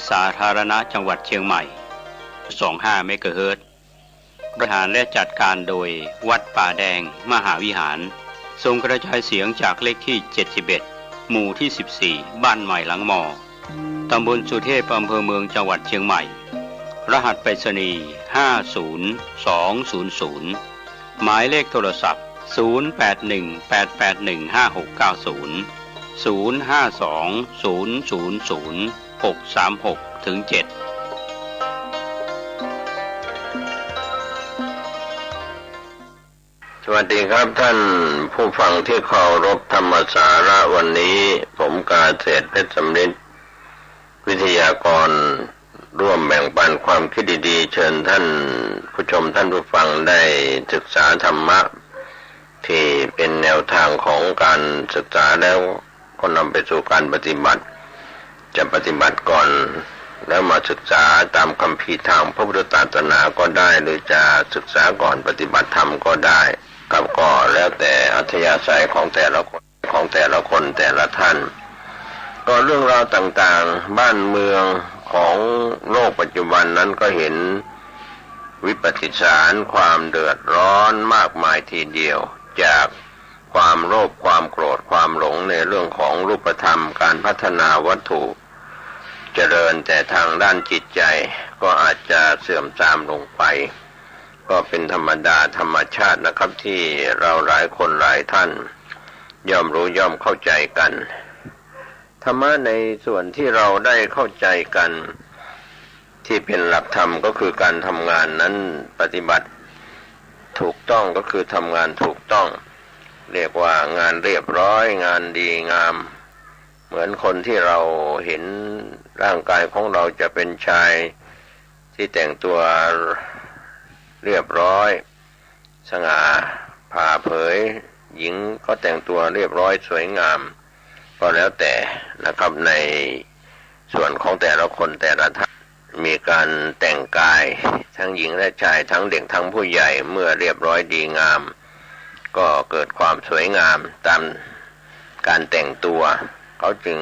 สาธารณะจังหวัดเชียงใหม่25 เมกะเฮิรตซ์บริหารและจัดการโดยวัดป่าแดงมหาวิหารส่งกระจายเสียงจากเลขที่71หมู่ที่14บ้านใหม่หลังมอตำบลสุเทพอำเภอเมืองจังหวัดเชียงใหม่รหัสไปรษณีย์50200หมายเลขโทรศัพท์0818815690 0520000636-7สวัสดีครับท่านผู้ฟังที่เคารพธรรมสาระวันนี้ผมกาเศรษฐ์เพชรสำริดวิทยากรร่วมแบ่งปันความคิดดีๆเชิญท่านผู้ชมท่านผู้ฟังได้ศึกษาธรรมะที่เป็นแนวทางของการศึกษาแล้วก็นำไปสู่การปฏิบัติจะปฏิบัติก่อนแล้วมาศึกษาตามคัมภีร์ทางพระพุทธศาสนาก็ได้หรือจะศึกษาก่อนปฏิบัติธรรมก็ได้ครับก็แล้วแต่อัธยาศัยของแต่ละคนแต่ละท่านก็เรื่องราวต่างๆบ้านเมืองของโลกปัจจุบันนั้นก็เห็นวิปฏิสารความเดือดร้อนมากมายทีเดียวจากความโลภความโกรธความหลงในเรื่องของรูปธรรมการพัฒนาวัตถุเจริญแต่ทางด้านจิตใจก็อาจจะเสื่อมทรามลงไปก็เป็นธรรมดาธรรมชาตินะครับที่เราหลายคนหลายท่านย่อมรู้ย่อมเข้าใจกันธรรมะในส่วนที่เราได้เข้าใจกันที่เป็นหลักธรรมก็คือการทำงานนั้นปฏิบัติถูกต้องก็คือทำงานถูกต้องเรียกว่างานเรียบร้อยงานดีงามเหมือนคนที่เราเห็นร่างกายของเราจะเป็นชายที่แต่งตัวเรียบร้อยสง่าผ่าเผยหญิงก็แต่งตัวเรียบร้อยสวยงามก็แล้วแต่นะครับในส่วนของแต่ละคนแต่ละท่านมีการแต่งกายทั้งหญิงและชายทั้งเด็กทั้งผู้ใหญ่เมื่อเรียบร้อยดีงามก็เกิดความสวยงามตามการแต่งตัวเขาจึง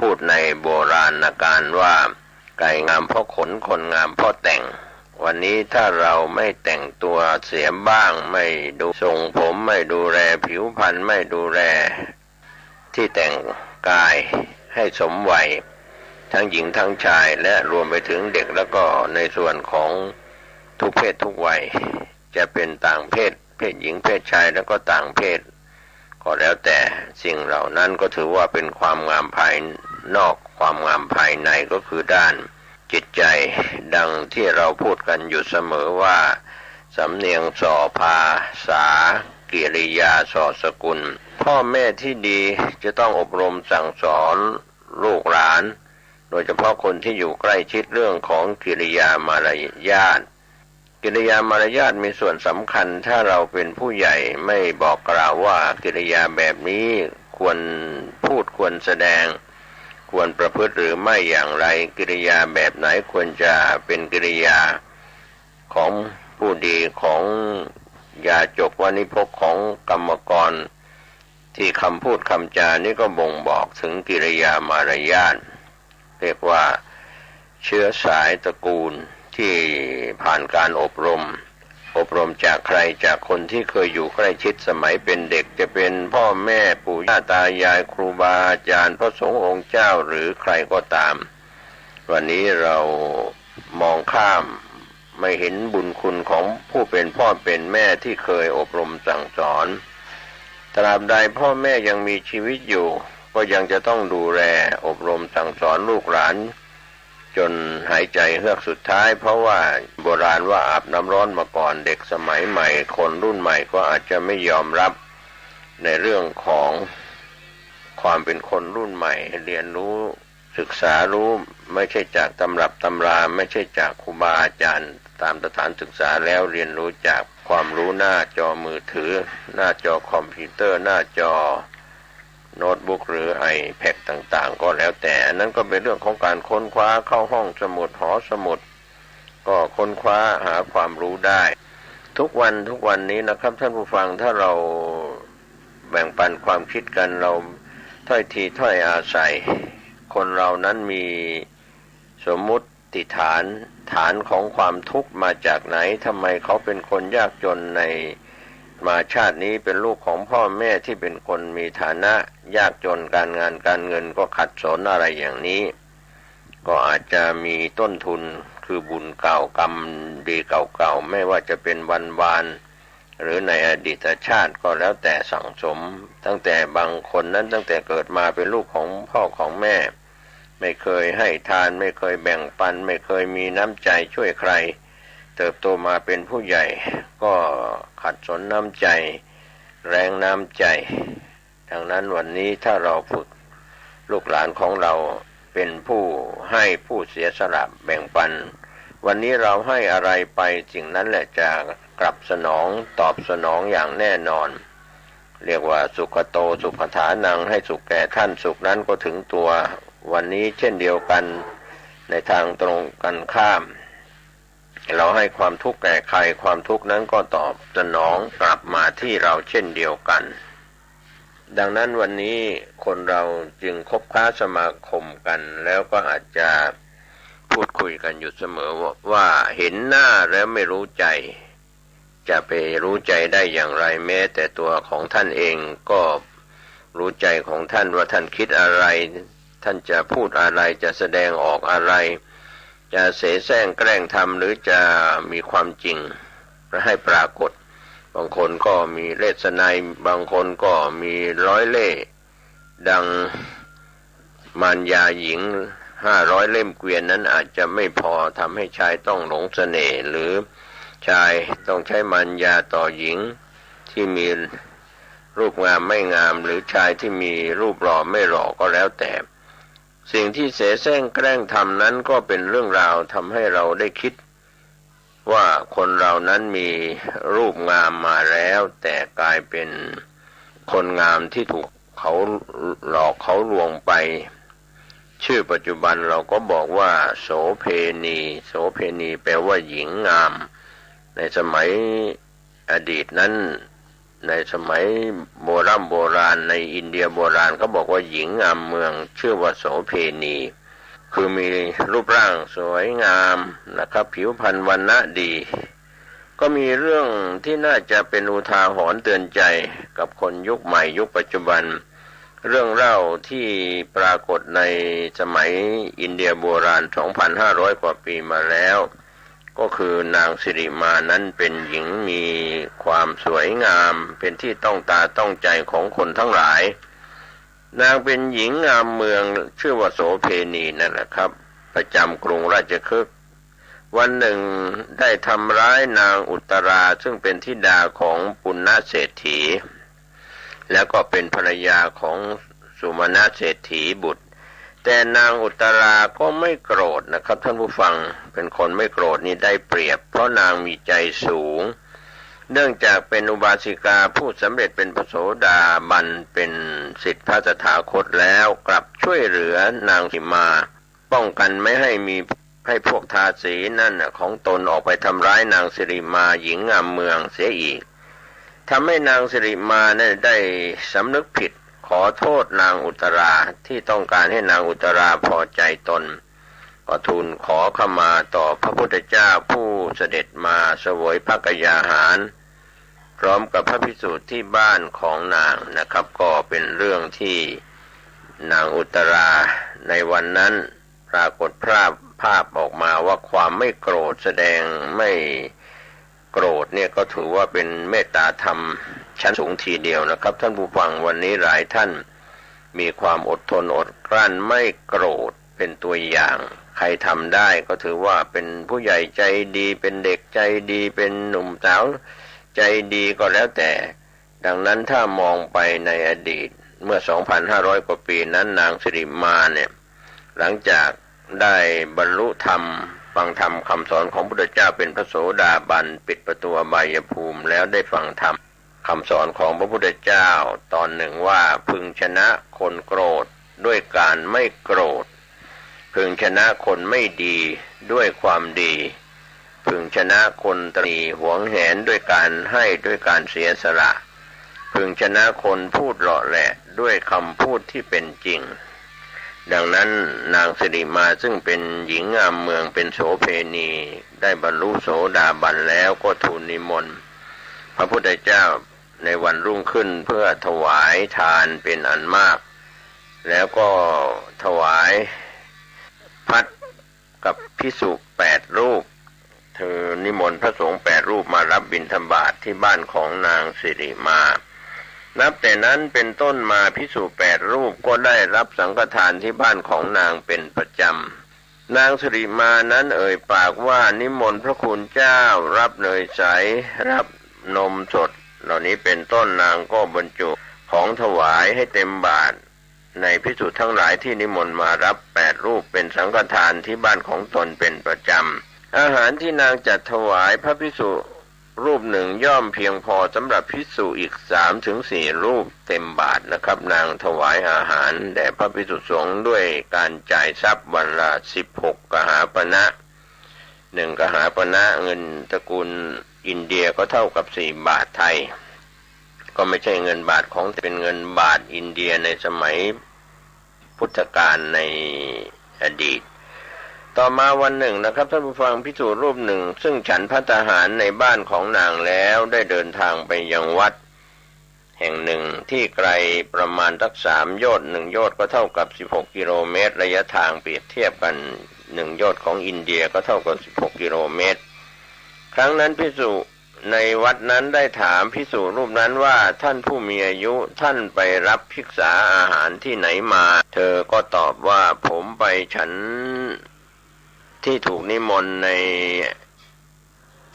พูดในโบราณการว่าไก่งามเพราะขนคนงามเพราะแต่งวันนี้ถ้าเราไม่แต่งตัวเสียบ้างไม่ดูทรงผมไม่ดูแลผิวพรรณไม่ดูแลที่แต่งกายให้สมวัยทั้งหญิงทั้งชายและรวมไปถึงเด็กแล้วก็ในส่วนของทุกเพศทุกวัยจะเป็นต่างเพศหญิงเพศชายแล้วก็ต่างเพศก็แล้วแต่สิ่งเหล่านั้นก็ถือว่าเป็นความงามภายนอกความงามภายในก็คือด้านจิตใจดังที่เราพูดกันอยู่เสมอว่าสำเนียงส่อภาษากิริยาส่อสกุลพ่อแม่ที่ดีจะต้องอบรมสั่งสอนลูกหลานโดยเฉพาะคนที่อยู่ใกล้ชิดเรื่องของกิริยามารยาทกิริยามารยาทมีส่วนสำคัญถ้าเราเป็นผู้ใหญ่ไม่บอกกล่าวว่ากิริยาแบบนี้ควรพูดควรแสดงควรประพฤติหรือไม่อย่างไรกิริยาแบบไหนควรจะเป็นกิริยาของผู้ดีของยาจกวานิพกของกรรมกรที่คำพูดคำจานี้ก็บ่งบอกถึงกิริยามารยาทเรียกว่าเชื้อสายตระกูลที่ผ่านการอบรมจากใครจากคนที่เคยอยู่ใกล้ชิดสมัยเป็นเด็กจะเป็นพ่อแม่ปู่ย่าตายายครูบาอาจารย์พระสงฆ์องค์เจ้าหรือใครก็ตามวันนี้เรามองข้ามไม่เห็นบุญคุณของผู้เป็นพ่อเป็นแม่ที่เคยอบรมสั่งสอนตราบใดพ่อแม่ยังมีชีวิตอยู่ก็ยังจะต้องดูแลอบรมสั่งสอนลูกหลานจนหายใจเฮือกสุดท้ายเพราะว่าโบราณว่าอาบน้ำร้อนมาก่อนเด็กสมัยใหม่คนรุ่นใหม่ก็อาจจะไม่ยอมรับในเรื่องของความเป็นคนรุ่นใหม่เรียนรู้ศึกษารู้ไม่ใช่จากตำรับตำราไม่ใช่จากครูบาอาจารย์ตามสถานศึกษาแล้วเรียนรู้จากความรู้หน้าจอมือถือหน้าจอคอมพิวเตอร์หน้าจอโน้ตบุ๊กหรือ iPad ต่างๆก็แล้วแต่นั้นก็เป็นเรื่องของการค้นคว้าเข้าห้องสมุดหอสมุดก็ค้นคว้าหาความรู้ได้ทุกวันนี้นะครับท่านผู้ฟังถ้าเราแบ่งปันความคิดกันเราถ้อยทีถ้อยอาศัยคนเรานั้นมี สมมุติฐานของความทุกข์มาจากไหนทำไมเขาเป็นคนยากจนในมาชาตินี้เป็นลูกของพ่อแม่ที่เป็นคนมีฐานะยากจนการงานการเงินก็ขัดสนอะไรอย่างนี้ก็อาจจะมีต้นทุนคือบุญเก่ากรรมดีเก่าๆไม่ว่าจะเป็นวันวานหรือในอดีตชาติก็แล้วแต่สั่งสมตั้งแต่บางคนนั้นตั้งแต่เกิดมาเป็นลูกของพ่อของแม่ไม่เคยให้ทานไม่เคยแบ่งปันไม่เคยมีน้ำใจช่วยใครเติบโตมาเป็นผู้ใหญ่ก็ขัดสนน้ำใจแรงน้ำใจดังนั้นวันนี้ถ้าเราฝึกลูกหลานของเราเป็นผู้ให้ผู้เสียสละแบ่งปันวันนี้เราให้อะไรไปสิ่งนั้นแหละจะกลับสนองตอบสนองอย่างแน่นอนเรียกว่าสุขโตสุขฐานังให้สุขแก่ท่านสุขนั้นก็ถึงตัววันนี้เช่นเดียวกันในทางตรงกันข้ามเราให้ความทุกข์แก่ใครความทุกข์นั้นก็ตอบสนองกลับมาที่เราเช่นเดียวกันดังนั้นวันนี้คนเราจึงคบค้าสมาคมกันแล้วก็อาจจะพูดคุยกันอยู่เสมอว่าเห็นหน้าแล้วไม่รู้ใจจะไปรู้ใจได้อย่างไรแม้แต่ตัวของท่านเองก็รู้ใจของท่านว่าท่านคิดอะไรท่านจะพูดอะไรจะแสดงออกอะไรจะเสแสร้งแกล้งทำหรือจะมีความจริงให้ปรากฏบางคนก็มีเลสไนบางคนก็มีร้อยเล่ห์ดังมารยาหญิง500เล่มเกวียนนั้นอาจจะไม่พอทำให้ชายต้องหลงเสน่ห์หรือชายต้องใช้มารยาต่อหญิงที่มีรูปงามไม่งามหรือชายที่มีรูปหล่อไม่หล่อก็แล้วแต่สิ่งที่เสแสร้งแกล้งทำนั้นก็เป็นเรื่องราวทำให้เราได้คิดว่าคนเรานั้นมีรูปงามมาแล้วแต่กลายเป็นคนงามที่ถูกเขาหลอกเขาลวงไปชื่อปัจจุบันเราก็บอกว่าโสเพณีโสเพณีแปลว่าหญิงงามในสมัยอดีตนั้นในสมัยโบราณในอินเดียโบราณก็บอกว่าหญิงงามเมืองชื่อว่าโสเพณีคือมีรูปร่างสวยงามนะครับผิวพรรณวรรณะดีก็มีเรื่องที่น่าจะเป็นอุทาหรณ์เตือนใจกับคนยุคใหม่ยุคปัจจุบันเรื่องเล่าที่ปรากฏในสมัยอินเดียโบราณ 2,500 กว่าปีมาแล้วก็คือนางสิริมานั้นเป็นหญิงมีความสวยงามเป็นที่ต้องตาต้องใจของคนทั้งหลายนางเป็นหญิงงามเมืองชื่อว่าโสเพณีนั่นแหละครับประจำกรุงราชคฤห์วันหนึ่งได้ทำร้ายนางอุตราซึ่งเป็นธิดาของปุณณเศรษฐีแล้วก็เป็นภรรยาของสุมาณเศรษฐีบุตรแต่นางอุตราก็ไม่โกรธนะครับท่านผู้ฟังเป็นคนไม่โกรธนี่ได้เปรียบเพราะนางมีใจสูงเนื่องจากเป็นอุบาสิกาผู้สำเร็จเป็นพระโสดาบันเป็นศิษย์พระตถาคตแล้วกลับช่วยเหลือนางสิมาป้องกันไม่ให้พวกทาสีนั่นของตนออกไปทำร้ายนางสิริมาหญิงงามเมืองเสียอีกทำให้นางสิริมาได้สำนึกผิดขอโทษนางอุตราที่ต้องการให้นางอุตราพอใจตนก็ทูลขอขมาต่อพระพุทธเจ้าผู้เสด็จมาเสวยพระกยาหารพร้อมกับพระภิกษุที่บ้านของนางนะครับก็เป็นเรื่องที่นางอุตราในวันนั้นปรากฏภาพออกมาว่าความไม่โกรธแสดงไม่โกรธเนี่ยก็ถือว่าเป็นเมตตาธรรมชั้นสูงทีเดียวนะครับท่านผู้ฟังวันนี้หลายท่านมีความอดทนอดกลั้นไม่โกรธเป็นตัวอย่างใครทำได้ก็ถือว่าเป็นผู้ใหญ่ใจดีเป็นเด็กใจดีเป็นหนุ่มสาวใจดีก็แล้วแต่ดังนั้นถ้ามองไปในอดีตเมื่อ 2,500 กว่าปีนั้นนางสิริมาเนี่ยหลังจากได้บรรลุธรรมฟังธรรมคำสอนของพระพุทธเจ้าเป็นพระโสดาบันปิดประตูอบายภูมิแล้วได้ฟังธรรมคำสอนของพระพุทธเจ้าตอนหนึ่งว่าพึงชนะคนโกรธด้วยการไม่โกรธพึงชนะคนไม่ดีด้วยความดีพึงชนะคนตนีหวงแหนด้วยการให้ด้วยการเสียสละพึงชนะคนพูดเหลาะแหละด้วยคำพูดที่เป็นจริง ดังนั้นนางสิริมาซึ่งเป็นหญิงงามเมืองเป็นโสเภณีได้บรรลุโสดาบันแล้วก็ทูลนิมนต์พระพุทธเจ้าในวันรุ่งขึ้นเพื่อถวายทานเป็นอันมากแล้วก็ถวายพัดกับภิกษุ8 รูปเธอนิมนต์พระสงฆ์8 รูปมารับบิณฑบาตที่บ้านของนางสิริมานับแต่นั้นเป็นต้นมาภิกษุ8 รูปก็ได้รับสังฆทานที่บ้านของนางเป็นประจำนางสิริมานั้นเอ่ยปากว่านิมนต์พระคุณเจ้ารับเนยใสรับนมสดเหล่านี้เป็นต้นนางก็บรรจุของถวายให้เต็มบาตรในภิกษุทั้งหลายที่นิมนต์มารับ8 รูปเป็นสังฆทานที่บ้านของตนเป็นประจำอาหารที่นางจัดถวายพระภิกษุรูปหนึ่งย่อมเพียงพอสำหรับภิกษุอีก3-4 รูปเต็มบาทนะครับนางถวายอาหารแด่พระภิกษุสงฆ์ด้วยการจ่ายทรัพย์วันละ16 กหาปณะ1 กหาปณะเงินตระกูลอินเดียก็เท่ากับ4 บาทไทยก็ไม่ใช่เงินบาทของเป็นเงินบาทอินเดียในสมัยพุทธกาลในอดีตต่อมาวันหนึ่งนะครับท่านผู้ฟังภิกษุรูปหนึ่งซึ่งฉันภัตตาหารในบ้านของนางแล้วได้เดินทางไปยังวัดแห่งหนึ่งที่ไกลประมาณสัก3 โยชน์1 โยชน์ก็เท่ากับ16 กิโลเมตรระยะทางเปรียบเทียบกัน1 โยชน์ของอินเดียก็เท่ากับ16 กิโลเมตรครั้งนั้นภิกษุในวัดนั้นได้ถามภิกษุรูปนั้นว่าท่านผู้มีอายุท่านไปรับภิกษาอาหารที่ไหนมาเธอก็ตอบว่าผมไปฉันที่ถูกนิมนต์ใน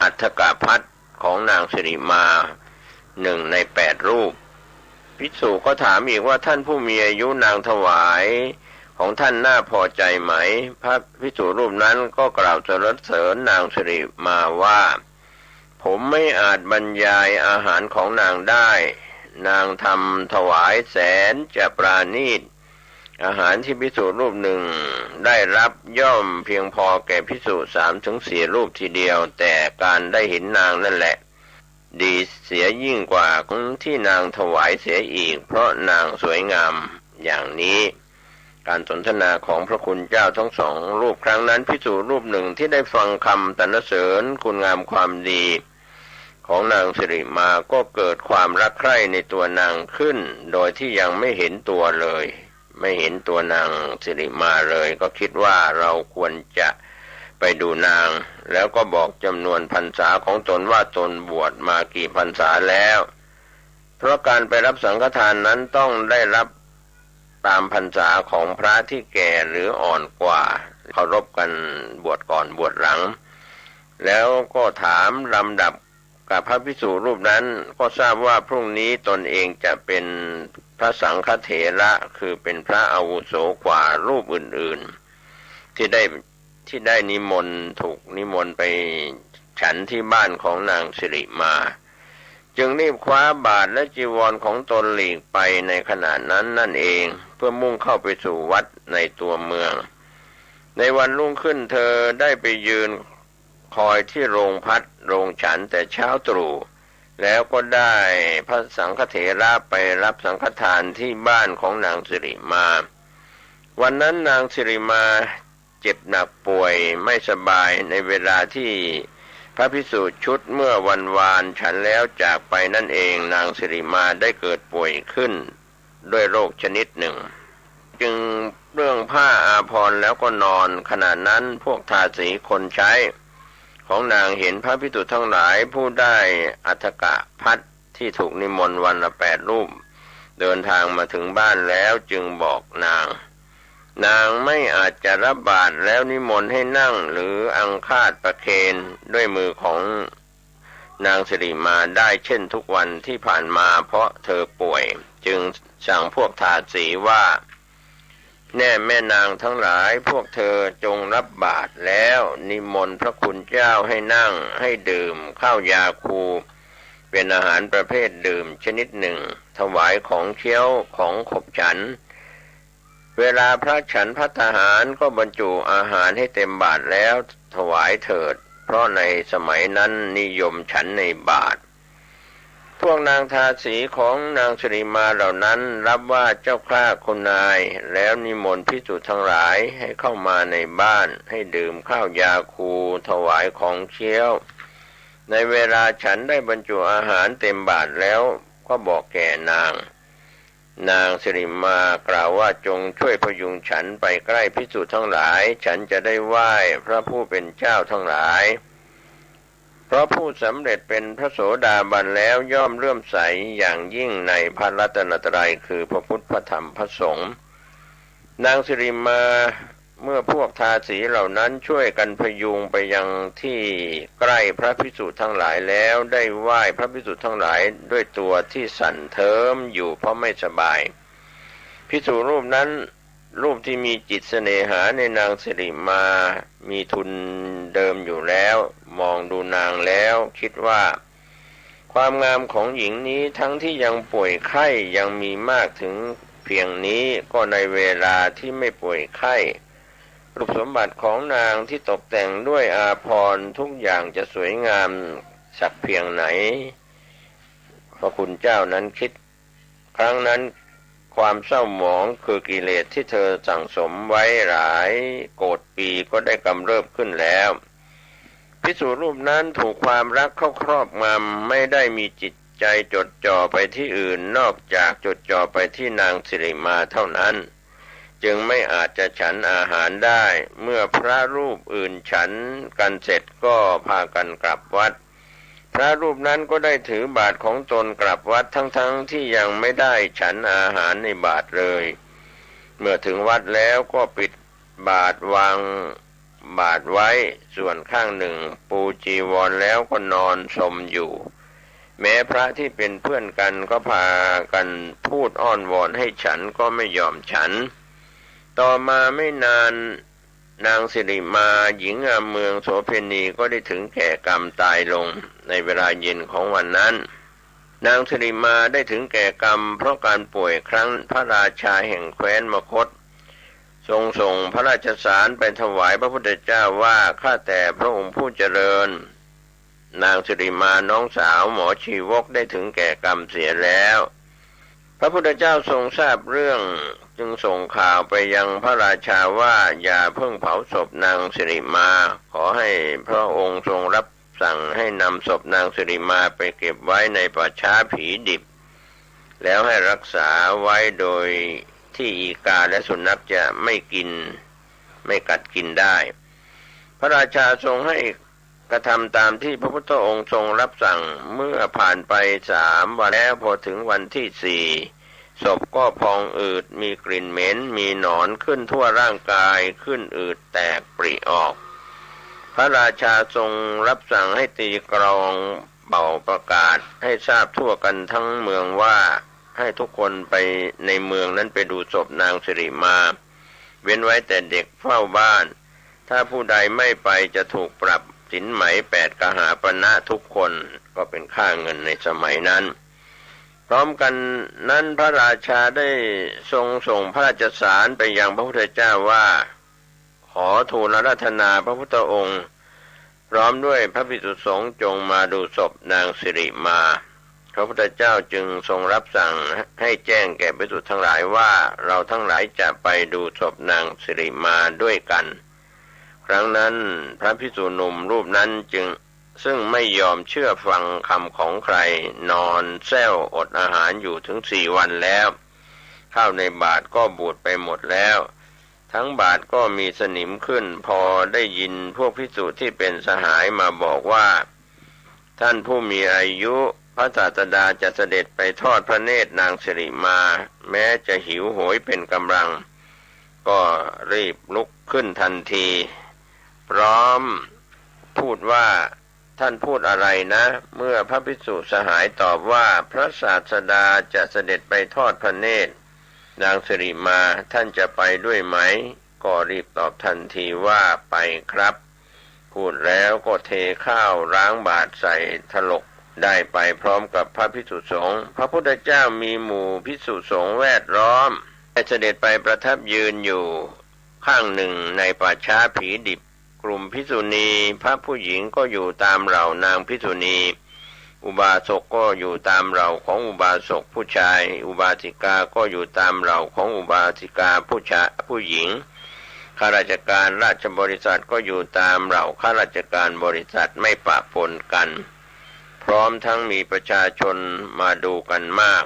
อัฏฐกภัทของนางสิริมา1 ใน 8 รูปภิกษุก็ถามอีกว่าท่านผู้มีอายุนางถวายของท่านน่าพอใจไหมพระภิกษุรูปนั้นก็กล่าวสรรเสริญนางสิริมาว่าผมไม่อาจบรรยายอาหารของนางได้นางทำถวายแสนจะปราณีตอาหารที่ภิกษุรูปหนึ่งได้รับย่อมเพียงพอแก่ภิกษุ3-4 รูปทีเดียวแต่การได้เห็นนางนั่นแหละดีเสียยิ่งกว่าที่นางถวายเสียอีกเพราะนางสวยงามอย่างนี้การสนทนาของพระคุณเจ้าทั้ง2 รูปครั้งนั้นภิกษุรูปหนึ่งที่ได้ฟังคำสรรเสริญคุณงามความดีของนางสิริมาก็เกิดความรักใคร่ในตัวนางขึ้นโดยที่ยังไม่เห็นตัวเลยไม่เห็นตัวนางสิริมาเลยก็คิดว่าเราควรจะไปดูนางแล้วก็บอกจำนวนพรรษาของตนว่าตนบวชมากี่พรรษาแล้วเพราะการไปรับสังฆทานนั้นต้องได้รับตามพรรษาของพระที่แก่หรืออ่อนกว่าเคารพกันบวชก่อนบวชหลังแล้วก็ถามลำดับกับพระภิกษุรูปนั้นก็ทราบว่าพรุ่งนี้ตนเองจะเป็นพระสังฆเถระคือเป็นพระอาวุโสกว่ารูปอื่นๆที่ได้นิมนต์ถูกนิมนต์ไปฉันที่บ้านของนางสิริมาจึงรีบคว้าบาตรและจีวรของตนหลีกไปในขณะนั้นนั่นเองเพื่อมุ่งเข้าไปสู่วัดในตัวเมืองในวันรุ่งขึ้นเธอได้ไปยืนคอยที่โรงพักโรงฉันแต่เช้าตรู่แล้วก็ได้พระสังฆเถระไปรับสังฆทานที่บ้านของนางสิริมาวันนั้นนางสิริมาเจ็บหนักป่วยไม่สบายในเวลาที่พระภิกษุชุดเมื่อวันวานฉันแล้วจากไปนั่นเองนางสิริมาได้เกิดป่วยขึ้นด้วยโรคชนิดหนึ่งจึงเปลื้องผ้าอาภรณ์แล้วก็นอนขณะนั้นพวกทาสีคนใช้ของนางเห็นพระภิกษุทั้งหลายผู้ได้อัฏฐกภัทที่ถูกนิมนต์วันละ8 รูปเดินทางมาถึงบ้านแล้วจึงบอกนางไม่อาจจะรับบาตรแล้วนิมนต์ให้นั่งหรืออังคาดประเคนด้วยมือของนางสิริมาได้เช่นทุกวันที่ผ่านมาเพราะเธอป่วยจึงสั่งพวกทาสีว่าแน่แม่นางทั้งหลายพวกเธอจงรับบาตรแล้วนิมนต์พระคุณเจ้าให้นั่งให้ดื่มข้าวยาคูเป็นอาหารประเภทดื่มชนิดหนึ่งถวายของเคี้ยวของขบฉันเวลาพระฉันภัตตาหารก็บรรจุอาหารให้เต็มบาตรแล้วถวายเถิดเพราะในสมัยนั้นนิยมฉันในบาตร พวกนางทาสีของนางสิริมาเหล่านั้นรับว่าเจ้าข้าคุณนายแล้วนิมนต์ภิกษุทั้งหลายให้เข้ามาในบ้านให้ดื่มข้าวยาคูถวายของเคี้ยวในเวลาฉันได้บรรจุอาหารเต็มบาตรแล้วก็บอกแก่นางสิริมากล่าวว่าจงช่วยพยุงฉันไปใกล้ภิกษุทั้งหลายฉันจะได้ไหว้พระผู้เป็นเจ้าทั้งหลายเพราะผู้สำเร็จเป็นพระโสดาบันแล้วย่อมเลื่อมใสอย่างยิ่งในพระรัตนตรัยคือพระพุทธพระธรรมพระสงฆ์นางสิริมาเมื่อพวกทาสีเหล่านั้นช่วยกันพยุงไปยังที่ใกล้พระภิกษุทั้งหลายแล้วได้ไหว้พระภิกษุทั้งหลายด้วยตัวที่สั่นเทิมอยู่เพราะไม่สบายภิกษุรูปนั้นรูปที่มีจิตเสน่หาในนางสิริมามีทุนเดิมอยู่แล้วมองดูนางแล้วคิดว่าความงามของหญิงนี้ทั้งที่ยังป่วยไข้ยังมีมากถึงเพียงนี้ก็ในเวลาที่ไม่ป่วยไข้รูปสมบัติของนางที่ตกแต่งด้วยอาภรณ์ทุกอย่างจะสวยงามสักเพียงไหนพระคุณเจ้านั้นคิดครั้งนั้นความเศร้าหมองคือกิเลสที่เธอสั่งสมไว้หลายโกฏปีก็ได้กำเริบขึ้นแล้วภิกษุรูปนั้นถูกความรักเข้าครอบงำไม่ได้มีจิตใจจดจ่อไปที่อื่นนอกจากจดจ่อไปที่นางสิริมาเท่านั้นจึงไม่อาจจะฉันอาหารได้เมื่อพระรูปอื่นฉันกันเสร็จก็พากันกลับวัดพระรูปนั้นก็ได้ถือบาตรของตนกลับวัดทั้งที่ยังไม่ได้ฉันอาหารในบาตรเลยเมื่อถึงวัดแล้วก็ปิดบาตรวางบาตรไว้ส่วนข้างหนึ่งปูจีวรแล้วก็นอนชมอยู่แม้พระที่เป็นเพื่อนกันก็พากันพูดอ้อนวอนให้ฉันก็ไม่ยอมฉันต่อมาไม่นานนางสิริมาหญิงงามเมืองโสเภณีก็ได้ถึงแก่กรรมตายลงในเวลาเย็นของวันนั้นนางสิริมาได้ถึงแก่กรรมเพราะการป่วยครั้งพระราชาแห่งแคว้นมคธทรงส่งพระราชสารไปถวายพระพุทธเจ้าว่าข้าแต่พระองค์ผู้เจริญนางสิริมาน้องสาวหมอชีวกได้ถึงแก่กรรมเสียแล้วพระพุทธเจ้าทรงทราบเรื่องจึงส่งข่าวไปยังพระราชาว่าอย่าเพิ่งเผาศพนางสิริมาขอให้พระองค์ทรงรับสั่งให้นำศพนางสิริมาไปเก็บไว้ในป่าช้าผีดิบแล้วให้รักษาไว้โดยที่อีกาและสุนัขจะไม่กัดกินได้พระราชาทรงให้กระทำตามที่พระพุทธองค์ทรงรับสั่งเมื่อผ่านไป3 วันแล้วพอถึงวันที่4ศพก็พองอืดมีกลิ่นเหม็นมีหนอนขึ้นทั่วร่างกายขึ้นอืดแตกปริออกพระราชาทรงรับสั่งให้ตีกลองเป่าประกาศให้ทราบทั่วกันทั้งเมืองว่าให้ทุกคนไปในเมืองนั้นไปดูศพนางสิริมาเว้นไว้แต่เด็กเฝ้าบ้านถ้าผู้ใดไม่ไปจะถูกปรับสินไหม8 กหาปณะทุกคนก็เป็นค่าเงินในสมัยนั้นพร้อมกันนั้นพระราชาได้ทรงส่งพระราชสารไปยังพระพุทธเจ้าว่าขอทูลอาราธนาพระพุทธองค์พร้อมด้วยพระภิกษุสงฆ์จงมาดูศพนางสิริมาพระพุทธเจ้าจึงทรงรับสั่งให้แจ้งแก่ภิกษุทั้งหลายว่าเราทั้งหลายจะไปดูศพนางสิริมาด้วยกันครั้งนั้นพระภิกษุหนุ่มรูปนั้นซึ่งไม่ยอมเชื่อฟังคำของใครนอนแส้วอดอาหารอยู่ถึง4 วันแล้วข้าวในบาตรก็บูดไปหมดแล้วทั้งบาตรก็มีสนิมขึ้นพอได้ยินพวกภิกษุที่เป็นสหายมาบอกว่าท่านผู้มีอายุพระศาสดาจะเสด็จไปทอดพระเนตรนางสิริมาแม้จะหิวโหยเป็นกำลังก็รีบลุกขึ้นทันทีพร้อมพูดว่าท่านพูดอะไรนะเมื่อพระภิกษุสหายตอบว่าพระศาสดาจะเสด็จไปทอดพระเนตรนางสิริมาท่านจะไปด้วยไหมก็รีบตอบทันทีว่าไปครับพูดแล้วก็เทข้าวล้างบาตรใส่ถลกได้ไปพร้อมกับพระภิกษุสงฆ์พระพุทธเจ้ามีหมู่ภิกษุสงฆ์แวดล้อมได้เสด็จไปประทับยืนอยู่ข้างหนึ่งในป่าช้าผีดิบกลุ่มภิกษุณีพระผู้หญิงก็อยู่ตามเหล่านางภิกษุณี อุบาสกก็อยู่ตามเหล่าของอุบาสกผู้ชายอุบาสิกาก็อยู่ตามเหล่าของอุบาสิกาผู้หญิงข้าราชการราชบริษัทก็อยู่ตามเหล่าข้าราชการบริษัทไม่ปะปนกันพร้อมทั้งมีประชาชนมาดูกันมาก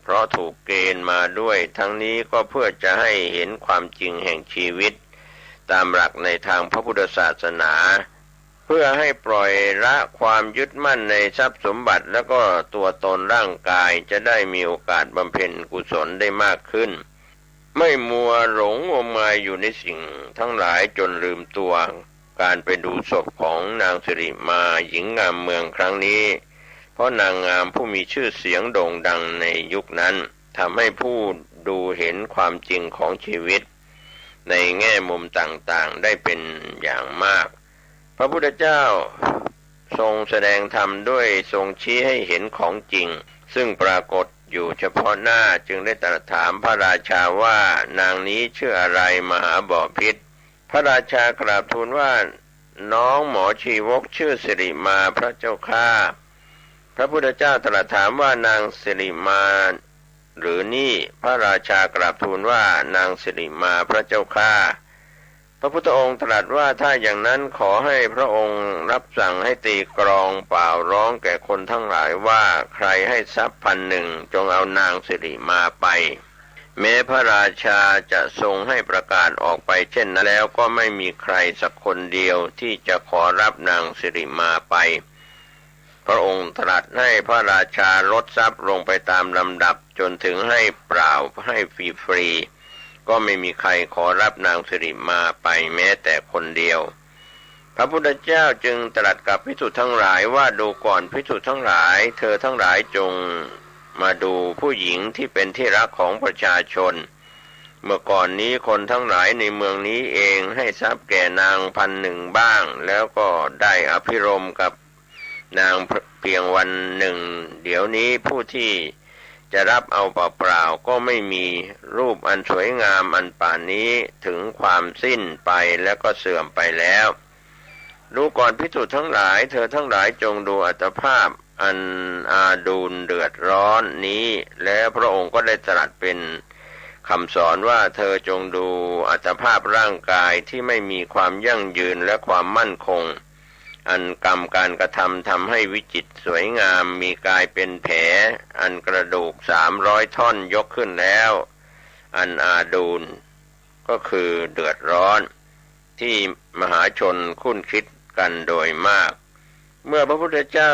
เพราะถูกเกณฑ์มาด้วยทั้งนี้ก็เพื่อจะให้เห็นความจริงแห่งชีวิตตามหลักในทางพระพุทธศาสนาเพื่อให้ปล่อยละความยึดมั่นในทรัพย์สมบัติแล้วก็ตัวตนร่างกายจะได้มีโอกาสบำเพ็ญกุศลได้มากขึ้นไม่มัวหลงงมงายอยู่ในสิ่งทั้งหลายจนลืมตัวการไปดูศพของนางสิริมาหญิงงามเมืองครั้งนี้เพราะนางงามผู้มีชื่อเสียงโด่งดังในยุคนั้นทำให้ผู้ดูเห็นความจริงของชีวิตในแง่มุมต่างๆได้เป็นอย่างมากพระพุทธเจ้าทรงแสดงธรรมด้วยทรงชี้ให้เห็นของจริงซึ่งปรากฏอยู่เฉพาะหน้าจึงได้ตรัสถามพระราชาว่านางนี้ชื่ออะไรมหาบพิตรพระราชากราบทูลว่าน้องหมอชีวกชื่อสิริมาพระเจ้าข้าพระพุทธเจ้าตรัสถามว่านางสิริมาหรือนี่พระราชากราบทูลว่านางสิริมาพระเจ้าข้าพระพุทธองค์ตรัสว่าถ้าอย่างนั้นขอให้พระองค์รับสั่งให้ตีกลองเปล่าร้องแก่คนทั้งหลายว่าใครให้ทรัพย์1,000จงเอานางสิริมาไปแม้พระราชาจะทรงให้ประกาศออกไปเช่นนั้นแล้วก็ไม่มีใครสักคนเดียวที่จะขอรับนางสิริมาไปพระองค์ตรัสให้พระราชาลดทรัพย์ลงไปตามลำดับจนถึงให้เปล่าให้ฟรีก็ไม่มีใครขอรับนางสิริมาไปแม้แต่คนเดียวพระพุทธเจ้าจึงตรัสกับภิกษุทั้งหลายว่าดูก่อนภิกษุทั้งหลายเธอทั้งหลายจงมาดูผู้หญิงที่เป็นที่รักของประชาชนเมื่อก่อนนี้คนทั้งหลายในเมืองนี้เองให้ทรัพย์แก่นาง1,000บ้างแล้วก็ได้อภิรมย์กับนางเพียงวันหนึ่งเดี๋ยวนี้ผู้ที่จะรับเอาเปล่าๆก็ไม่มีรูปอันสวยงามอันป่านนี้ถึงความสิ้นไปแล้วก็เสื่อมไปแล้วดูก่อนภิกษุทั้งหลายเธอทั้งหลายจงดูอัตภาพอันอาดูลเดือดร้อนนี้แล้วพระองค์ก็ได้ตรัสเป็นคำสอนว่าเธอจงดูอัตภาพร่างกายที่ไม่มีความยั่งยืนและความมั่นคงอันกรรมการกระทำทำให้วิจิตรสวยงามมีกายเป็นแผลอันกระดูก300ท่อนยกขึ้นแล้วอันอาดูลก็คือเดือดร้อนที่มหาชนคุ้นคิดกันโดยมากเมื่อพระพุทธเจ้า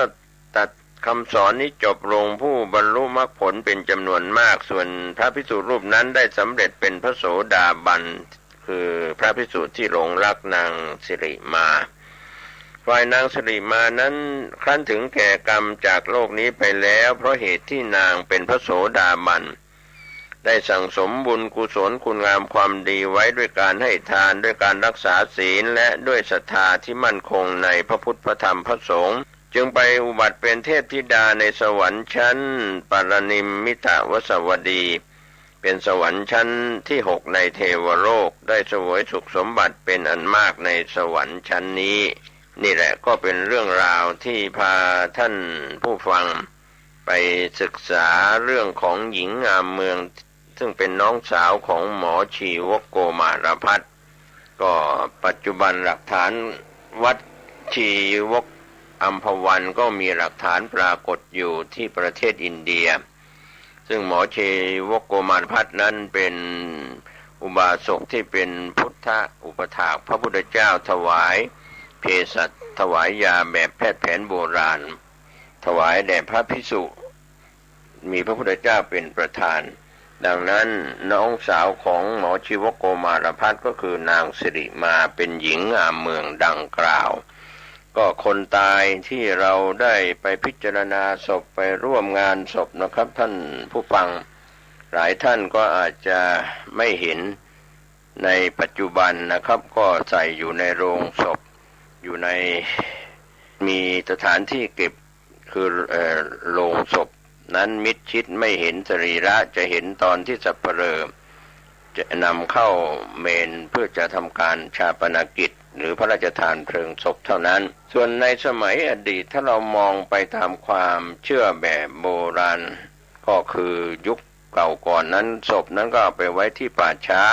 ตรัสคำสอนนี้จบลงผู้บรรลุมรรคผลเป็นจำนวนมากส่วนพระภิกษุรูปนั้นได้สำเร็จเป็นพระโสดาบันคือพระภิกษุที่หลงรักนางสิริมาฝ่ายนางสิริมานั้นครั้นถึงแก่กรรมจากโลกนี้ไปแล้วเพราะเหตุที่นางเป็นพระโสดาบันได้สั่งสมบุญกุศลคุณงามความดีไว้ด้วยการให้ทานด้วยการรักษาศีลและด้วยศรัทธาที่มั่นคงในพระพุทธพระธรรมพระสงฆ์จึงไปอุบัติเป็นเทพธิดาในสวรรค์ชั้นปรนิมมิตวสวดีเป็นสวรรค์ชั้นที่6ในเทวโลกได้เสวยสุขสมบัติเป็นอันมากในสวรรค์ชั้นนี้นี่แหละก็เป็นเรื่องราวที่พาท่านผู้ฟังไปศึกษาเรื่องของหญิงงามเมืองซึ่งเป็นน้องสาวของหมอชีวกโกมารพัฒน์ก็ปัจจุบันหลักฐานวัดชีวกอัมพวันก็มีหลักฐานปรากฏอยู่ที่ประเทศอินเดียซึ่งหมอชีวกโกมารพัฒน์นั้นเป็นอุบาสกที่เป็นพุทธอุปถากพระพุทธเจ้าถวายเภสัชถวายยาแบบแพทย์แผนโบราณถวายแด่พระภิกษุมีพระพุทธเจ้าเป็นประธานดังนั้นน้องสาวของหมอชีวกโกมารพัฒน์ก็คือนางสิริมาเป็นหญิงงามเมืองดังกล่าวก็คนตายที่เราได้ไปพิจารณาศพไปร่วมงานศพนะครับท่านผู้ฟังหลายท่านก็อาจจะไม่เห็นในปัจจุบันนะครับก็ใส่อยู่ในโรงศพอยู่ในมีสถานที่เก็บคือโรงศพนั้นมิดชิดไม่เห็นสรีระจะเห็นตอนที่สัปเหร่อ จะนำเข้าเมนเพื่อจะทำการชาปนกิจหรือพระราชทานเพลิงศพเท่านั้นส่วนในสมัยอดีตถ้าเรามองไปตามความเชื่อแบบโบราณก็คือยุคเก่าก่อนนั้นศพนั้นก็เอาไปไว้ที่ป่าช้า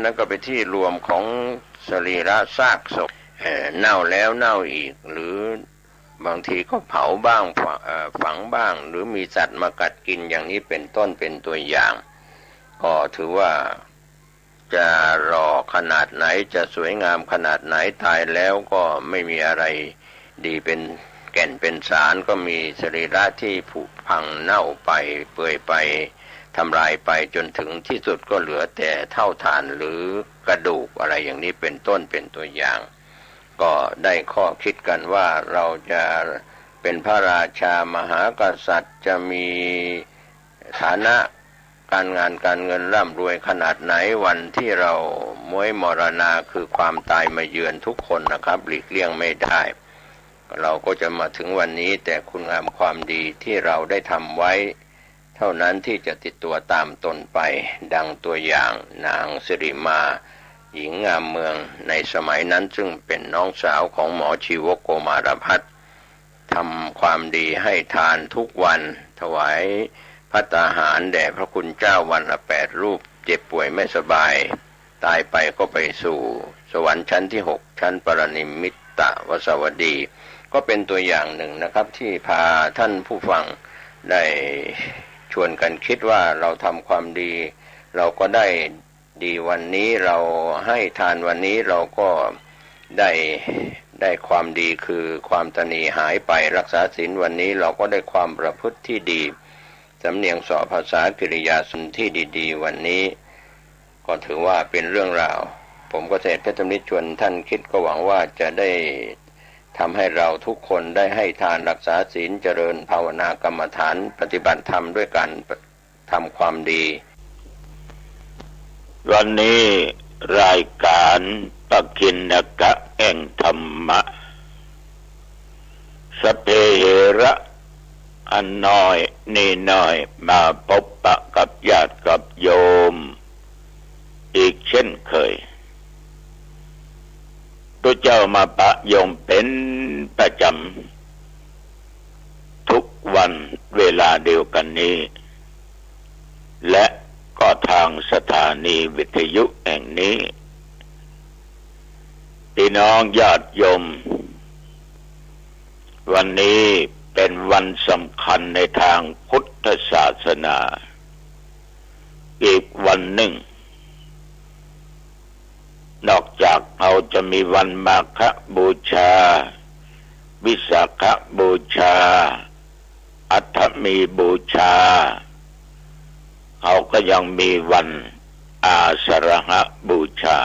นั้นก็เป็นที่รวมของสรีระซากศพเน่าแล้วเน่าอีกหรือบางทีก็เผาบ้างฝังบ้างหรือมีสัตว์มากัดกินอย่างนี้เป็นต้นเป็นตัวอย่างก็ถือว่าจะหล่อขนาดไหนจะสวยงามขนาดไหนตายแล้วก็ไม่มีอะไรดีเป็นแก่นเป็นสารก็มีสรีระที่ผุพังเน่าไปเปื่อยไปทำลายไปจนถึงที่สุดก็เหลือแต่เท่าฐานหรือกระดูกอะไรอย่างนี้เป็นต้นเป็นตัวอย่างก็ได้ข้อคิดกันว่าเราจะเป็นพระราชามหากษัตริย์จะมีฐานะการงานการเงินร่ำรวยขนาดไหนวันที่เราม้วยมรณาคือความตายมาเยือนทุกคนนะครับหลีกเลี่ยงไม่ได้เราก็จะมาถึงวันนี้แต่คุณงามความดีที่เราได้ทำไว้เท่านั้นที่จะติดตัวตามตนไปดังตัวอย่างนางสิริมาหญิงงามเมืองในสมัยนั้นซึ่งเป็นน้องสาวของหมอชีวกโกมารพัฒน์ทำความดีให้ทานทุกวันถวายภัตตาหารแด่พระคุณเจ้าวันละ8 รูปเจ็บป่วยไม่สบายตายไปก็ไปสู่สวรรค์ชั้นที่6ชั้นปรนิมมิตวสวัสดีก็เป็นตัวอย่างหนึ่งนะครับที่พาท่านผู้ฟังได้ชวนกันคิดว่าเราทำความดีเราก็ได้วันนี้เราให้ทานวันนี้เราก็ได้ความดีคือความตนีหายไปรักษาศีลวันนี้เราก็ได้ความประพฤติที่ดีสำเนียงสอภาษากิริยาสุนที่ดีๆวันนี้ก็ถือว่าเป็นเรื่องราวผมก็เสด็จพระธรรมนิชวนท่านคิดก็หวังว่าจะได้ทำให้เราทุกคนได้ให้ทานรักษาศีลเจริญภาวนากรรมฐานปฏิบัติธรรมด้วยการทำความดีวันนี้รายการปกิณกะแห่งธรรมะสเปเหระอันน้อยนี่น้อยมาพบปะกับญาติกับโยมอีกเช่นเคยตัวเจ้ามาปะโยมเป็นประจำทุกวันเวลาเดียวกันนี้และก็ทางสถานีวิทยุแห่งนี้พี่น้องญาติโยมวันนี้เป็นวันสำคัญในทางพุทธศาสนาอีกวันหนึ่งนอกจากเราจะมีวันมาฆบูชาวิสาขบูชาอัฐมีบูชาเขาก็ยังมีวันอาสาฬหบูชา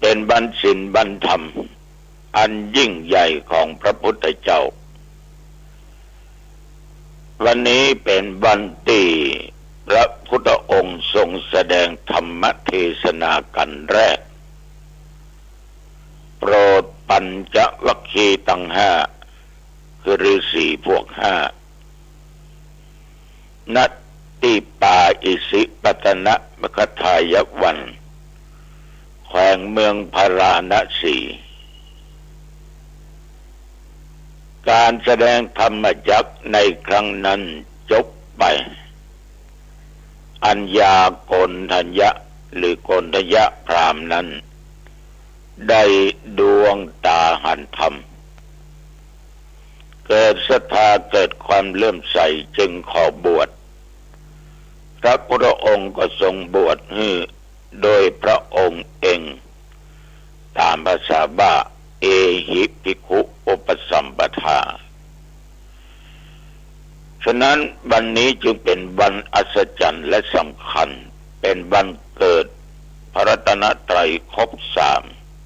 เป็นวันศีลวันธรรมอันยิ่งใหญ่ของพระพุทธเจ้าวันนี้เป็นวันที่พระพุทธองค์ทรงแสดงธรรมเทศนากันแรกโปรดปัญจวัคคีย์ทั้ง5คือฤาษีพวก5ณที่ป่าอิสิปตนมคทายวันแขวงเมืองพาราณสีการแสดงธรรมจักรในครั้งนั้นจบไปอัญญาโกณฑัญญะหรือโกณฑัญญะพราหมณ์นั้นได้ดวงตาหันธรรมเกิดศรัทธาเกิดความเลื่อมใสจึงขอบวชพระพุทธองค์ก็ทรงบวชให้โดยพระองค์เองตามภาษาบาเอหิภิกขุอุปสัมปทาฉะนั้นวันนี้จึงเป็นวันอัศจรรย์และสำคัญเป็นวันเกิดพระรัตนตรัยครบ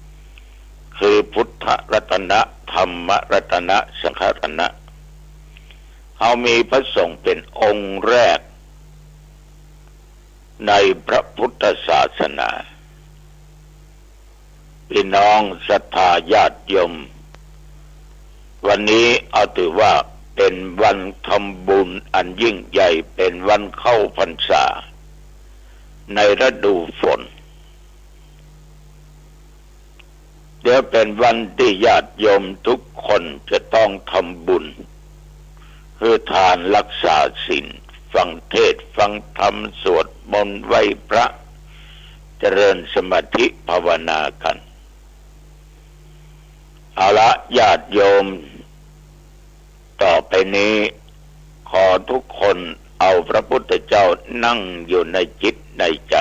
3คือพุทธรัตนะธรรมรัตนะสังฆรัตนะเขามีพระสงฆ์เป็นองค์แรกในพระพุทธศาสนาพี่น้องศรัทธาญาติโยม วันนี้เอาถือว่าเป็นวันทำบุญอันยิ่งใหญ่เป็นวันเข้าพรรษาในฤดูฝนเดี๋ยวเป็นวันที่ญาติโยมทุกคนจะต้องทำบุญคือทานรักษาศีลฟังเทศน์ฟังธรรมสวดมนต์ไหว้พระเจริญสมาธิภาวนากันเอาละญาติโยมต่อไปนี้ขอทุกคนเอาพระพุทธเจ้านั่งอยู่ในจิตในใจ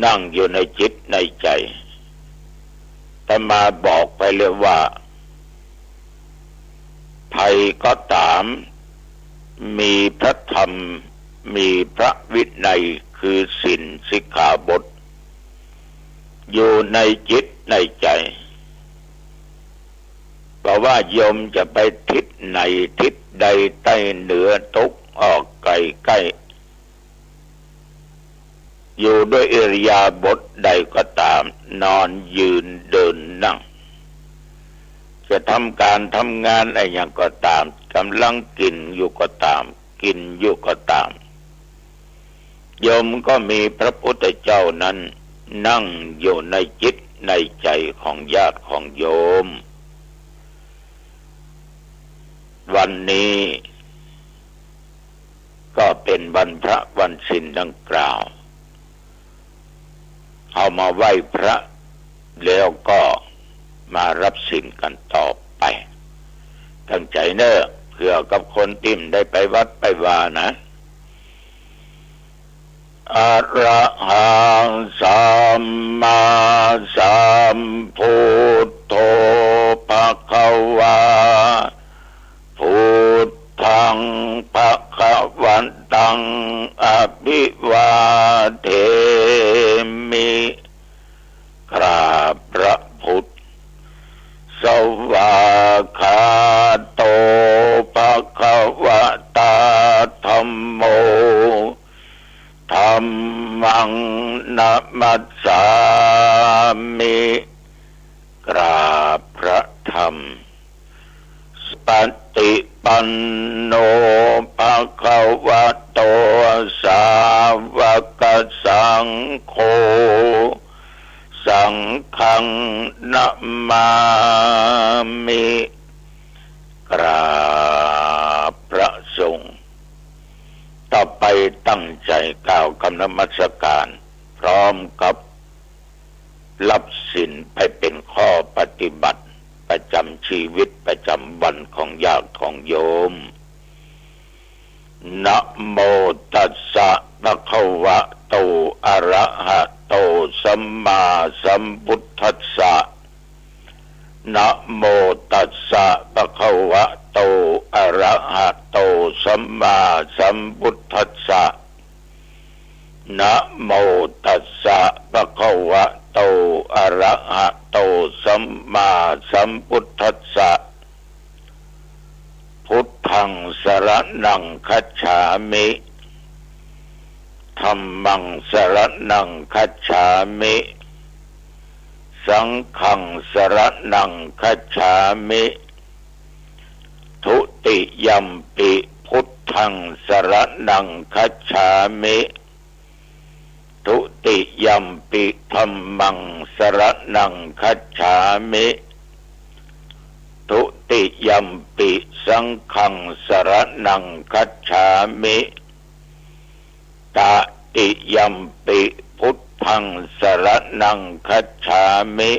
นั่งอยู่ในจิตในใจแต่มาบอกไปเลยว่าใครก็ตามมีพระธรรมมีพระวินัยคือศีลสิกขาบทอยู่ในจิตในใจเพราะว่าโยมจะไปทิศไหนทิศใดใต้เหนือตกออกไกลใกล้อยู่ด้วยอิริยาบถใดก็ตามนอนยืนเดินนั่งจะทำการทำงานอะไรอย่างก็ตามกำลังกินอยู่ก็ตามกินอยู่ก็ตามโยมก็มีพระพุทธเจ้านั้นนั่งอยู่ในจิตในใจของญาติของโยมวันนี้ก็เป็นวันพระวันศีลดังกล่าวเอามาไหว้พระแล้วก็มารับศีลกันต่อไปตั้งใจเนอะเพื่อกับคนติ่มได้ไปวัดไปวานะอะระหังสัมมาสัมพุทโธภควาพุทธังภวันตังอภิวาเทมิกราบพระพุทธสวากขาโตภควตาธัมโมธัมมังนะมัสสามิกราบพระธรรมปฏิปันโนภควโตสาวกสังโฆสังฆังนะมามิกราบพระสงฆ์ต่อไปตั้งใจกล่าวคำนมัสการพร้อมกับรับศีลไปเป็นข้อปฏิบัติประจำชีวิตประจำวันของญาติของโยมนะโมตัสสะภะคะวะโตอะระหะโตสัมมาสัมพุทธัสสะนะโมตัสสะภะคะวะโตอะระหะโตสัมมาสัมพุทธัสสะนะโมตัสสะภะคะวะโตอะระหะโตสัมมาสัมพุทธัสสะพุทธังสรณังคัจฉามิธัมมังสรณังคัจฉามิสังฆังสรณังคัจฉามิทุติยัมปิพุทธังสรณังคัจฉามิทุติยัมปิธัมมังสรณังคัจฉามิทุติยัมปิสังฆังสรณังคัจฉามิตติยัมปิพุทธังสรณังคัจฉามิ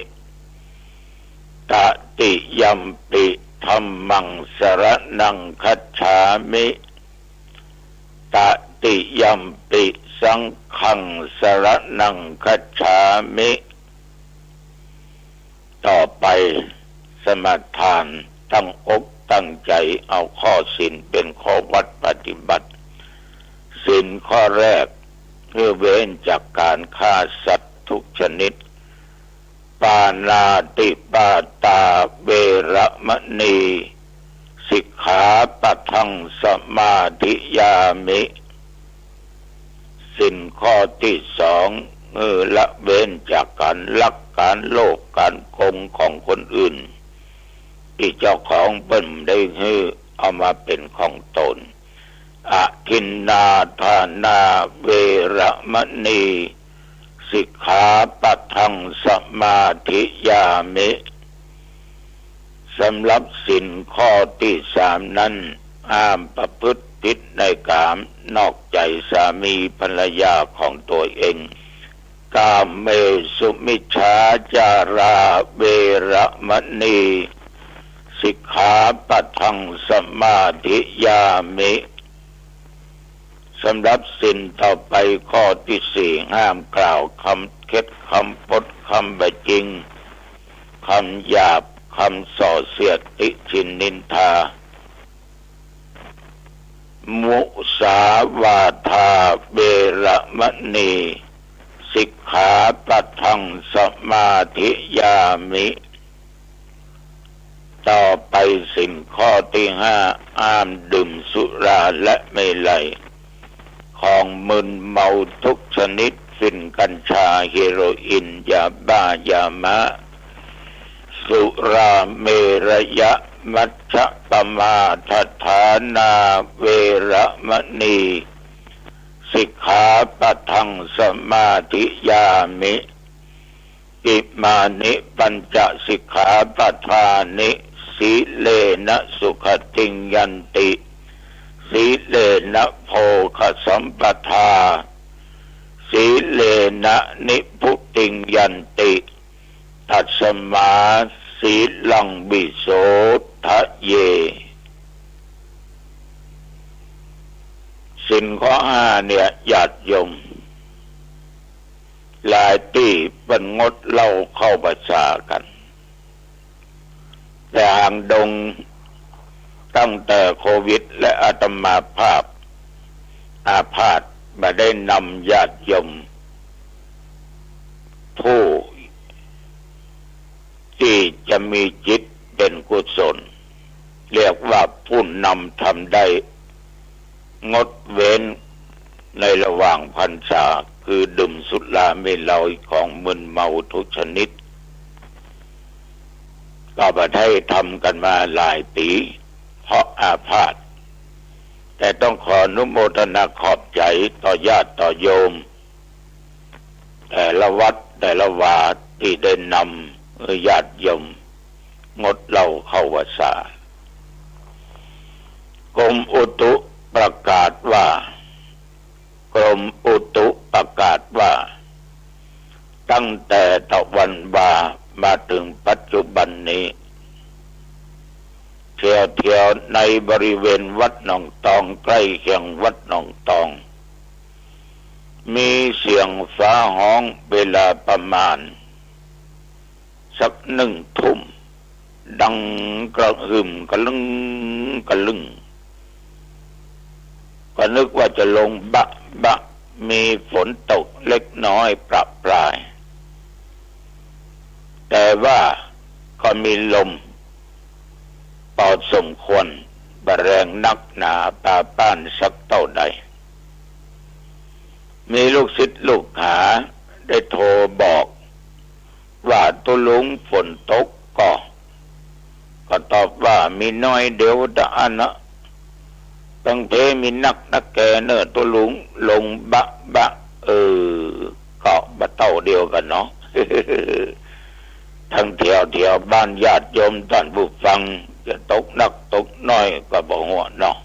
ตติยัมปิธัมมังสรณังคัจฉามิตติยัมปิสังฆังสรณังคัจฉามิต่อไปสมาทานตั้งอกตั้งใจเอาข้อศีลเป็นข้อวัดปฏิบัติศีลข้อแรกคือเว้นจากการฆ่าสัตว์ทุกชนิดปานาติปาตาเวระมณีสิกขาปะทังสมาธิยามิศีลข้อที่สองละเว้นจากการลักการโลภการโกงของคนอื่น ที่เจ้าของเปิ้นได้ให้เอามาเป็นของตนอะทินนาทานาเวระมณีสิกขาปะทังสมาธิยามิสำหรับศีลข้อที่3นั้นห้ามประพฤติผิดในกามนอกใจสามีภรรยาของตัวเองกามเมสุมิจฉาจาราเวระมณีสิกขาปะทังสมาธิยามิสำหรับศีลต่อไปข้อที่4ห้ามกล่าวคำเท็จคำพดคำบ่จริงคำหยาบคำส่อเสียดติฉินนินทามุสาวาทาเวระมณีสิกขาปะทังสมาธิยามิต่อไปศีลข้อที่5ห้ามดื่มสุราและเมลัยของมึนเมาทุกชนิดฝิ่นกัญชาเฮโรอีนยาบ้ายามะสุราเมรยะมัชฌะปมาทฐานาเวระมณีสิกขาปะทังสมาธิยามิอิมานิปัญจสิกขาปทานิสีเลนะสุขติงยันติสีเลนะโภคสัมปทาสีเลนะนิพุติงยันติตัสมาสีลังบิโสทะเยศีลข้อ5เนี่ยญาติโยมหลายที่เป็นงดเหล้าเข้าพรรษากันแต่ห่างดงตั้งแต่โควิดและอาตมาภาพอาพาธมาได้นำญาติโยมผู้ที่จะมีจิตเป็นกุศลเรียกว่าผู้นำทำได้งดเว้นในระหว่างพรรษาคือดื่มสุราเมลัยของมึนเมาทุกชนิดก็บ่ได้ทำกันมาหลายปีเพราะอาพาธแต่ต้องขออนุโมทนาขอบใจต่อญาติต่อโยมแต่ละวัดแต่ละวาที่ได้นำญาติโยมงดเหล้าเข้าพรรษากรมอุตุประกาศว่ากรมอุตุประกาศว่าตั้งแต่ตะวันบ่ามาถึงปัจจุบันนี้เที่ยวในบริเวณวัดหนองตองใกล้เคียงวัดหนองตองมีเสียงฟ้าห้องเวลาประมาณสัก1 ทุ่มดังกระหึ่มกระลึงกระลึงก็นึกว่าจะลงบะมีฝนตกเล็กน้อยประปรายแต่ว่าก็มีลมพอสมควรบแรงนักหนาตาป้านสักเท่าใดมีลูกศิษย์ลูกหาได้โทรบอกว่าตุลุงฝนตกก็ตอบว่ามีน้อยเดียวตะอันนะตั้งเพมีนักแกเนอตุลุงลงบะก็บะเต้าเดียวกันเนาะ ทั้งเที่ยวบ้านญาติโยมท่านผู้ฟังจะตกนักตกน้อยก็บ่หัวเนาะ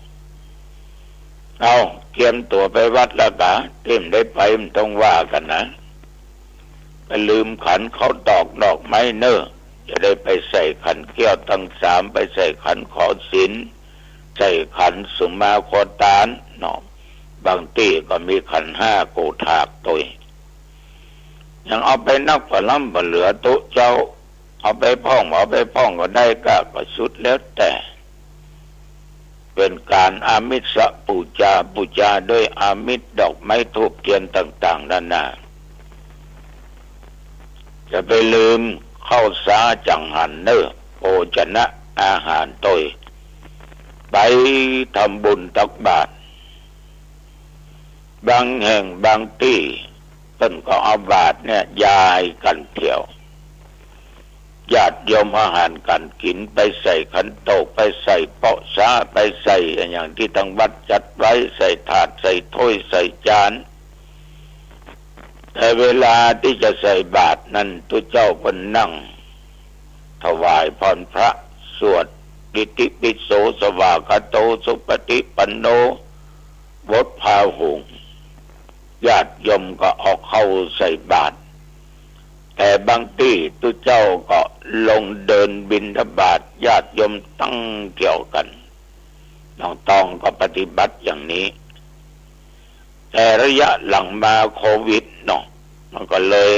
เอาเตรียมตัวไปวัดแล้วกะเตรียมได้ไปมันต้องว่ากันนะไปลืมขันเขาดอกไม้เนอจะได้ไปใส่ขันเกี้ยวทั้ง3ไปใส่ขันขอศีลใส่ขันสุมาโคตานเนาะบางที่ก็มีขัน5โกถากตัวยังเอาไปนักฝรั่งบ่เหลือตุเจ้าเอาไปพ่องก็ได้ก็สุดแล้วแต่เป็นการอามิสปูจาด้วยอามิสดอกไม้ธูปเทียนต่างๆนั่นน่ะจะไปลืมข้าวสาจังหันเนอโภชนะอาหารตยไปทำบุญตักบาตรบางแห่งบางที่ต้นก็เอาบาตรเนี่ยยายกันเที่ยว ญาติโยมอาหารการกินไปใส่ขันโตกไปใส่เปาะซาไปใส่อย่างที่ทางวัดจัดไว้ใส่ถาดใส่ถ้วยใส่จานแต่เวลาที่จะใส่บาตรนั้นตัวเจ้าก็นั่งถวายพรพระสวดอิติปิโสสวากาโตสุปฏิปันโนบทพาหุงญาติโยมก็เอาเข้าใส่บาตรแต่บางที่ตัวเจ้าก็ลงเดินบิณฑบาตญาติโยมตั้งเกี่ยวกันน้องตองก็ปฏิบัติอย่างนี้แต่ระยะหลังมาโควิดเนาะมันก็เลย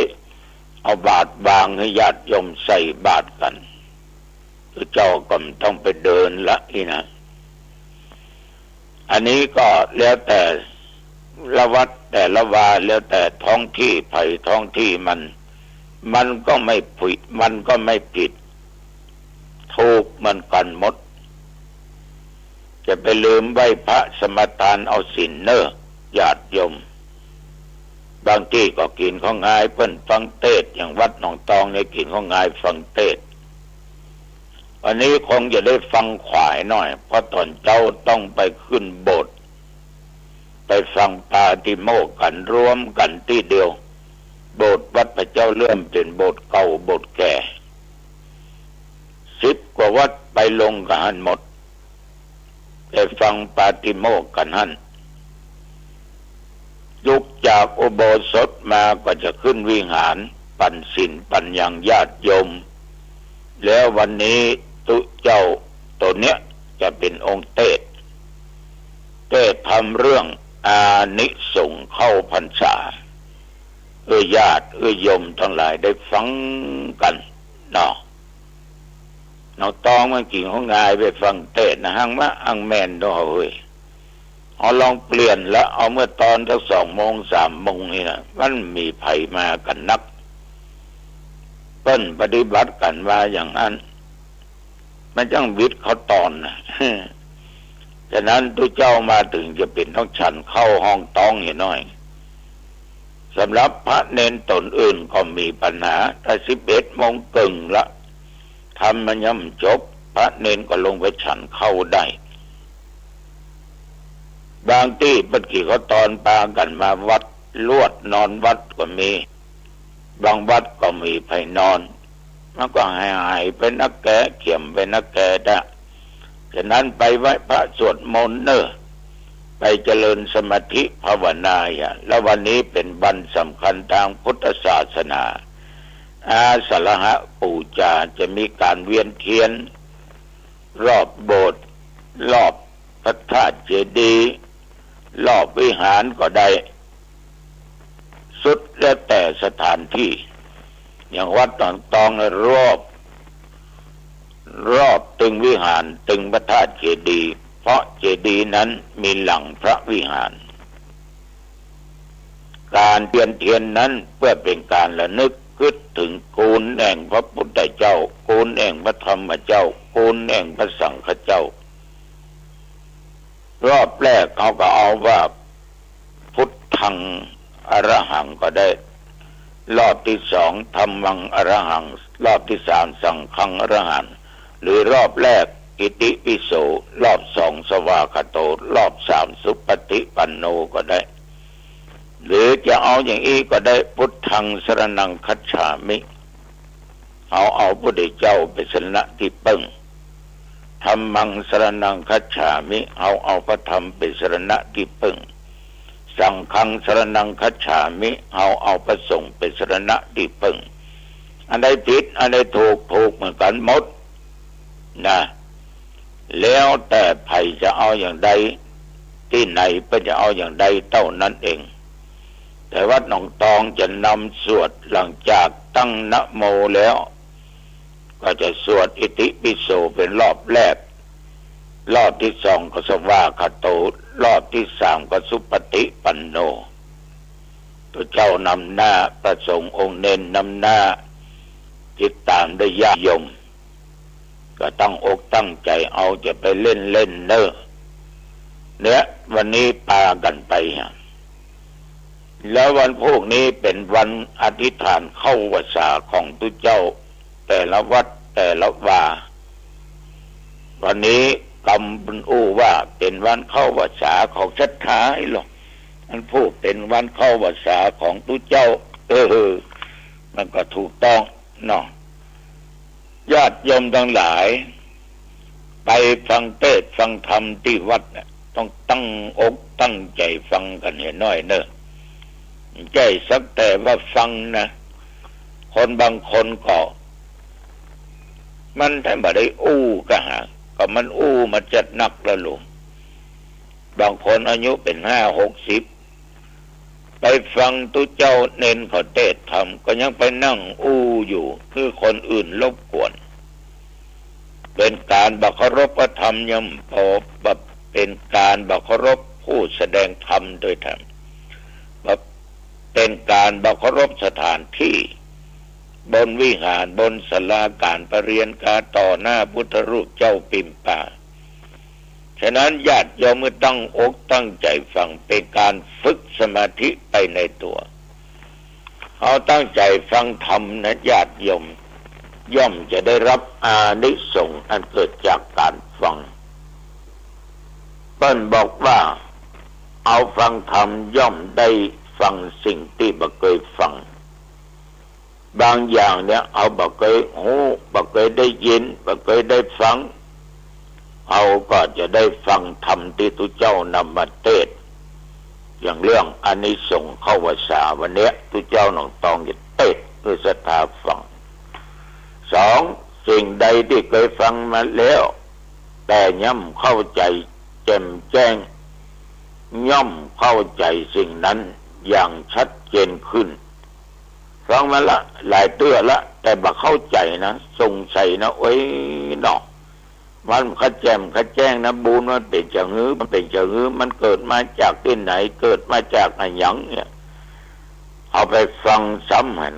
เอาบาตรวางให้ญาติโยมใส่บาตรกันตัวเจ้าก็ต้องไปเดินละนี่นะอันนี้ก็แล้วแต่ละวัดแต่ละวาแล้วแต่ท้องที่ไผ่ท้องที่มันก็ไม่ผิดมันก็ไม่ผิดถูกมันกันหมดจะไปลืมไหว้พระสมทานเอาศีลเนอะญาติโยมบางที่ก็กินของง่ายเพิ่นฟังเทศน์อย่างวัดหนองตองเนี่ยกินของง่ายฟังเทศน์วันนี้คงจะได้ฟังขวายหน่อยเพราะตอนเจ้าต้องไปขึ้นโบสถ์ไปฟังปาฏิโมกข์กันรวมกันที่เดียวโบสถ์วัดพระเจ้าเลื่อมเป็นโบสถ์เก่าโบสถ์แก่10 กว่าวัดไปลงกันหันหมดไปฟังปาฏิโมกข์กันหันยุกจากอุโบสถมาก็จะขึ้นวิหารปันศีลปันยังญาติโยมแล้ววันนี้ตุเจ้าตัวเนี้ยจะเป็นองค์เทศทำเรื่องอานิสงส์เข้าพรรษาญาติโยมทั้งหลายได้ฟังกันเนาะน้องตองมันกิ่งของงายไปฟังเทศนะหังมะอังแมนด้วยเฮ้ยเอาลองเปลี่ยนแล้วเอาเมื่อตอนสัก2 โมง 3 โมงนี่นะมันมีไผมากันนักเปิ้นปฏิบัติกันว่าอย่างนั้นมันจังวิทย์เขาตอนนะฉะนั้นทุกเจ้ามาถึงจะเป็นต้องฉันเข้าห้องต้องเห็นหน่อยสำหรับพระเนนตนอื่นก็มีปัญหาถ้า11 โมงครึ่งละทำมันย่ำจบพระเนนก็ลงไปฉันเข้าได้บางที่ปฏิเขาตอนปากันมาวัดลวดนอนวัดก็มีบางวัดก็มีไผนอนมันก็หายไปนักแก่เขี่ยมไปนักแก่ได้ฉะนั้นไปไหว้พระสวดมนต์เนอะไปเจริญสมาธิภาวนาแล้ววันนี้เป็นวันสำคัญทางพุทธศาสนาอาสาฬหปูจาจะมีการเวียนเทียนรอบโบสถ์รอบพระธาตุเจดีย์รอบวิหารก็ได้สุดแล้วแต่สถานที่อย่างวัดหนองตองรอบตึงวิหารตึงพระธาตุเจดีย์เพราะเจดีย์นั้นมีหลังพระวิหารการเวียนเทียนนั้นเพื่อเป็นการระลึกถึงกูลแห่งพระพุทธเจ้ากูลแห่งพระธรรมเจ้ากูลแห่งพระสังฆเจ้ารอบแรกเขาก็เอาว่าพุทธังอรหังก็ได้รอบที่2ธัมมังอรหังรอบที่3สังฆังอรหังหรือรอบแรกอิติปิโสรอบ2สวากาโตรอบ3สุปฏิปันโนก็ได้หรือจะเอาอย่างนี้ก็ได้พุทธังสรณังคัจฉามิเอาพระพุทธเจ้าเป็นสรณะที่พึ่งธัมมังสรณังคัจฉามิเอาพระธรรมเป็นสรณะที่พึ่งสังฆังสรณังคัจฉามิเอาพระสงฆ์เป็นสรณะที่พึ่งอันใดผิดอันใดถูกเหมือนกันหมดนะแล้วแต่ไผจะเอาอย่างใดที่ไหนก็จะเอาอย่างใดเท่านั้นเองแต่วัดหนองตองจะนำสวดหลังจากตั้งนะโมแล้วก็จะสวดอิติปิโสเป็นรอบแรกรอบที่2ก็สวากาโตรอบที่3ก็สุปฏิปันโนตัวเจ้านำหน้าประสงค์องค์เน้นนำหน้าติดตามด้วยญาติโยมก็ตั้งอกตั้งใจเอาจะไปเล่นเนอะเนี่ยวันนี้พากันไปแล้ววันพวกนี้เป็นวันอธิษฐานเข้าพรรษาของตุเจ้าแต่ละวัด แต่ละว่าวันนี้กำบุญอู้ว่าเป็นวันเข้าพรรษาของศรัทธาให้หรอกอันพูดเป็นวันเข้าพรรษาของตุเจ้ามันก็ถูกต้องเนาะญาติโยมทั้งหลายไปฟังเทศน์ฟังธรรมที่วัดเนี่ยต้องตั้งอกตั้งใจฟังกันให้น้อยเนอะใจสักแต่ว่าฟังนะคนบางคนก็มันถ้าบ่ได้อู้ก็หาก็มันอู้มันจะหนักละลุงบางคนอายุเป็น50-60ไปฟังตุเจ้าเน้นเขาเทศน์ธรรมก็ยังไปนั่งอู้อยู่คือคนอื่นรบกวนเป็นการบัเคารพพระธรรมยังพอแบบเป็นการบัเคารพผู้แสดงธรรมโดยธรรมแบบเป็นการบัเคารพสถานที่บนวิหารบนศาลาการประเรียนการต่อหน้าพุทธรูปเจ้าปิ่มป่าฉะนั้นญาติโยมเมื่อตั้งอกตั้งใจฟังเป็นการฝึกสมาธิไปในตัวเขาตั้งใจฟังธรรมนะญาติโยมย่อมจะได้รับอานิสงส์อันเกิดจากการฟังเปิ้นบอกว่าเอาฟังธรรมย่อมได้ฟังสิ่งที่บ่เคยฟังบางอย่างเนี่ยเอาบ่เคยหูบ่เคยได้ยินบ่เคยได้ฟังเอาก็จะได้ฟังธรรมที่ตุเจ้านำมาเทศน์อย่างเรื่องอานิสงส์เข้าพรรษาวันนี้ตุเจ้าน้องตองจะเทศน์เพื่อศรัทธาฟัง2สิ่งใดที่เคยฟังมาแล้วแต่ย่อมเข้าใจแจ่มแจ้งย่อมเข้าใจสิ่งนั้นอย่างชัดเจนขึ้นฟังมาละหลายเตื้อละแต่บ่เข้าใจนะสงสัยนะโอ้ยเนาะมันขะแจ่มขะแจ้งนะบุญมันเป็นจังหื้อมันเป็นจังหื้อมันเกิดมาจากที่ไหนเกิดมาจากอะไรหยังเนี่ยเอาไปฟังซ้ำหัน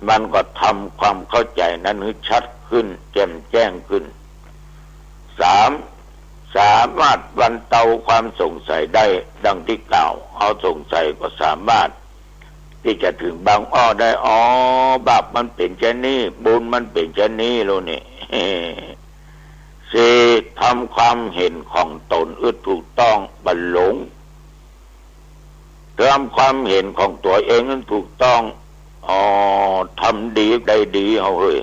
มันก็ทำความเข้าใจนั้นให้ชัดขึ้นแจ่มแจ้งขึ้น3สามารถบรรเทาความสงสัยได้ดังที่กล่าวเอาสงสัยก็สามารถที่จะถึงบางอ้อได้บาปมันเป็นเช่นนี้บุญมันเป็นเช่นนี้โลนี่ทำความเห็นของตนถูกต้องบรรลุทำความเห็นของตัวเองนั้นถูกต้องทำดีได้ดีเฮาเฮ้ย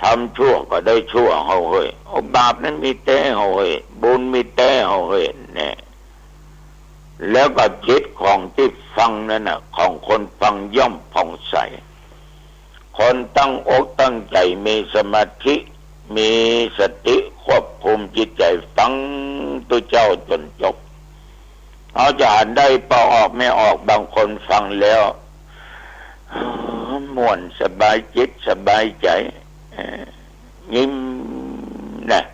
ทำชั่วก็ได้ชั่วเฮาเฮ้ยบาปนั้นมีแต่เฮาเฮ้ยบุญมีแต่เฮาเฮ้ยเนี่ยแล้วก็จิตของที่ฟังนั่นน่ะของคนฟังย่อมผ่องใสคนตั้งอกตั้งใจมีสมาธิมีสติควบคุมจิตใจฟังตัวเจ้าจนจบเขาจะอ่านได้พอออกไม่ออกบางคนฟังแล้วม่วนสบายจิตสบายใจยิ้มนะ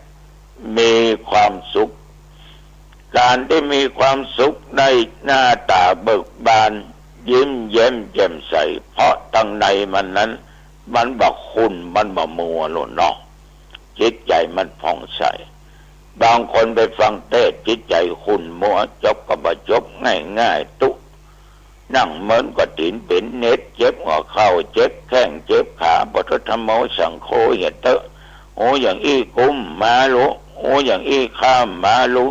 มีความสุขการที่มีความสุขได้หน้าตาเบิกบานยิ้มแย้มแจ่มใสเพราะตั้งในมันนั้นมันบ่ขุ่นมันบ่มัวโลดเนาะจิตใจมันผ่องใสบางคนไปฟังเทศน์จิตใจขุ่นมัวจบก็บ่จบง่ายๆตุนั่งเหมือนกฐินเป็นเน็ตเจ็บหัวเข่าเจ็บแข้งเจ็บขาพุทธธรรมโมสังโฆเหตุเตอะอย่างอี้กุมมาลุอย่างอี้ข้ามมาลุ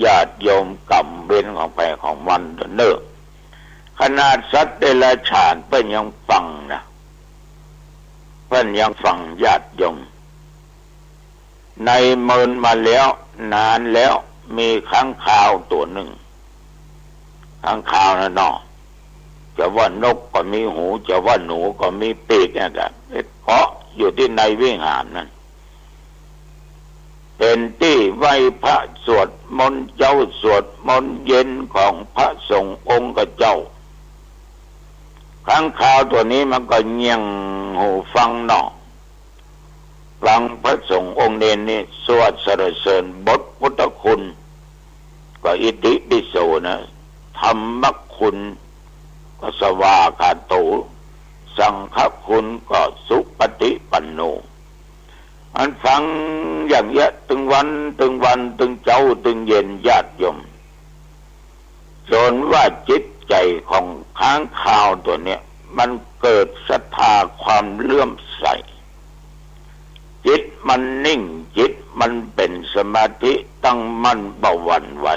ญาติโยมกรรมเวรของไปของมันเนอะขนาดสัตว์เดรัจฉานเพิ่นยังฟังนะเพิ่นยังฟังญาติโยมในเมินมาแล้วนานแล้วมีค้างคาวตัวหนึ่งค้างคาวนะเนาะจะว่านกก็มีหูจะว่าหนูก็มีปีกเนี่ยครับเพราะอยู่ที่ในวิหารนั้นเป็นที่ไหว้พระสวดมนต์เจ้าสวดมนต์เย็นของพระสงฆ์องค์เจ้าค้างคาวตัวนี้มันก็เงี่ยงหูฟังเนาะฟังพระสงฆ์องค์เนรนี่สวดสรรเสริญบทพุทธคุณก็อิติปิโสนะธรรมคุณก็สวากาโตสังฆคุณก็สุปฏิปันโนอันฟังอย่างเงี้ยถึงวันถึงเจ้าถึงเย็นญาติโยมจนว่าจิตใจของค้างคาวตัวเนี้ยมัน เกิดศรัทธาความเลื่อมใสจิตมันนิ่งจิตมันเป็นสมาธิตั้งมั่นเบาหวั่นไหว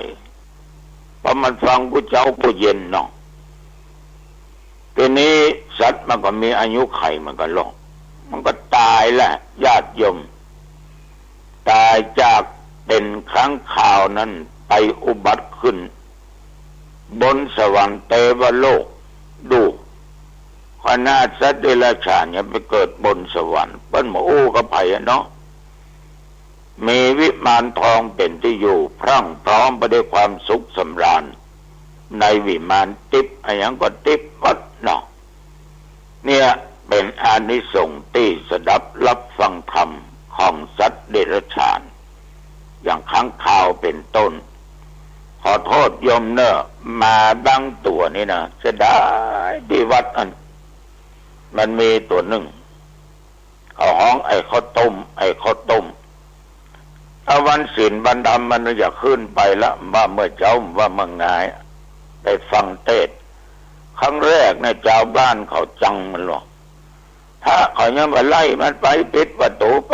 พอมันฟังผู้เจ้าผู้เย็นเนาะทีนี้สัตว์มันก็มีอายุไขมันก็ลงมันก็ตายแหละญาติโยมตายจากเป็นครั้งข่าวนั้นไปอุบัติขึ้นบนสวรรค์เทวโลกดูขนาดสัตว์เดรัจฉานเนี่ยไปเกิดบนสวรรค์เปิ้นหมูก็ไผ่เนาะมีวิมานทองเป็นที่อยู่พรั่งพร้อมไปด้วยความสุขสำราญในวิมานทิพย์อะไรอย่างก็ทิพย์วัดเนาะเนี่ยเป็นอานิสงส์ที่สดับรับฟังธรรมของสัตว์เดรัจฉานอย่างค้างคาวเป็นต้นขอโทษโยมเนอะมาบางตัวนี่นะจะได้ที่วัดอันมันมีตัวหนึ่งเขาห้องไอ้ข้าวต้มเอาวันศีลวันดำมันอยากขึ้นไปละว่าเมื่อเจ้าว่าเมื่อไงไปฟังเทศน์ครั้งแรกในเจ้าบ้านเขาจังมันหรอกถ้าเขายังมาไล่มันไปปิดประตูไป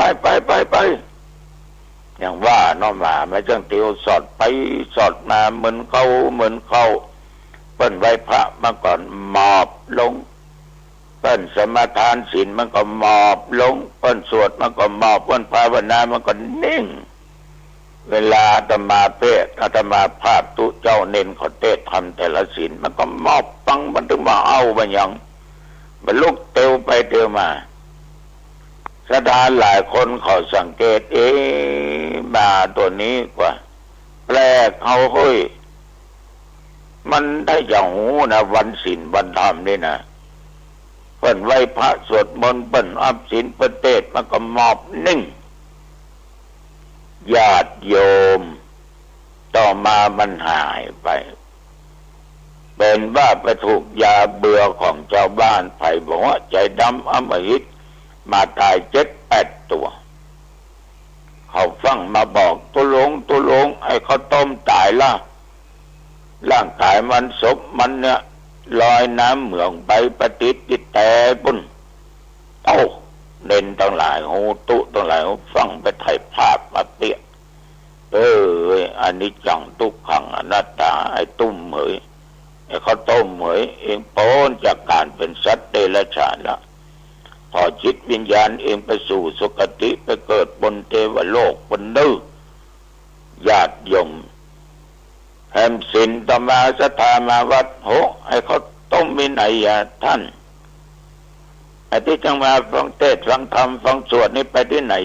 อย่างว่าน้องหมาไม่จังติวสอดไปสอดมาเหมือนเขาเปิ้นไหว้พระมาก่อนหมอบลงเปิ้นสมาทานศีลมันก็หมอบลงเปิ้นสวดมันก็หมอบเปิ้นภาวนามันก็นิ่งเวลาอาตมาภาพตุเจ้าเน้นเขาเทศทำแต่ละศีลมันก็มอบฟังมันถึงมาเอาบัญญังมันลุกเตียวไปเตียวมาสถานหลายคนเขาสังเกตมาตัวนี้กว่าแปลกเอาเฮ้ยมันได้อย่างหูนะวันศีลวันธรรมนี่นะเปิ้นไหว้พระสวดมนต์เปิ้นอับศีลเปิ้นเทศมันก็มอบนิ่งญาติโยมต่อมามันหายไปเป็นว่าไปถูกยาเบื่อของเจ้าบ้านไผ่บอกว่าใจดำอำมหิตมาตาย7-8 ตัวเขาฟังมาบอกตัวหลงไอ้เขาต้มตายละร่างกายมันศพมันเนี่ยลอยน้ำเหมืองไปปฏิติแต่ปุ่นโอ้เด่นตั้งหลายหูตุตั้งหลายหูฟังไปถ่ายภาพมาเปียอันนี้จังทุกขังอนัตตาไอ้ตุ้มเหยไอ้เขาต้มเหยเองโป้นจากการเป็นสัตว์เดรัจฉานละพอจิตวิญญาณเองไปสู่สุคติไปเกิดบนเทวโลกบนดื้อญาติโยมแห่งศีลต่อมาศรัทธามาวัดโหไอ้เขาต้มมีไหนท่านไอ้ที่จังมาฟังเทศน์ฟังธรรมฟังสวดนี่ไปที่ไหน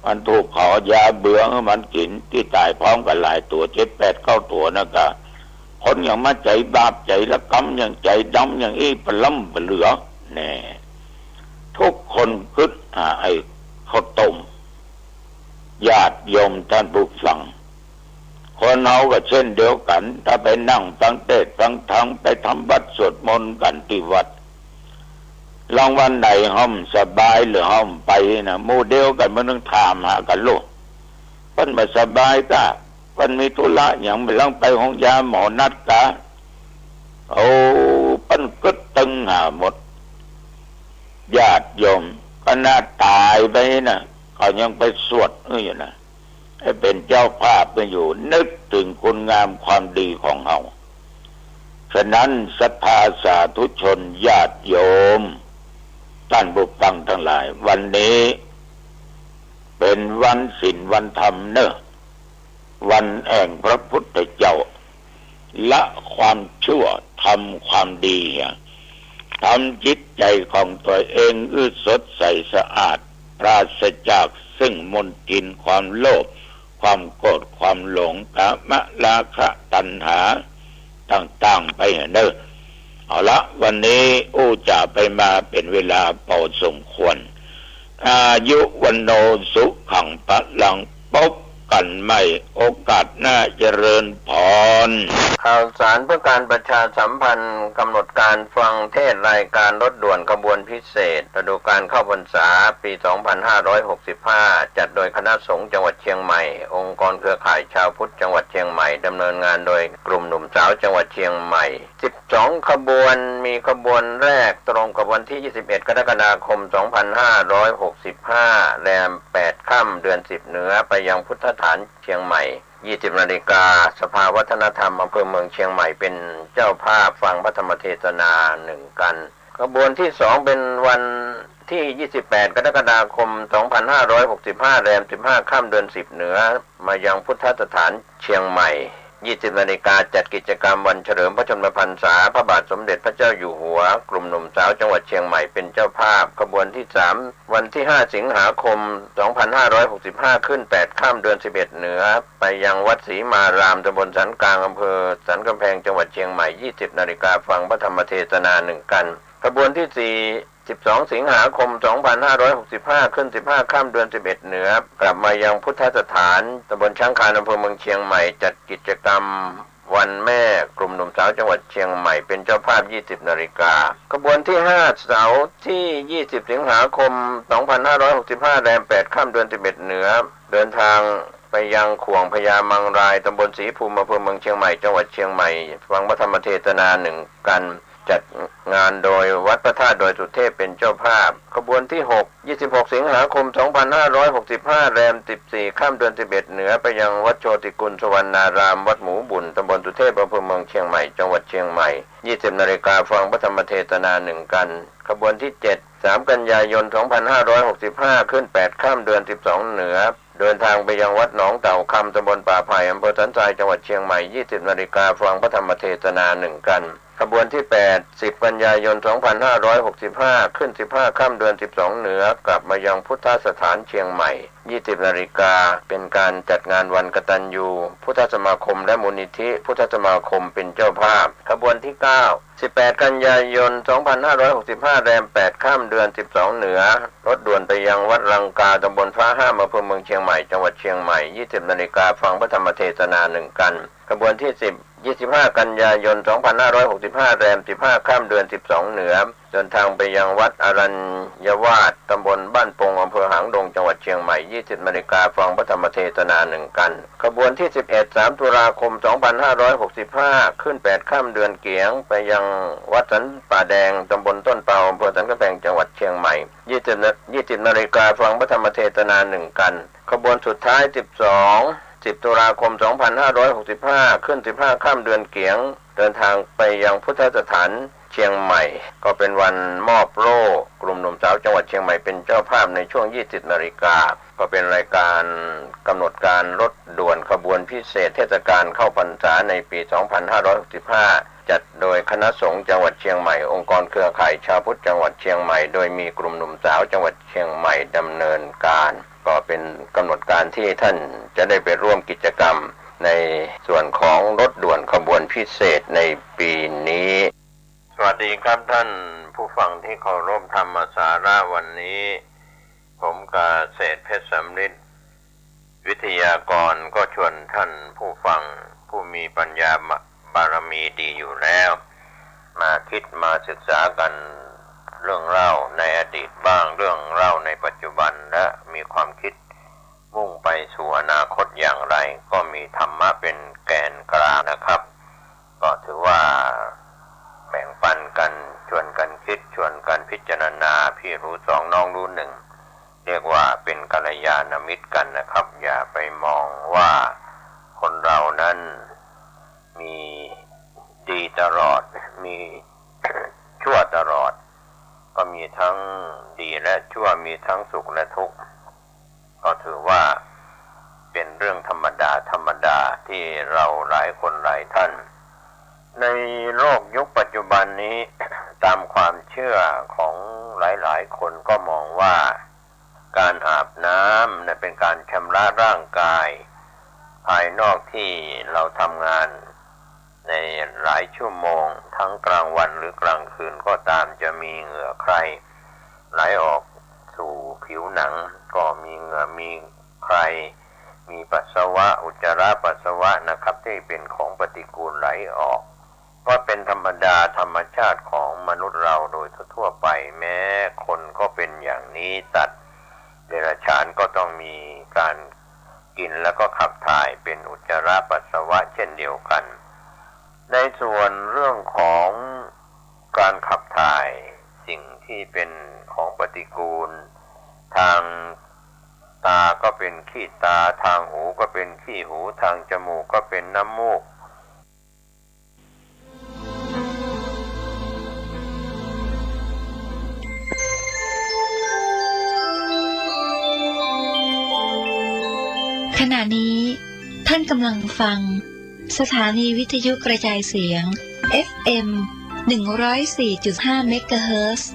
มันถูกขอยาเบื่อมันกินที่ตายพร้อมกันหลายตัว7-8-9 ตัวนะกะคนอย่างมาใจบาปใจละกำอย่างใจดำอย่างปล้ำปเหลือแน่ทุกคนคิดหาไอ้ข้าวต้มญาติโยมท่านผู้ฟังคนเราก็เช่นเดียวกันถ้าไปนั่งฟังเทศน์ฟังธรรมไปทำวัดสวดมนต์กันที่วัดลองวันไหนห้อมสบายหรือห้อมไปนะโมเดลกันมันต้องถามหากันลูกเพิ่นมาสบายกะเพิ่นมีธุระอย่างไม่ต้องไปห้องยาหมอนัดกะเพิ่นก็ตึงหาหมดญาติโยมก็น่าตายไปนะเขายังไปสวดอยู่นะให้เป็นเจ้าภาพไปอยู่นึกถึงคุณงามความดีของเขาฉะนั้นศรัทธาสาธุชนญาติโยมท่านผู้ฟังทั้งหลายวันนี้เป็นวันศีลวันธรรมเนอะวันแห่งพระพุทธเจ้าละความชั่วทำความดีทำจิตใจของตัวเองสดใสสะอาดปราศจากซึ่งมลทินความโลภความโกรธความหลงกามราคะตัณหาต่างๆไปเนอะเอาละวันนี้จะไปมาเป็นเวลาพอสมควรอายุวันโนสุขังพลังพบกันใหม่โอกาสหน้าเจริญพรข่าวสารเพื่อการประชาสัมพันธ์กำหนดการฟังเทศรายการรถด่วนขบวนพิเศษฤดูกาลเข้าพรรษาปี 2565 จัดโดยคณะสงฆ์จังหวัดเชียงใหม่องค์กรเครือข่ายชาวพุทธจังหวัดเชียงใหม่ดำเนินงานโดยกลุ่มหนุ่มสาวจังหวัดเชียงใหม่ 12ขบวนมีขบวนแรกตรงกับวันที่21กรกฎาคม2565แรม8ค่ำเดือน10เหนือไปยังพุทธฐานเชียงใหม่20 นาฬิกาสภาวัฒนธรรมอำเภอเมืองเชียงใหม่เป็นเจ้าภาพฟังพระธรรมเทศนา1กันขบวนที่2เป็นวันที่28กรกฎาคม2565แรม15ค่ำเดือน10เหนือมายังพุทธสถานเชียงใหม่20 นาฬิกาจัดกิจกรรมวันเฉลิมพระชนมพรรษาพระบาทสมเด็จพระเจ้าอยู่หัวกลุ่มหนุ่มสาวจังหวัดเชียงใหม่เป็นเจ้าภาพขบวนที่3วันที่5สิงหาคม2565ขึ้น8ค่ำเดือน11เหนือไปยังวัดศรีมารามตำบลสันกลางอำเภอสันกำแพงจังหวัดเชียงใหม่20 นาฬิกาฟังพระธรรมเทศนา1กันขบวนที่12สิงหาคม2565ขึ้น15ค่ำเดือน11เหนือกลับมายังพุทธสถานตำบลช้างคานอำเภอเมืองเชียงใหม่จัดกิจกรรมวันแม่กลุ่มหนุ่มสาวจังหวัดเชียงใหม่เป็นเจ้าภาพ20 นาฬิกาขบวนที่5เสาร์ที่20สิงหาคม2565แรม8ค่ำเดือน11เหนือเดินทางไปยังขวงพญามังรายตำบลศรีภูมิอำเภอเมืองเชียงใหม่จังหวัดเชียงใหม่ฟังพระธรรมเทศนา1กันจัดงานโดยวัดพระธาตุดอยสุเทพเป็นเจ้าภาพขบวนที่26สิงหาคม2565แรม14ค่ำเดือน11เหนือไปยังวัดโชติกุลสวรรณารามวัดหมูบุญตำบลสุเทพอำเภอเมืองเชียงใหม่จังหวัดเชียงใหม่20 นาฬิกาฟังพระธรรมเทศนา1กันขบวนที่3กันยายน2565ขึ้น8ค่ำเดือน12เหนือเดินทางไปยังวัดหนองเต่าคำตำบลป่าไผ่อำเภอสันทรายจังหวัดเชียงใหม่20 นาฬิกาฟังพระธรรมเทศนา1กันขบวนที่10กันยายน2565ขึ้น15ค่ำเดือน12เหนือกลับมายังพุทธสถานเชียงใหม่20 นาฬิกาเป็นการจัดงานวันกตัญญูพุทธสมาคมและมูลนิธิพุทธสมาคมเป็นเจ้าภาพขบวนที่18กันยายน2565แรม8ค่ำเดือน12เหนือรถด่วนไปยังวัดลังกาตำบลฟ้าห้ามอำเภอเมืองเชียงใหม่จังหวัดเชียงใหม่20 นาฬิกาฟังพระธรรมเทศนา1กันขบวนที่25กันยายน2565แรม15ค่ำเดือน12เหนือเดินทางไปยังวัดอรัญยวาสตำบลบ้านปงอำเภอหางดงจังหวัดเชียงใหม่20 นาฬิกาฟังพระธรรมเทศนา1กันขบวนที่3ตุลาคม2565ขึ้น8ค่ำเดือนเกียงไปยังวัดสันป่าแดงตำบลต้นเปาอำเภอสันกำแพงจังหวัดเชียงใหม่20 นาฬิกาฟังพระธรรมเทศนา1กันขบวนสุดท้าย10 ตุลาคม2565ขึ้น15ค่ำเดือนเกียงเดินทางไปยังพุทธสถานเชียงใหม่ก็เป็นวันมอบโล่กลุ่มหนุ่มสาวจังหวัดเชียงใหม่เป็นเจ้าภาพในช่วง20 นาฬิกาก็เป็นรายการกำหนดการรถด่วนขบวนพิเศษเทศกาลเข้าพรรษาในปี2565จัดโดยคณะสงฆ์จังหวัดเชียงใหม่องค์กรเครือข่ายชาวพุทธจังหวัดเชียงใหม่โดยมีกลุ่มหนุ่มสาวจังหวัดเชียงใหม่ดำเนินการก็เป็นกำหนดการที่ท่านจะได้ไปร่วมกิจกรรมในส่วนของรถด่วนขบวนพิเศษในปีนี้สวัสดีครับท่านผู้ฟังที่เคารพธรรมสาระวันนี้ผมกาเศรษฐ์เพชรสำริดวิทยากรก็ชวนท่านผู้ฟังผู้มีปัญญาบารมีดีอยู่แล้วมาคิดมาศึกษากันเรื่องเล่าในอดีตบ้างเรื่องเล่าในปัจจุบันและมีความคิดมุ่งไปสู่อนาคตอย่างไรก็มีธรรมะเป็นแกนกลางนะครับก็ถือว่าแบ่งปันกันชวนกันคิดชวนกันพิจารณาพี่รู้สองน้องรู้หนึ่งเรียกว่าเป็นกัลยาณมิตรกันนะครับอย่าไปมองว่าคนเรานั้นมีดีตลอดมีชั่วตลอดก็มีทั้งดีและชั่วมีทั้งสุขและทุกข์ก็ถือว่าเป็นเรื่องธรรมดาที่เราหลายคนหลายท่านในโลกยุคปัจจุบันนี้ ตามความเชื่อของหลายคนก็มองว่าการอาบน้ำเป็นการชำระร่างกายภายนอกที่เราทำงานในหลายชั่วโมงทั้งกลางวันหรือกลางคืนก็ตามจะมีเหงื่อใครไหลออกสู่ผิวหนังก็มีเหงื่อมีใครมีปัสสาวะอุจจาระปัสสาวะนะครับที่เป็นของปฏิกูลไหลออกก็เป็นธรรมดาธรรมชาติของมนุษย์เราโดยทั่วไปแม้คนก็เป็นอย่างนี้สัตว์เดรัจฉานก็ต้องมีการกินแล้วก็ขับถ่ายเป็นอุจจาระปัสสาวะเช่นเดียวกัน ในส่วนเรื่องของการขับถ่ายสิ่งที่เป็นของปฏิกูลทางตาก็เป็นขี้ตาทางหูก็เป็นขี้หูทางจมูกก็เป็นน้ำมูกขณะนี้ท่านกำลังฟังสถานีวิทยุกระจายเสียง FM 104.5 เมกะเฮิรตซ์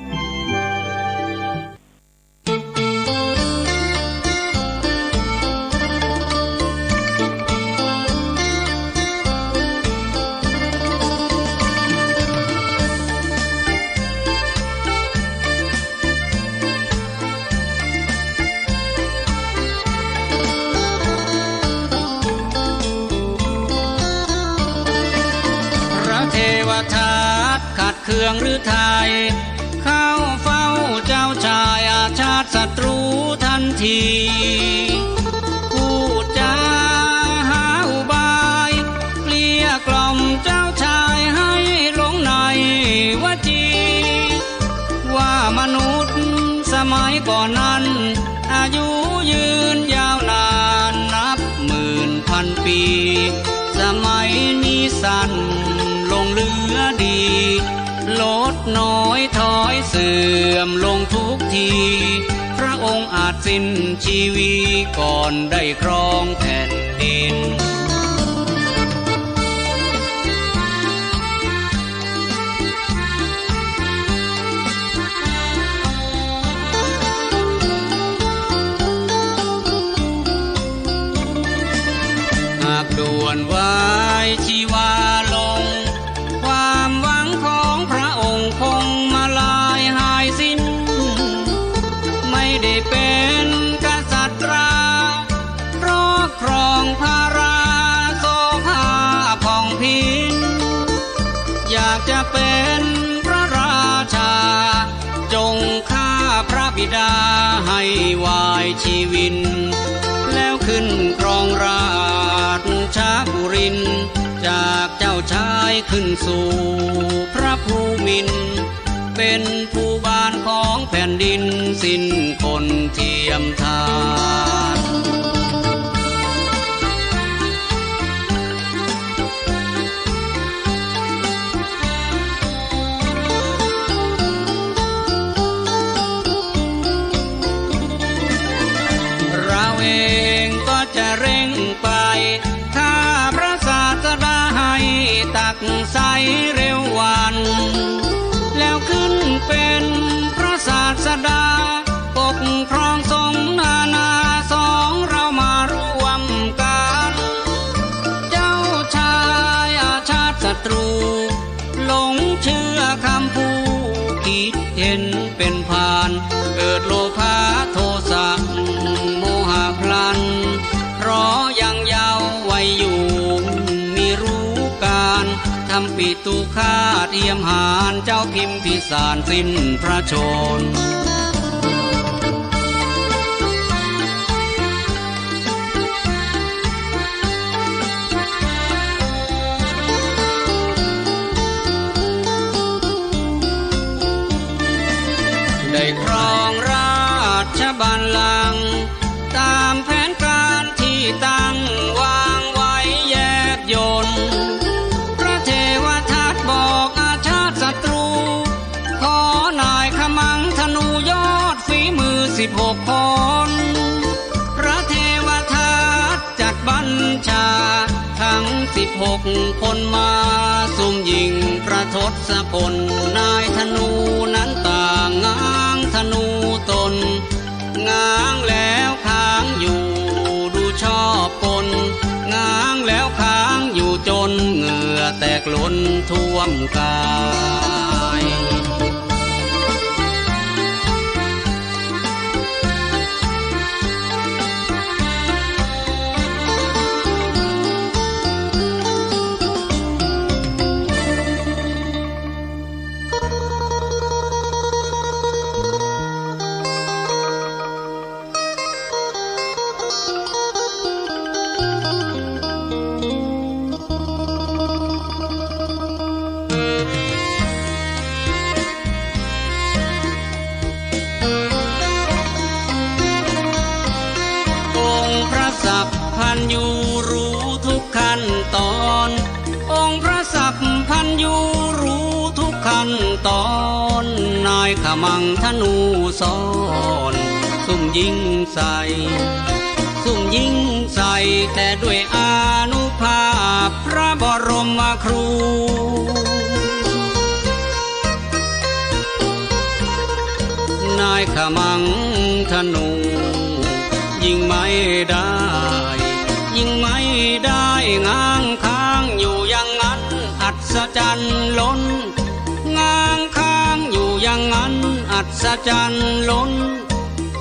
เครื่องหรือไทยเข้าเฝ้าเจ้าชายอาชาติศัตรูทันทีพูดจาหาอุบายเกลี้ยกล่อมเจ้าชายให้หลงในวจีว่ามนุษย์สมัยก่อนนั้นอายุยืนยาวนานนับหมื่นพันปีสมัยนี้สั้นลงเหลือดีลดน้อยถอยเสื่อมลงทุกทีพระองค์อาจสิ้นชีวีก่อนได้ครองแผ่นดินหากด่วนไว้ชีวาลงความหวังของพระองค์คงมาลายหายสิ้นไม่ได้เป็นกษัตราครอบครองพาราโสภาผ่องพินอยากจะเป็นพระราชาจงฆ่าพระบิดาให้วายชีวินแล้วขึ้นครองราชบุรินทร์จากเจ้าชายขึ้นสู่พระภูมินทร์เป็นผู้บานของแผ่นดินสิ้นคนเทียมทานเราเองก็จะเร่งไปถ้าพระศาสดาให้ตักใสเร็ววันแล้วขึ้นเป็นพระศาสดาปกครองทรงนานาสองเรามาร่วมกันเจ้าชายอาชาติศัตรูหลงเชื่อคำผู้คิดเห็นเป็นพานเกิดโลภะโทสะโมหะพลันเพราะยังเยาว์วัยอยู่มีรู้การทำปิตุฆาตเทียมหานเจ้าพิมพิสารสิ้นพระชนได้ครองราชบัลลังก์ตามแผนการที่ตั้งวางไว้แยบยลพระเทวทัตบอกอาชาติศัตรูขอนายขมังธนูยอดฝีมือ16 คนพระเทวทัตจัดบัญชาทั้ง16 คนมาซุ่มยิงประทศพลนายธนูนั้นต่างง้างธนูตนง้างแล้วค้างอยู่ดูชอบกลง้างแล้วค้างอยู่จนเหงื่อแตกล้นท่วมกาย ขั้นตอนองค์พระสัพพันยูรู้ทุกขั้นตอนนายขมังธนูสอนซุ่มยิงใส่แต่ด้วยอานุภาพพระบรมครูนายขมังธนูยิงไม่ได้ง้างค้างอยู่อย่างนั้นอัศจรรย์ล้นง้างค้างอยู่อย่างนั้นอัศจรรย์ล้น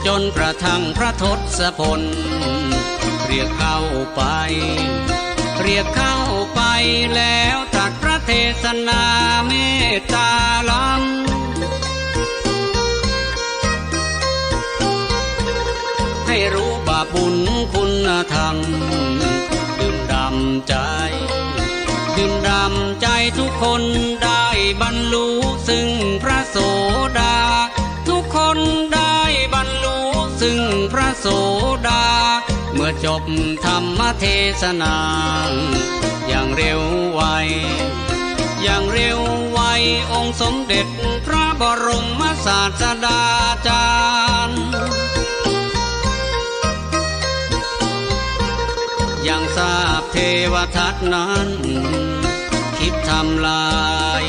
จนกระทั่งพระทศพลเรียกเข้าไปแล้วตรัสพระเทศนาเมตตาล้ำให้รู้บาปบุญคุณธรรมดื่มดำใจทุกคนได้บรรลุซึ่งพระโสดาทุกคนได้บรรลุซึ่งพระโสดาเมื่อจบธรรมเทศนาอย่างเร็วไวองค์สมเด็จพระบรมศาสดาจารย์ยังทราบเทวทัตนั้นคิดทำลาย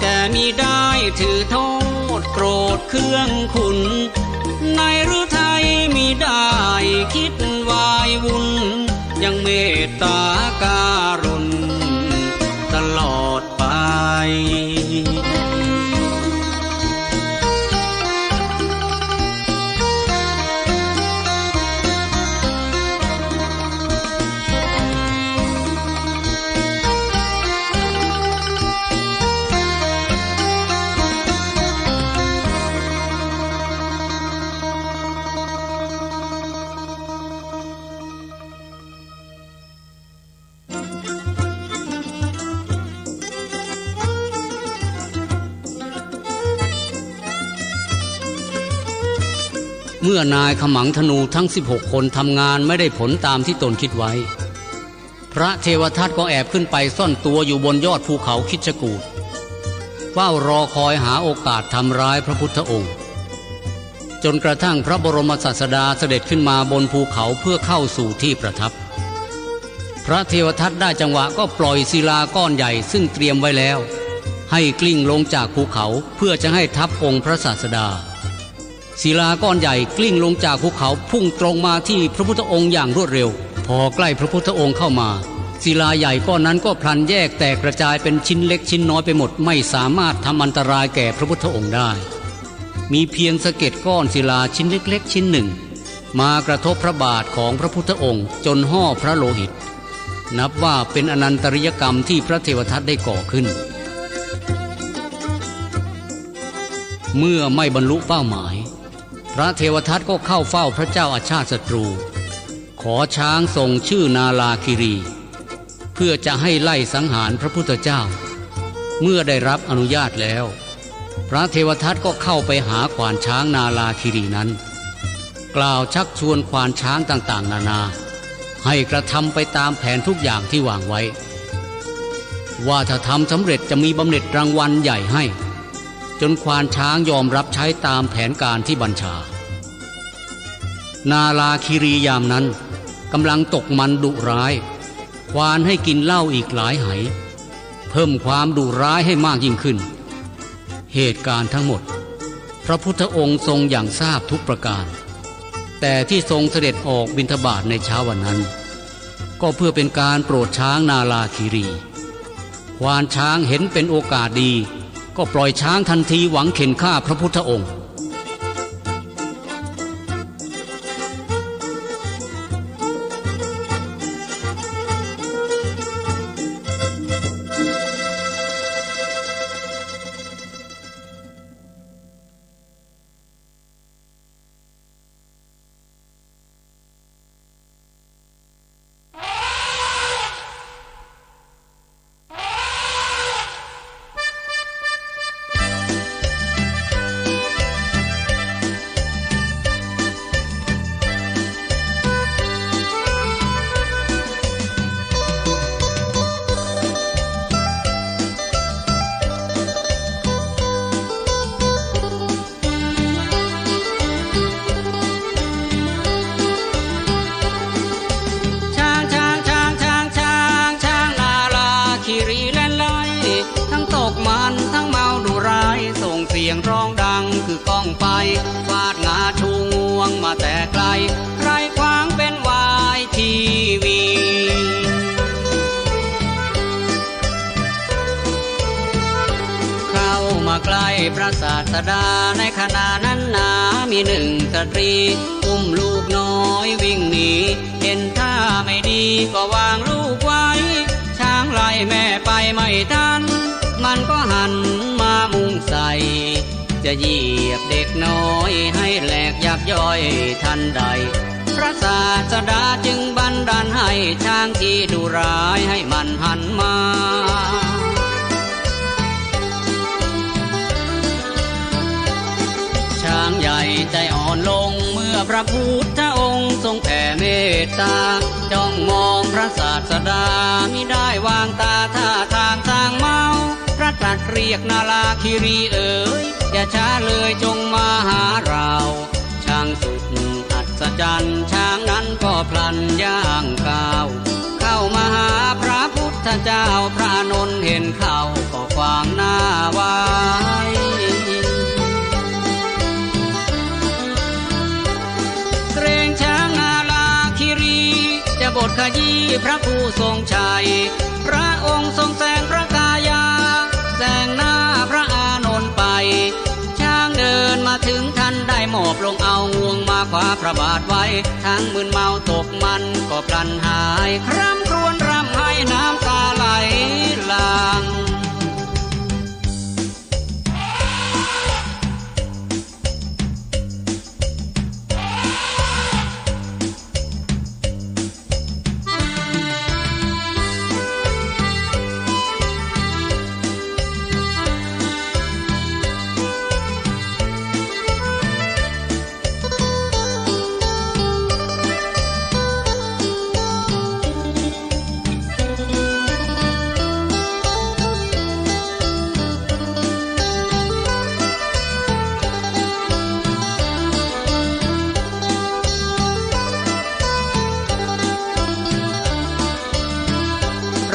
แต่มิได้ถือโทษโกรธเคืองขุนในฤทัยมิได้คิดวายวุ่นยังเมตตาการุณตลอดไปเมื่อนายขมังธนูทั้ง16คนทำงานไม่ได้ผลตามที่ตนคิดไว้พระเทวทัตก็แอบขึ้นไปซ่อนตัวอยู่บนยอดภูเขาคิชกูฏเฝ้ารอคอยหาโอกาสทำร้ายพระพุทธองค์จนกระทั่งพระบรมศาสดาเสด็จขึ้นมาบนภูเขาเพื่อเข้าสู่ที่ประทับพระเทวทัตได้จังหวะก็ปล่อยศิลาก้อนใหญ่ซึ่งเตรียมไว้แล้วให้กลิ้งลงจากภูเขาเพื่อจะให้ทับองค์พระศาสดาศิลาก้อนใหญ่กลิ้งลงจากภูเขาพุ่งตรงมาที่พระพุทธองค์อย่างรวดเร็วพอใกล้พระพุทธองค์เข้ามาศิลาใหญ่ก้อนนั้นก็พลันแยกแตกกระจายเป็นชิ้นเล็กชิ้นน้อยไปหมดไม่สามารถทำอันตรายแก่พระพุทธองค์ได้มีเพียงสะเก็ดก้อนศิลาชิ้นเล็กๆชิ้นหนึ่งมากระทบพระบาทของพระพุทธองค์จนห่อพระโลหิตนับว่าเป็นอนันตริยกรรมที่พระเทวทัตได้ก่อขึ้นเมื่อไม่บรรลุเป้าหมายพระเทวทัตก็เข้าเฝ้าพระเจ้าอาชาติศัตรูขอช้างส่งชื่อนาลาคิรีเพื่อจะให้ไล่สังหารพระพุทธเจ้าเมื่อได้รับอนุญาตแล้วพระเทวทัตก็เข้าไปหาขวานช้างนาลาคิรีนั้นกล่าวชักชวนขวานช้างต่างๆนานาให้กระทำไปตามแผนทุกอย่างที่วางไว้ว่าถ้าทำสำเร็จจะมีบำเหน็จรางวัลใหญ่ให้จนควานช้างยอมรับใช้ตามแผนการที่บัญชานาลาคิรียามนั้นกำลังตกมันดุร้ายควานให้กินเหล้าอีกหลายไหเพิ่มความดุร้ายให้มากยิ่งขึ้นเหตุการณ์ทั้งหมดพระพุทธองค์ทรงอย่างทราบทุกประการแต่ที่ทรงเสด็จออกบิณฑบาตในเช้าวันนั้นก็เพื่อเป็นการโปรดช้างนาลาคิรีควานช้างเห็นเป็นโอกาสดีก็ปล่อยช้างทันทีหวังเข็นฆ่าพระพุทธองค์ ไปฟาดงาชูงวงมาแต่ไกลใครขวางเป็นวายทีวีเข้ามาใกล้พระศาสดาในขณะนั้นนามีหนึ่งสตรีอุ้มลูกน้อยวิ่งหนีเห็นท่าไม่ดีก็วางลูกไว้ช้างไล่แม่ไปไม่ทันมันก็หันมามุ่งใส่จะเหยียบเด็กน้อยให้แหลกยับย่อยทันใดพระศาสดาจึงบันดาลให้ช้างที่ดุร้ายให้มันหันมาช้างใหญ่ใจอ่อนลงเมื่อพระพุทธองค์ทรงแผ่เมตตาจ้องมองพระศาสดามิได้วางตาท่าทางทางเมาพระตรัสเรียกนาลาคิรีเอ๋ยอย่าช้าเลยจงมาหาเราช้างสุดอัศจรรย์ช้างนั้นก็พลันย่างก้าวเข้ามาหาพระพุทธเจ้าพระนนท์เห็นเขาก็ขวางหน้าไว้เกรงช้างนาลาคิรีจะบทขยี้พระผู้ทรงชัยพระองค์ทรงแสงพระกายาแสงหน้าพระอานนท์ไปช้างเดินมาถึงท่านได้หมอบลงเอางวงมาขวาพระบาทไว้ทั้งมึนเมาตกมันก็พลันหายคร่ำครวญรำไห้น้ำตาไหลหลั่ง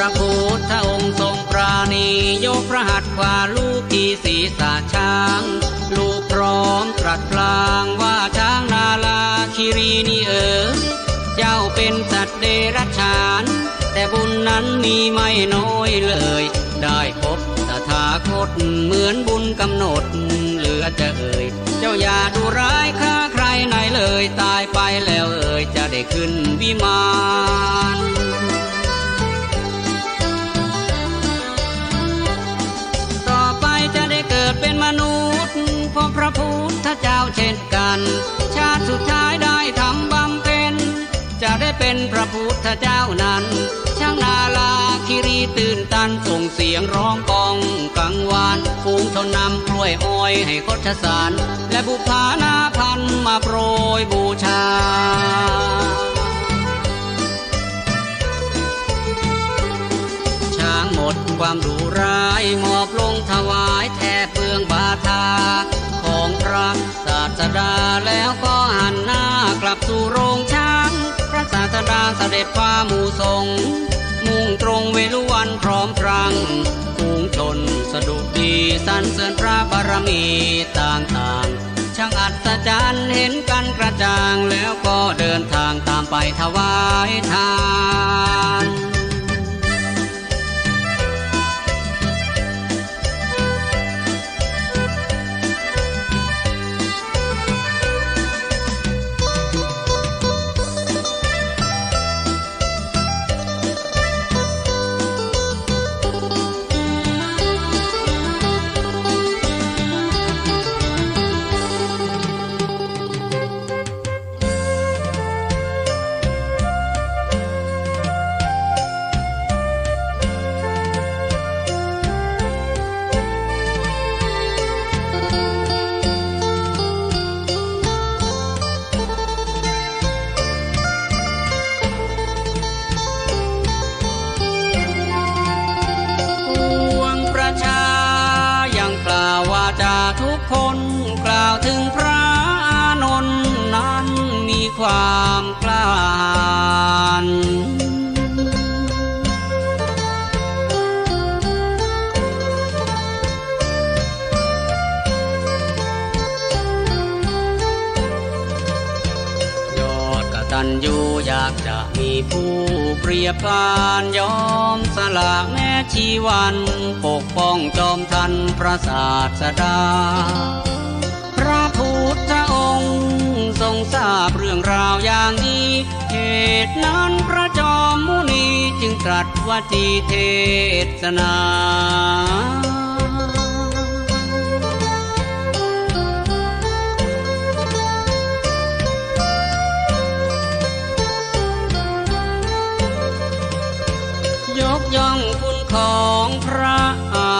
พระพุทธองค์ทรงปราณียกพระหัตถ์ขวาลูกที่ศีรษะช้างลูกพร้อมตรัสพลางว่าช้างนาลาคิรีนี่เอ๋ยเจ้าเป็นสัตว์เดรัจฉานแต่บุญนั้นมีไม่น้อยเลยได้พบตถาคตเหมือนบุญกำหนดเหลือจะเอ่ยเจ้าอย่าดูร้ายฆ่าใครไหนเลยตายไปแล้วเอ่ยจะได้ขึ้นวิมานจะได้เกิดเป็นมนุษย์พบพระพุทธเจ้าเช่นกันชาติสุดท้ายได้ทำบำเพ็ญจะได้เป็นพระพุทธเจ้านั้นช้างนาลาคิรีตื่นตันส่งเสียงร้องกองกังวานฝูงชนนำกล้วยอ้อยให้คดสารและบุพานาพันมาโปรยบูชาช้างหมดความดุร้ายหมอบลงถวายแทบเปลืองบาทาของพระศาสดาแล้วก็หันหน้ากลับสู่โรงช้างพระศาสดาเสด็จฟ้าหมู่สงฆ์มุ่งตรงเวฬุวันพร้อมพรังฝูงชนสะดุดีสรรเสริญพระบารมีต่างๆช่างอัศจรรย์เห็นกันกระจ่างแล้วก็เดินทางตามไปถวายทาน ากจะมีผู้เปรียบปานยอมสละแม้ชีวันปกป้องจอมทันพระศาสดาพระพุทธองค์ทรงทราบเรื่องราวอย่างนี้เหตุนั้นพระจอมมุนีจึงตรัสวจีเทศนายกย่องคุณของพระอา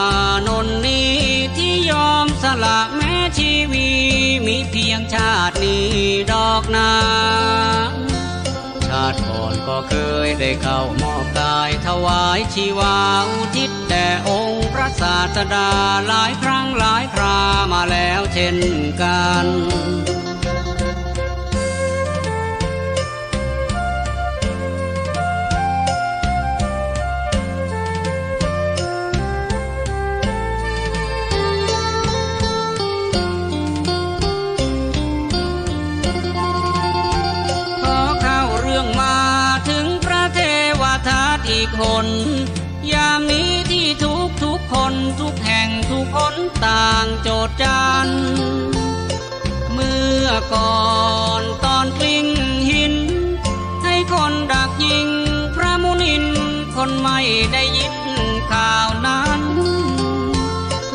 นนท์นี้ที่ยอมสละแม้ชีวีมีเพียงชาตินี้ดอกนาชาติก่อนก็เคยได้เข้ามอบกายถวายชีวาอุทิศแด่องค์พระศาสดาหลายครั้งหลายครามาแล้วเช่นกันอีกคนยามนี้ที่ทุกคนทุกแห่งทุกคนต่างโจทย์จันเมื่อก่อนตอนกลิ้งหินให้คนดักยิงพระมุนินคนไม่ได้ยินข่าวนั้น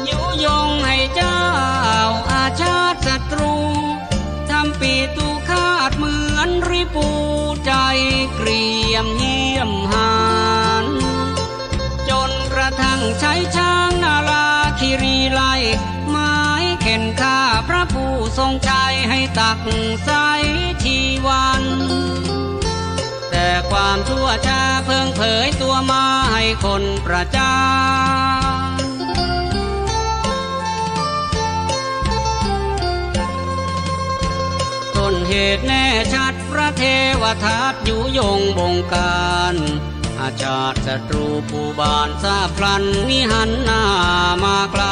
ยุยงให้เจ้าอาชาติศัตรูทำปีตูคาดเหมือนริปูใจเกรียมเยี่ยมหานจนกระทั่งใช้ช้างนาลาคิรีไลไม้เข็นฆ่าพระผู้ทรงชัยให้ตักใสชีวันแต่ความชั่วช้าเพิ่งเผยตัวมาให้คนประจานต้นเหตุแน่ชัดพระเทวทัตยุยงบงการอาชาติศัตรูผู้บานทราบพลันมิหันหน้ามาไกล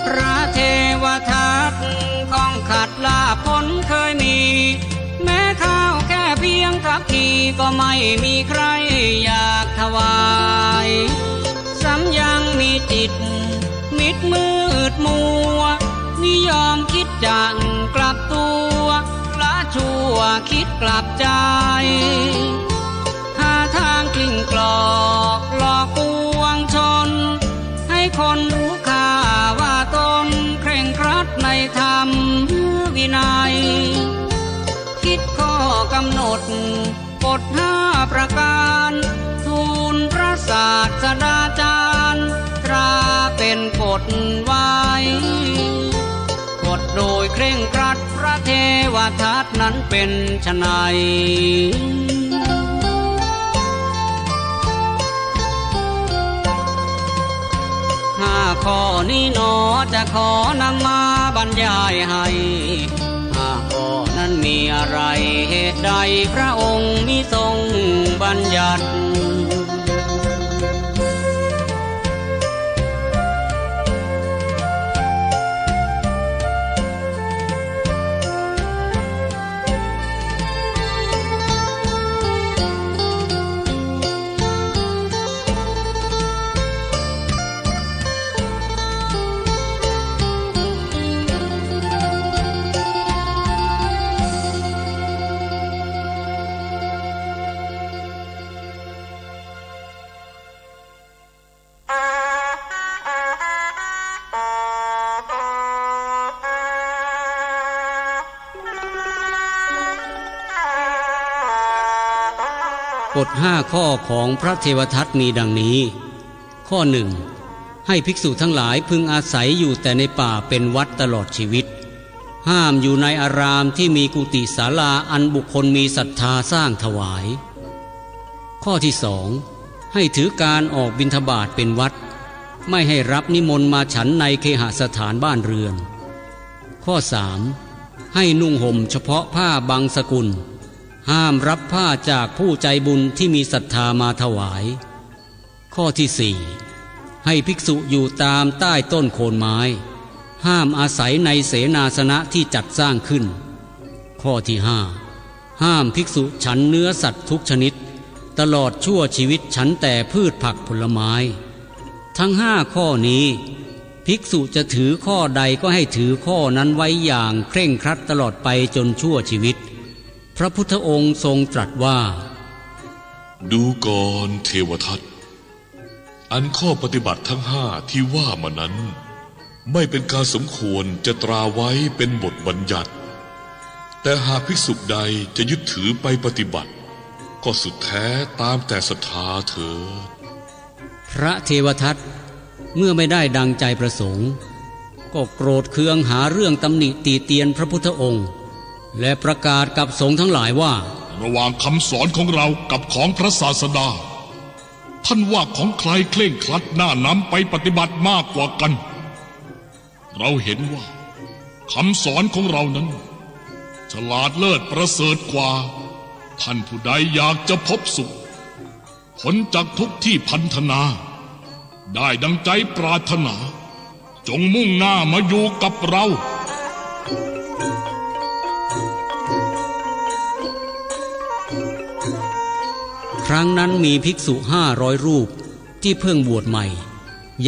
พระเทวทัตของขัดลาผลเคยมีแม้ข้าวแค่เพียงทัพทีก็ไม่มีใครอยากถวายซ้ำยังมีจิตมิดมืดมัวนิยอมคิดจังกลับตัวละชั่วคิดกลับใจหาทางกลิ้งกลอกหลอกปวงชนให้คนรู้ค่าว่าตนเคร่งครัดในธรรมวินัยคิดข้อกำหนดกฎ5 ประการทูลพระศาสดาจารย์ตราเป็นกฎไว้กฎโดยเคร่งครัดพระเทวทัตนั้นเป็นไฉน5 ข้อนี้หนอจะขอนำมาบรรยายให้5 ข้อนั้นมีอะไรเหตุใดพระองค์มิทรงบัญญัติกฎ5 ข้อของพระเทวทัตมีดังนี้ ข้อ 1. ให้ภิกษุทั้งหลายพึงอาศัยอยู่แต่ในป่าเป็นวัดตลอดชีวิตห้ามอยู่ในอารามที่มีกุฏิศาลาอันบุคคลมีศรัทธาสร้างถวาย ข้อที่ 2. ให้ถือการออกบิณฑบาตเป็นวัดไม่ให้รับนิมนต์มาฉันในเคหสถานบ้านเรือน ข้อ 3. ให้นุ่งห่มเฉพาะผ้าบางสกุลห้ามรับผ้าจากผู้ใจบุญที่มีศรัทธามาถวายข้อที่สี่ให้ภิกษุอยู่ตามใต้ต้นโคนไม้ห้ามอาศัยในเสนาสนะที่จัดสร้างขึ้นข้อที่ห้าห้ามภิกษุฉันเนื้อสัตว์ทุกชนิดตลอดชั่วชีวิตฉันแต่พืชผักผลไม้ทั้งห้าข้อนี้ภิกษุจะถือข้อใดก็ให้ถือข้อนั้นไว้อย่างเคร่งครัดตลอดไปจนชั่วชีวิตพระพุทธองค์ทรงตรัสว่าดูก่อนเทวทัตอันข้อปฏิบัติทั้งห้าที่ว่ามานั้นไม่เป็นการสมควรจะตราไว้เป็นบทบัญญัติแต่หากภิกษุใดจะยึดถือไปปฏิบัติก็สุดแท้ตามแต่ศรัทธาเถิดพระเทวทัตเมื่อไม่ได้ดังใจประสงค์ก็โกรธเคืองหาเรื่องตำหนิตีเตียนพระพุทธองค์และประกาศกับสงฆ์ทั้งหลายว่าระหว่างคำสอนของเรากับของพระศาสดาท่านว่าของใครเคร่งครัดน่านำไปปฏิบัติมากกว่ากันเราเห็นว่าคำสอนของเรานั้นฉลาดเลิศประเสริฐกว่าท่านผู้ใดอยากจะพบสุขพ้นจากทุกข์ที่พันธนาได้ดังใจปรารถนาจงมุ่งหน้ามาอยู่กับเราครั้งนั้นมีภิกษุ500 รูปที่เพิ่งบวชใหม่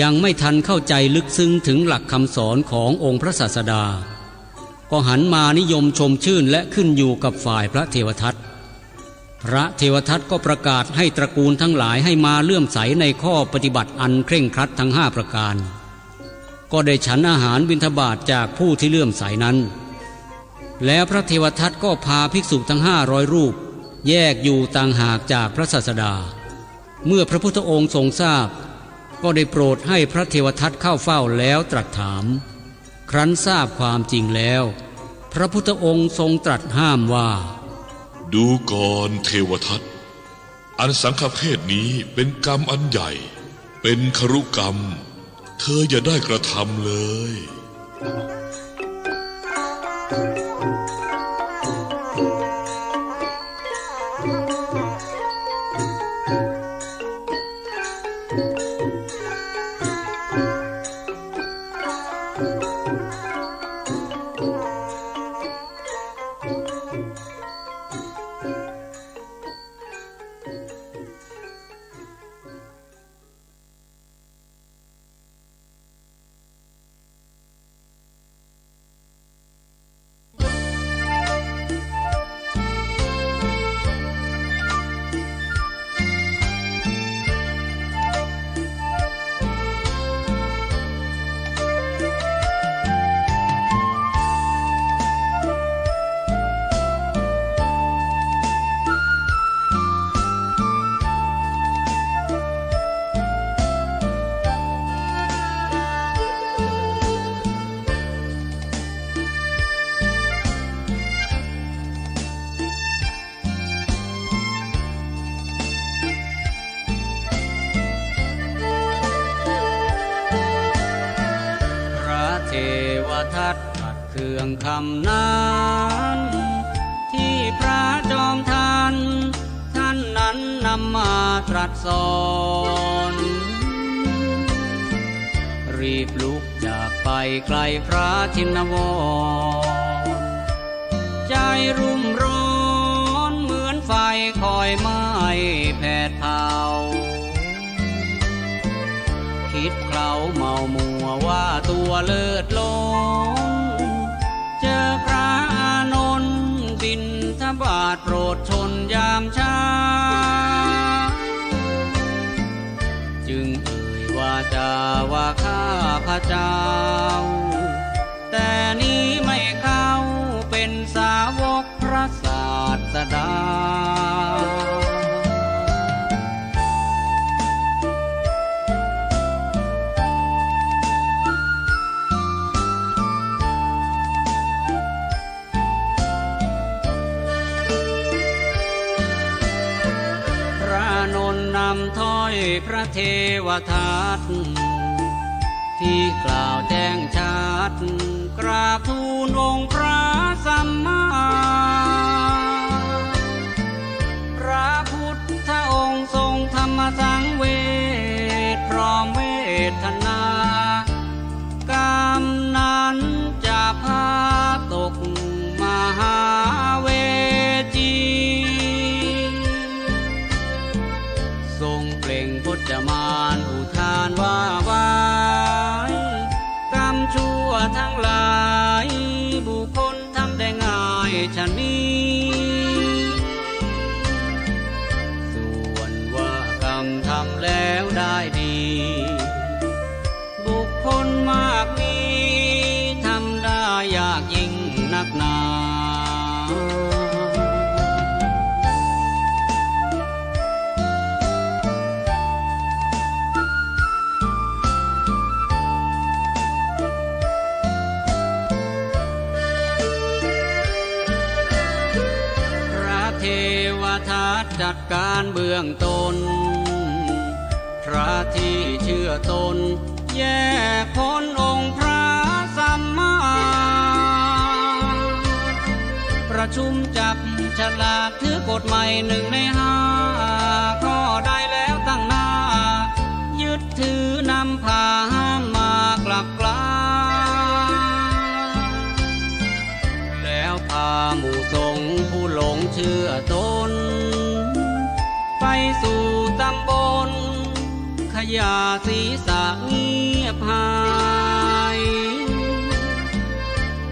ยังไม่ทันเข้าใจลึกซึ้งถึงหลักคำสอนขององค์พระศาสดาก็หันมานิยมชมชื่นและขึ้นอยู่กับฝ่ายพระเทวทัตพระเทวทัตก็ประกาศให้ตระกูลทั้งหลายให้มาเลื่อมใสในข้อปฏิบัติอันเคร่งครัดทั้ง5ประการก็ได้ฉันอาหารบิณฑบาตจากผู้ที่เลื่อมใสนั้นแล้วพระเทวทัตก็พาภิกษุทั้ง500 รูปแยกอยู่ต่างหากจากพระศาสดาเมื่อพระพุทธองค์ทรงทราบก็ได้โปรดให้พระเทวทัตเข้าเฝ้าแล้วตรัสถามครั้นทราบความจริงแล้วพระพุทธองค์ทรงตรัสห้ามว่าดูก่อนเทวทัตอันสังฆเพศนี้เป็นกรรมอันใหญ่เป็นครุกรรมเธออย่าได้กระทำเลยทัดขัดเคืองคำนั้นที่พระจอมทันท่านนั้นนำมาตรัสสอนรีบลุกจากไปไกลพระชินวรใจรุ่มร้อนเหมือนไฟคอยไหม้แผดเผาคิดเคล้าเมามัวว่าตัวเลิศล้นเจอพระอานนท์บิณฑบาตโปรดชนยามเช้าจึงเอ่ยว่าข้าพระเจ้าแต่นี้ไม่เข้าเป็นสาวกพระศาสดานำถ้อยพระเทวทัต ที่กล่าวแจ้งชัดกราบทูลองค์พระสัมมาพระพุทธองค์ทรงธรรมสังเวชพร้อมเวทนากรรมนั้นจะพาตกมหาเวจีทรงเปล่งพจมานอุทานว่าไว้กรรมชั่วทั้งหลายบุคคลทำได้ง่ายชะนี้ส่วนว่ากรรมทำแล้วได้ดีบุคคลมากมีทำได้ยากยิ่งนักหนาเทวทัตจัดการเบื้องต้นพระที่เชื่อตนแยกพ้นองค์พระสัมมาประชุมจับฉลากถือกฎใหม่1 ใน 5ข้อได้แล้วตั้งหน้ายึดถือนำพาห้ามมากลับกลาแล้วพาหมู่สงฆ์ผู้หลงเชื่อตนไปสู่ตำบลขยาศีรษะเงียบหาย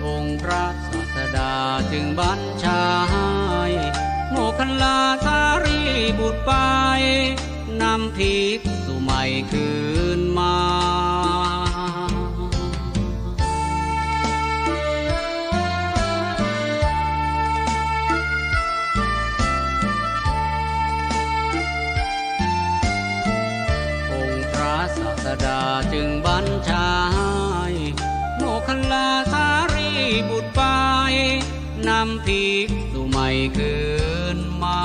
องค์พระศาสดาจึงบัญชาให้โมคคัลลาสารีบุตรไปนำภิกษุใหม่คืนมาศาสดาจึงบัญชาให้โมคคัลลาสารีบุตรไปนำภิกษุใหม่คืนมา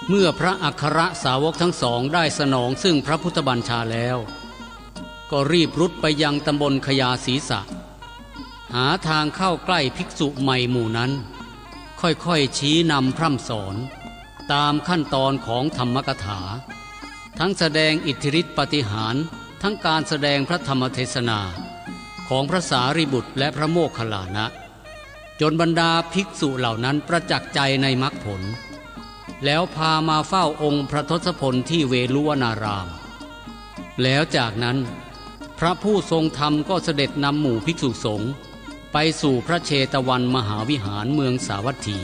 เมื่อพระอัครสาวกทั้งสองได้สนองซึ่งพระพุทธบัญชาแล้วก็รีบรุดไปยังตำบลขยาศีรษะหาทางเข้าใกล้ภิกษุใหม่หมู่นั้นค่อยๆชี้นำพร่ำสอนตามขั้นตอนของธรรมกถาทั้งแสดงอิทธิฤทธิปาฏิหาริย์ทั้งการแสดงพระธรรมเทศนาของพระสารีบุตรและพระโมคคัลลานะจนบรรดาภิกษุเหล่านั้นประจักษ์ใจในมรรคผลแล้วพามาเฝ้าองค์พระทศพลที่เวฬุวนารามแล้วจากนั้นพระผู้ทรงธรรมก็เสด็จนำหมู่ภิกษุสงฆ์ไปสู่พระเชตวันมหาวิหารเมืองสาวัตถี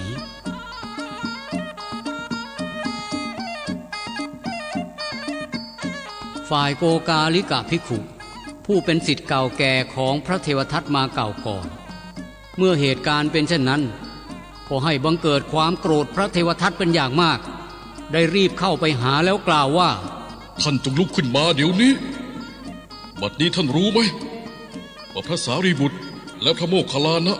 ฝ่ายโกกาลิกะภิกขุผู้เป็นศิษย์เก่าแก่ของพระเทวทัตมาเก่าก่อนเมื่อเหตุการณ์เป็นเช่นนั้นก็ให้บังเกิดความโกรธพระเทวทัตเป็นอย่างมากได้รีบเข้าไปหาแล้วกล่าวว่าท่านจงลุกขึ้นมาเดี๋ยวนี้บัดนี้ท่านรู้ไหมว่าพระสารีบุตรและพระโมคคัลลานะ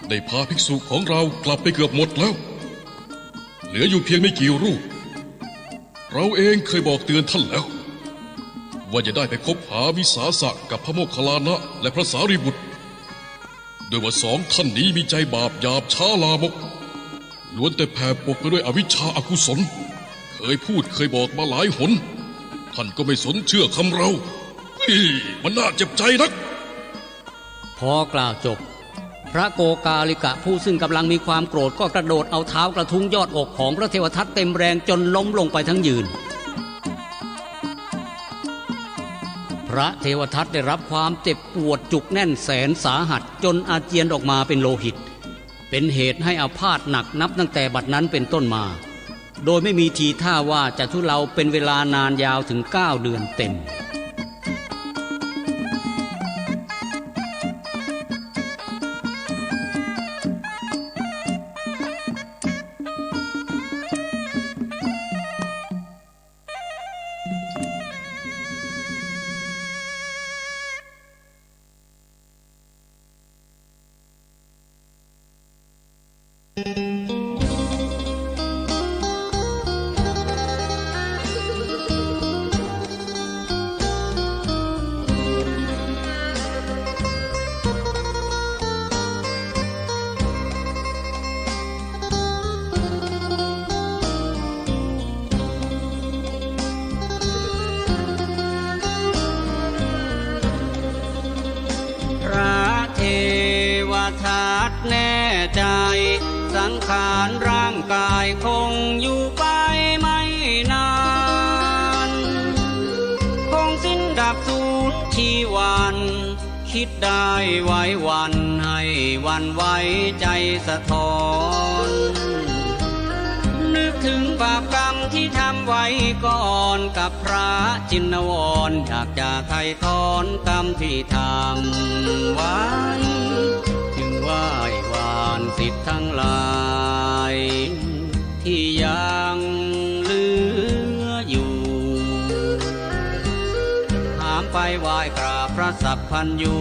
ได้พาภิกษุของเรากลับไปเกือบหมดแล้วเหลืออยู่เพียงไม่กี่รูปเราเองเคยบอกเตือนท่านแล้วว่าจะได้ไปคบหาวิสาสะกับพระโมคคัลลานะและพระสารีบุตรโดยว่าสองท่านนี้มีใจบาปหยาบช้าลามกล้วนแต่แผ่ปกไปด้วยอวิชชาอกุศลเค ยพูดเคยบอกมาหลายหนท่านก็ไม่สนเชื่อคำเรามันน่าเจ็บใจนักพอกล่าวจบพระโกกาลิกะผู้ซึ่งกำลังมีความโกรธก็กระโดดเอาเท้ากระทุ้งยอดอกของพระเทวทัตเต็มแรงจนล้มลงไปทั้งยืนพระเทวทัตได้รับความเจ็บปวดจุกแน่นแสนสาหัสจนอาเจียนออกมาเป็นโลหิตเป็นเหตุให้อาพาธหนักนับตั้งแต่บัดนั้นเป็นต้นมาโดยไม่มีทีท่าว่าจะทุเลาเป็นเวลานานยาวถึง9 เดือนเต็มแน่ใจสังขารร่างกายคงอยู่ไปไม่นานคงสิ้นดับสูญชีวันคิดได้ไว้วันให้วันไว้ใจสะท้อนนึกถึงบาปกรรมที่ทำไว้ก่อนกับพระจินวรอยากจะไถ่ถอนกรรมที่ทำไว้ไหว้วานสิทธิ์ทั้งหลายที่ยังเหลืออยู่หามไปไหว้กราบพระสัพพัญญู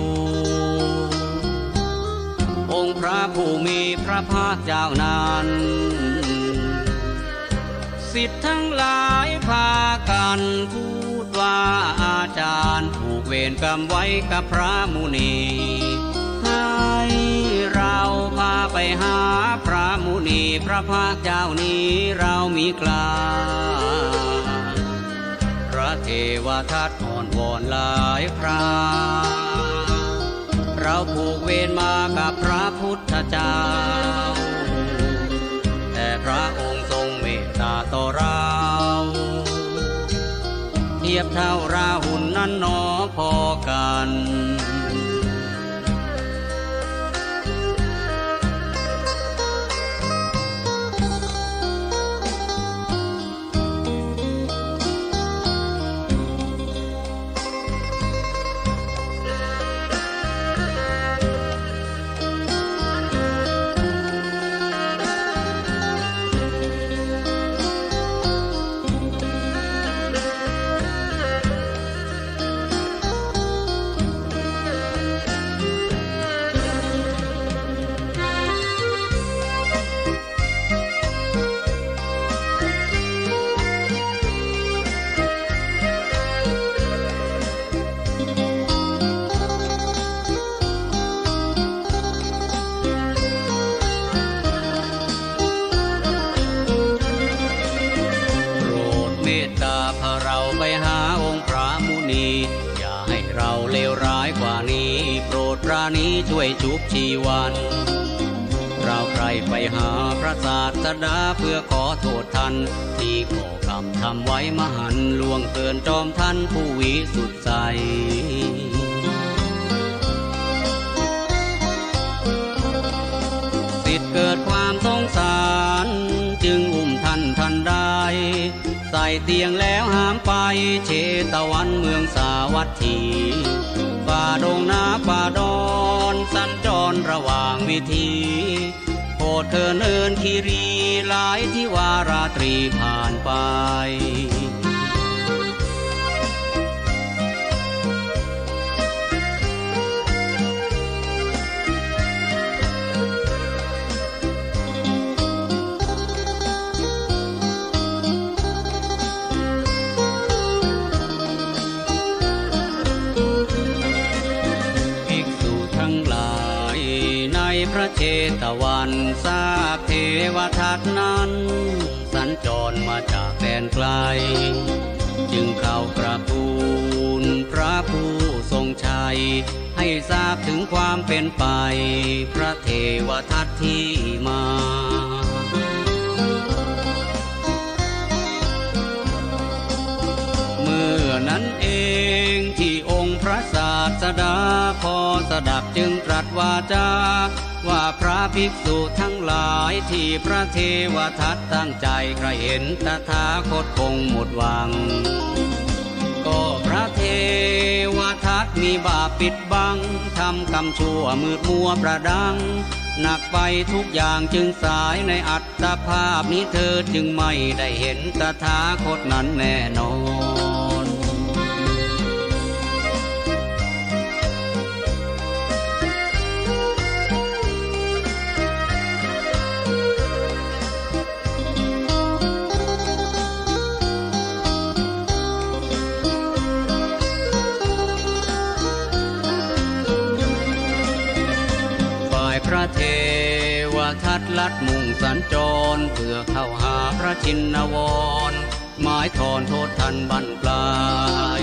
องค์พระผู้มีพระภาคเจ้านั้นสิทธิ์ทั้งหลายพากันพูดว่าอาจารย์ผูกเวรกรรมไว้กับพระมุนีให้เราพาไปหาพระมุนีพระภาคเจ้านี้เรามีกล้าพระเทวทัตอ่อนวอนหลายคราเราผูกเวรมากับพระพุทธเจ้าแต่พระองค์ทรงเมตตาต่อเราเทียบเท่าราหุลนั้นหนอพอกันนี้ช่วยชุบชีวันเราใครไปหาพระศาสดาเพื่อขอโทษท่านที่ก่อกรรมทำไว้มหันต์ล่วงเกินจอมท่านผู้วิสุทธิ์ใสสิทธิ์เกิดความสงสารจึงอุ้มท่านทันได้ใส่เตียงแล้วหามไปเชตวันเมืองสาวัตถีป่าดงนาป่าดอนสัญจรระหว่างวิธีโปรดเธอเนินคีรีหลายที่วาราตรีผ่านไปพ พระเชตวันทราบเทวทัตนั้นสัญจรมาจากแดนไกลจึงเข้ากราบทูลพระผู้ทรงชัยให้ทราบถึงความเป็นไปพระเทวทัตที่มาเมื่อนั้นเองที่องค์พระศาสดาพอสดับจึงตรัสวาจาว่าพระภิกษุทั้งหลายที่พระเทวทัตตั้งใจใครเห็นตถาคตคงหมดหวังก็พระเทวทัตมีบาปปิดบังทำกรรมชั่วมืดมัวประดังหนักไปทุกอย่างจึงสายในอัตภาพนี้เธอจึงไม่ได้เห็นตถาคตนั้นแน่นอนพระเทวทัตลัดมุ่งสัญจรเพื่อเข้าหาพระชินวรหมายถอนโทษทันบั้นปลาย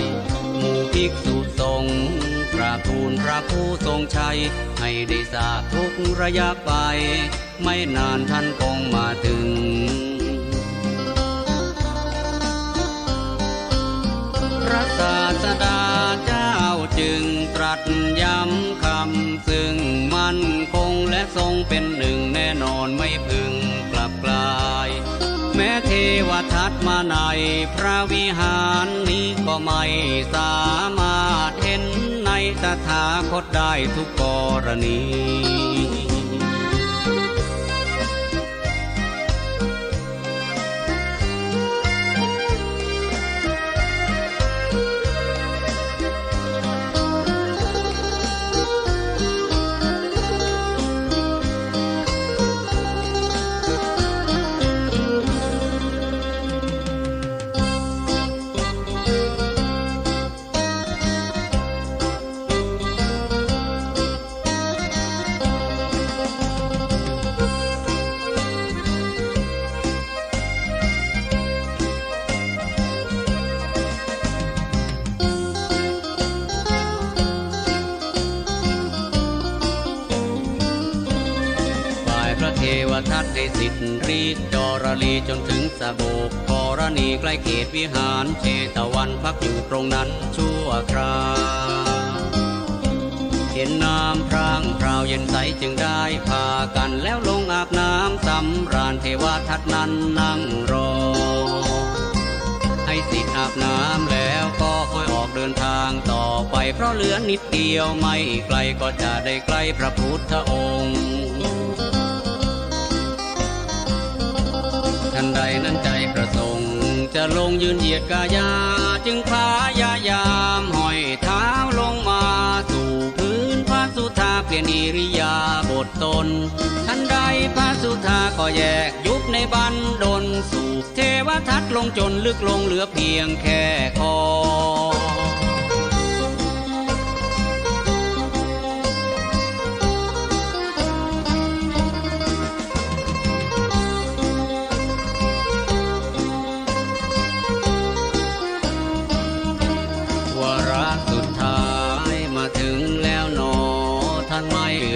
หมู่ภิกษุสงฆ์กราบทูลพระผู้ทรงชัยให้ได้ทราบทุกระยะไปไม่นานท่านคงมาถึงพระศาสดาเจ้าจึงตรัสย้ำคำซึ่งมั่นคงและทรงเป็นหนึ่งแน่นอนไม่พึงกลับกลายแม้เทวทัตมาในพระวิหารนี้ก็ไม่สามารถเห็นในตถาคตได้ทุกกรณีเทวทัตได้สิทธิ์รีดจรลีจนถึงสะโบกกรณีใกล้เขตวิหารเชตวันพักอยู่ตรงนั้นชั่วคราวเห็นน้ำพรางพราวเย็นใสจึงได้พากันแล้วลงอาบน้ำสำราญเทวทัตนั้นนั่งรอให้สิทธิ์อาบน้ำแล้วก็ค่อยออกเดินทางต่อไปเพราะเหลือนิดเดียวไม่ไกลก็จะได้ใกล้พระพุทธองค์ทันใดนั้นใจประสงค์จะลงยืนเหยียดกายาจึงพายายามห้อยเท้าลงมาสู่พื้นพระสุธาเปลี่ยนอิริยาบถตนทันใดพระสุธาก็แยกยุบในบันดลสูบเทวทัตลงจนลึกลงเหลือเพียงแค่คอ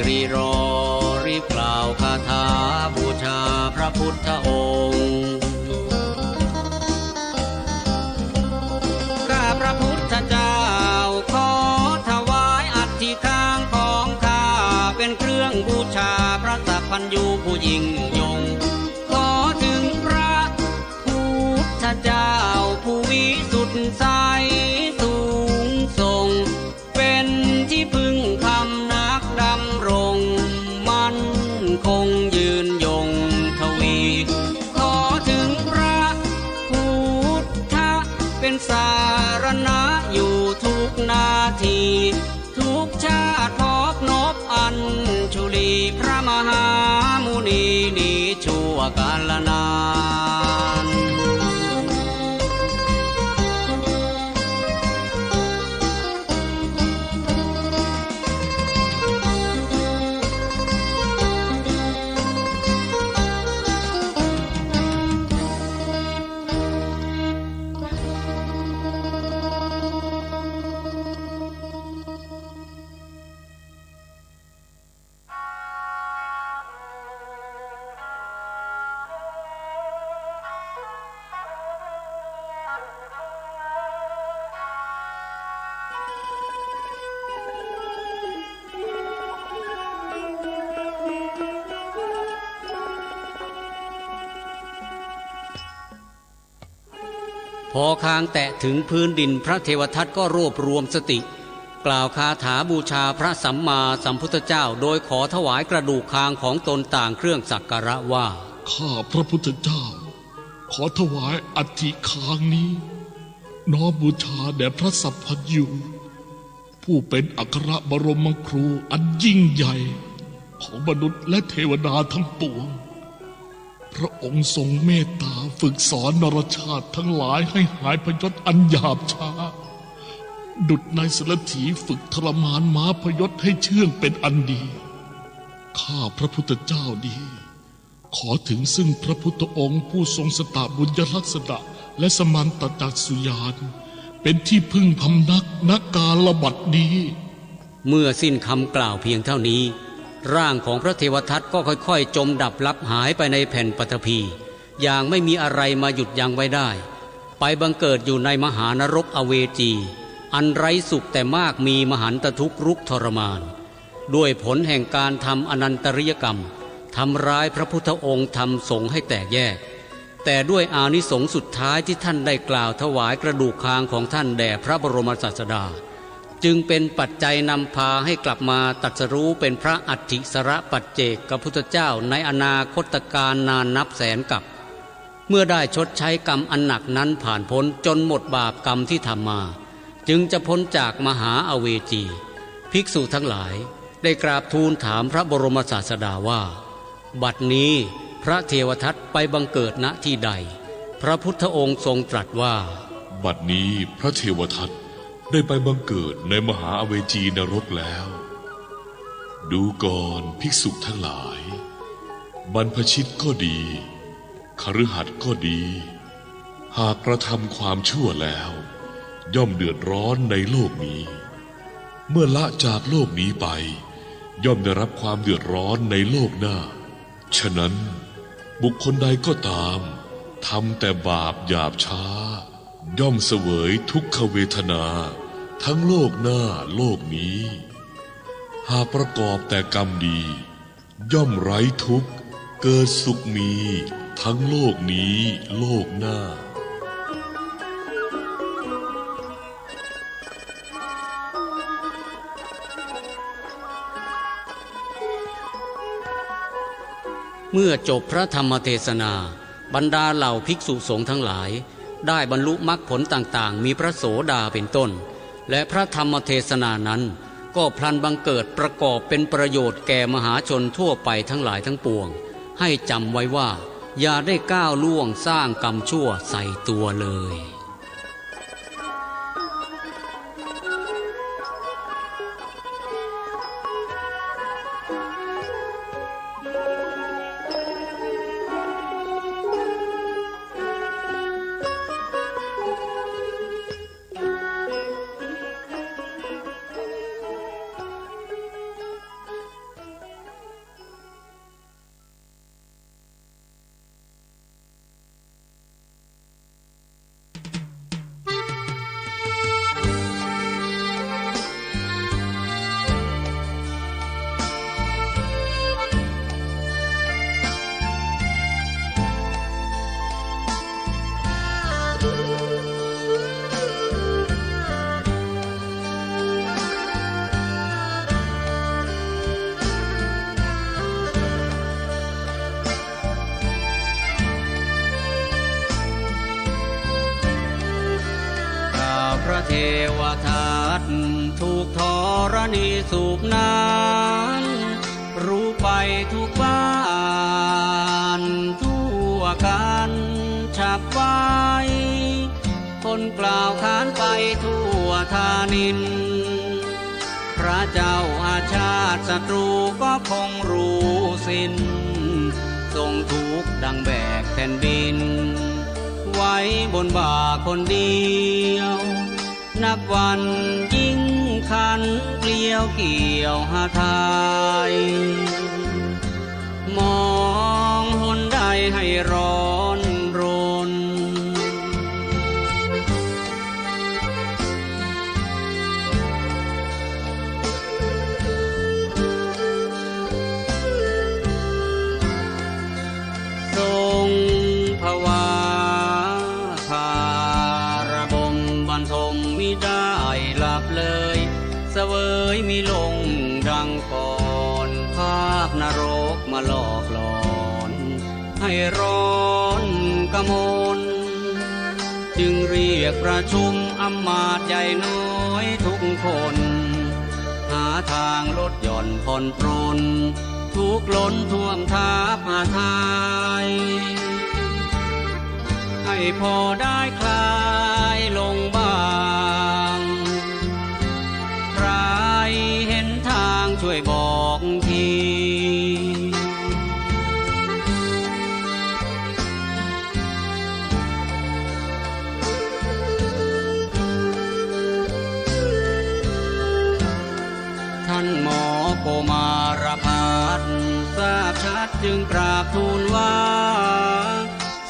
รีรอรีบกล่าวคาถาบูชาพระพุทธองค์ข้าพระพุทธเจ้าขอถวายอัฐิข้างของข้าเป็นเครื่องบูชาพระสัพพัญญูผู้ยิ่งยงขอถึงพระพุทธเจ้าผู้วิสุทธิ์ใสสูงส่งเป็นที่พึ่งคำนักดำรงมั่นคงยืนยงทวีขอถึงพระพุทธเป็นสารณะอยู่ทุกนาทีทุกชาติพบนบอัญชุลีพระมหามุนีนี้ชั่วกาลนาน พอคางแตะถึงพื้นดินพระเทวทัตก็รวบรวมสติกล่าวคาถาบูชาพระสัมมาสัมพุทธเจ้าโดยขอถวายกระดูกคางของตนต่างเครื่องสักการะว่าข้าพระพุทธเจ้าขอถวายอัฐิคางนี้น้อมบูชาแด่พระสัพพัญญูผู้เป็นอัครบรมครูอันยิ่งใหญ่ของมนุษย์และเทวดาทั้งปวงพระองค์ทรงเมตตาฝึกสอนนรชาติทั้งหลายให้หายพยศอันหยาบช้าดุจนายสารถีฝึกทรมานม้าพยศให้เชื่องเป็นอันดีข้าพระพุทธเจ้าดีขอถึงซึ่งพระพุทธองค์ผู้ทรงสตะบุญยลักษณะและสมันตจักสุญาณเป็นที่พึ่งพำนักณกาลบัดนี้เมื่อสิ้นคำกล่าวเพียงเท่านี้ร่างของพระเทวทัตก็ค่อยๆจมดับลับหายไปในแผ่นปฐพีอย่างไม่มีอะไรมาหยุดยั้งไว้ได้ไปบังเกิดอยู่ในมหานรกอเวจีอันไร้สุขแต่มากมีมหันตทุกข์รุกทรมานด้วยผลแห่งการทำอนันตริยกรรมทำร้ายพระพุทธองค์ทำสงฆ์ให้แตกแยกแต่ด้วยอานิสงส์สุดท้ายที่ท่านได้กล่าวถวายกระดูกคางของท่านแด่พระบรมศาสดาจึงเป็นปัจจัยนำพาให้กลับมาตรัสรู้เป็นพระอัฏฐิสรปัจเจกพุทธเจ้าในอนาคตการนานนับแสนกับเมื่อได้ชดใช้กรรมอันหนักนั้นผ่านพ้นจนหมดบาปกรรมที่ทำมาจึงจะพ้นจากมหาอเวจีภิกษุทั้งหลายได้กราบทูลถามพระบรมศาสดาว่าบัดนี้พระเทวทัตไปบังเกิดณที่ใดพระพุทธองค์ทรงตรัสว่าบัดนี้พระเทวทัตได้ไปบังเกิดในมหาอเวจีนรกแล้วดูก่อนภิกษุทั้งหลายบรรพชิตก็ดีคฤหัสถ์ก็ดีหากกระทำความชั่วแล้วย่อมเดือดร้อนในโลกนี้เมื่อละจากโลกนี้ไปย่อมได้รับความเดือดร้อนในโลกหน้าฉะนั้นบุคคลใดก็ตามทำแต่บาปหยาบช้าย่อมเสวยทุกขเวทนาทั้งโลกหน้าโลกนี้หากประกอบแต่กรรมดีย่อมไร้ทุกข์เกิดสุขมีทั้งโลกนี้โลกหน้าเมื่อจบพระธรรมเทศนาบรรดาเหล่าภิกษุสงฆ์ทั้งหลายได้บรรลุมรรคผลต่างๆมีพระโสดาเป็นต้นและพระธรรมเทศนานั้นก็พลันบังเกิดประกอบเป็นประโยชน์แก่มหาชนทั่วไปทั้งหลายทั้งปวงให้จำไว้ว่าอย่าได้ก้าวล่วงสร้างกรรมชั่วใส่ตัวเลยพระเทวทัตถูกธรณีสูบน้ำรู้ไปทุกบ้านทั่วกันฉับไว้คนกล่าวขานไปทั่วธานินพระเจ้าอาชาติศัตรูก็คงรู้สิ้นทรงทุกข์ดังแบกแผ่นดินไว้บนบ่าคนเดียวนับวันยิ่งขันเกลียวเกี่ยวหาทายมองหนใดให้ร้อนรนทรงภาวาพา หลอกหลอนให้ร้อนกระมนจึงเรียกประชุมอำมาตย์ใหญ่น้อยทุกคนหาทางลดหย่อนผ่อนปรนทุกข์ล้นท่วมทับอาทายให้พอได้คลายลงบ้างใครเห็นทางช่วยบอกทีท่านหมอโกมารพัฒน์ทราบชัดจึงกราบทูลว่า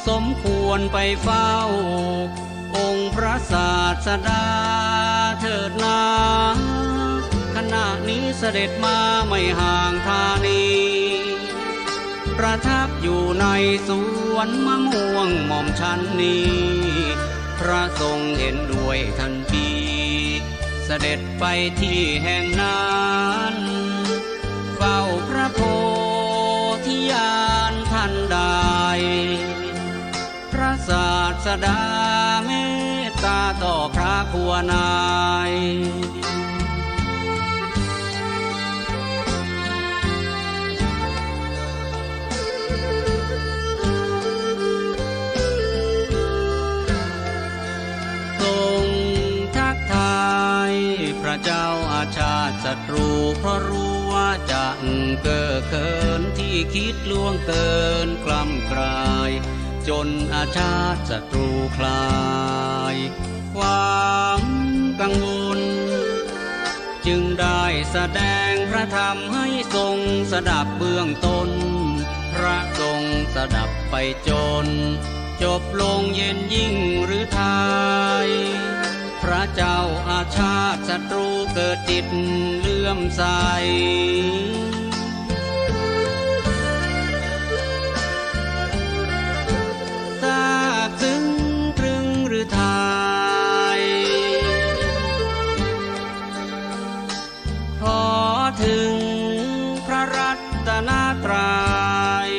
สมควรไปเฝ้าองค์พระศาสดาเถิดนาขณะนี้เสด็จมาไม่ห่างธานีประทับอยู่ในสวนมะม่วงหม่อมฉันนี้พระทรงเห็นด้วยทันทีเสด็จไปที่แห่งนั้นเฝ้าพระโพธิญาณท่านใดพระศาสดาเมตตาต่อพระผัวนายทรงทักทายพระเจ้าอาชาติศัตรูเพราะรู้ว่าจะเก้อเขินที่คิดล่วงเกินกล้ำกลายจนอาชาติศัตรูคลายความกังวลจึงได้แสดงพระธรรมให้ทรงสดับเบื้องต้นพระทรงสดับไปจนจบลงเย็นยิ่งหรือไทยพระเจ้าอาชาติศัตรูเกิดจิตเลื่อมใสซึ้งตรึงหรือไทยพอถึงพระรัตนตรัย